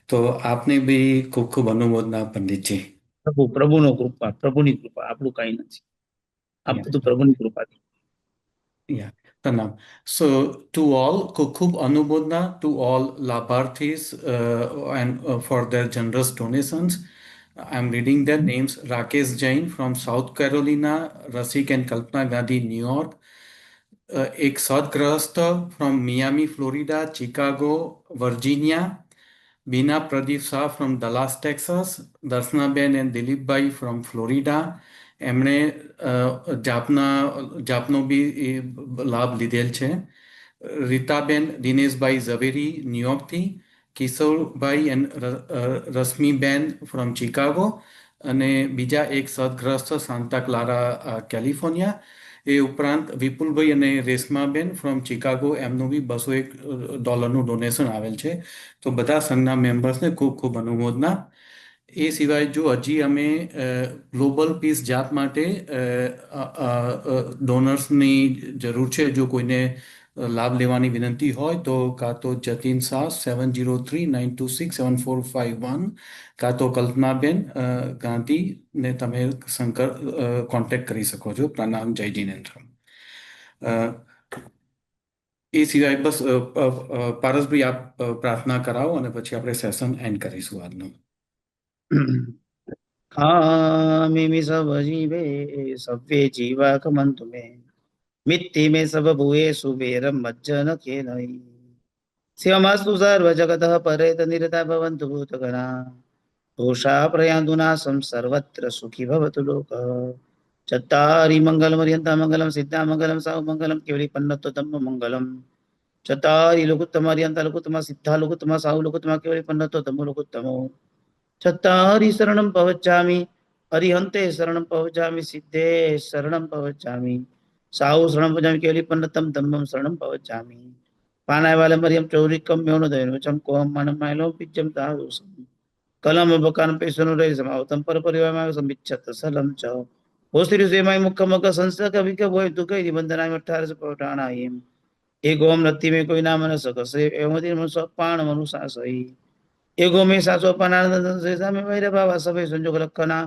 તો આપને બી ખૂબ ખૂબ અનુમોદના પંડિતજી. પ્રભુનો કૃપા, પ્રભુની કૃપા, આપણું કઈ નથી. આ બધું પ્રભુની કૃપાથી. Yeah, Pranam. So to all, ખૂબ અનુમોદના to all Labharthis and for their generous donations. I'm reading their names. Rakesh Jain from South Carolina, Rasik and Kalpana Gandhi, New York. એક સદગ્રસ્ત from Miami, Florida, Chicago, Virginia. Bina Pradeep Shah from Dallas, Texas. Darsnaben and Dilipbhai from Florida. એમણે જાપનો બી લાભ લીધેલ છે. રીતાબેન દિનેશભાઈ ઝવેરી ન્યુયોર્કથી, Kishorbhai and Rashmiben from ચિકાગો અને બીજા એક સદગ્રસ્ત Santa Clara California. એ ઉપરાંત વિપુલભાઈ અને રેશમાબેન ફ્રોમ ચિકાગો, એમનું બી $201 ડોનેશન આવેલ છે. તો બધા સંઘના મેમ્બર્સને ખૂબ ખૂબ અનુમોદના. એ સિવાય જો હજી અમે ગ્લોબલ પીસ જાપ માટે ડોનર્સની જરૂર છે, જો કોઈને લાભ લેવાની વિનંતી હોય તો કાં તો જતીન શાહ 7039267451 કાં તો કલ્પનાબેન ગાંધીને તમે કોન્ટેક્ટ કરી શકો છો. પ્રણામ. જય જિનેન્દ્ર. એ સિવાય બસ પારસભાઈ આપ પ્રાર્થના કરાવો અને પછી આપણે સેશન એન્ડ કરીશું આજનું. खामि सब जीवे सव्ये जीवा कमन्तु मे मित्ति मे सब भूयेषु वेरं मज्जन केनयि शिवमस्तु सर्वजगतः परेत निरता भवन्तु भूतगणा दोषा प्रयान्तु नाशं सर्वत्र सुखी भवतु लोकः चत्तारि मङ्गलमर्यन्ता मङ्गलं सिद्धा मङ्गलं साहु मङ्गलं केवलिपन्नतो धम्म मङ्गलं चत्तारि लोकुत्तमर्यन्ता लोकुत्तम सिद्धा लोकुत्तम साहु लोकुत्तम केवलिपन्नतो धम्मो लोकुत्तमो चत्तारि शरणं पवच्चामि अरिहन्ते शरणं पवचामि सिद्धे शरणं पवचामि साहु शरणं पवचामि केवलिपन्नतं धम्मं शरणं पवचामि पानायवालं मरियं चौरिकं म्योनदयनवचं कोहं मानं मायलों पिज्जं तादुसं कलम बकान पेशनु रे समावतं परपरिवारमाय समिच्छत सलं च ओस्त्रिसेमाय मुखमक संसक विक भोय दुकै निबंधनाय 18 पवटाणायेम एगोम नत्ति में कोई नाम न सकसे एवमति मनुष्य पाण मनुषासई एगो में सासो पनानंद से सामे वैर भाव सभे संजोग लखना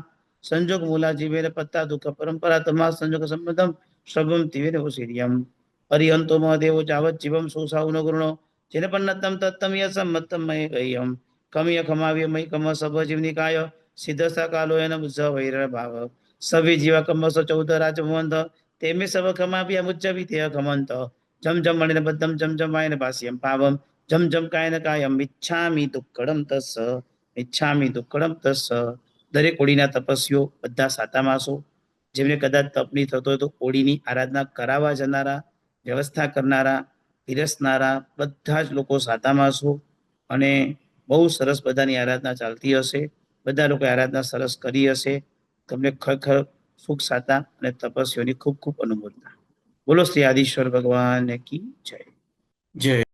संजोग मूला जीवेर पत्ता दुख परंपरा तमा संजोग संबंधम श्रवम तिवेर वसिरियम अरिहंतो महादेव जावत जीवम सुसाउ न गुणो जिन पन्नतम तत्तम यसम्मतम मय गयम कमिय खमाव्य मय कम सब जीवनिकाय सिद्धसा कालो एन मुझ वैर भाव सभी जीवा कम स 14 राजमोहंत तेमे सब खमाव्य मुझ विधेय खमंत जम जम मणिन बद्धम जम जम वायन भाष्यम पावम जम जम कायन कायम મિચ્છામિ દુક્કડમ તસ્સ મિચ્છામિ દુક્કડમ તસ્સ દરેક ઓળીના તપસ્વીઓ બધા સાતામાસો જેમને કદાચ તપ નહીં થતો હોય તો ઓળીની આરાધના કરાવવા જનારા વ્યવસ્થા કરનારા પીરસનારા બધા જ લોકો સાતામાસો અને બહુ સરસ બધાની આરાધના ચાલતી હશે બધા લોકોએ આરાધના સરસ કરી હશે તમને ખરેખર સુખ સાતા અને તપસ્વીઓની ખૂબ ખૂબ અનુમોદના બોલો શ્રી આદિશ્વર ભગવાન કી જય જય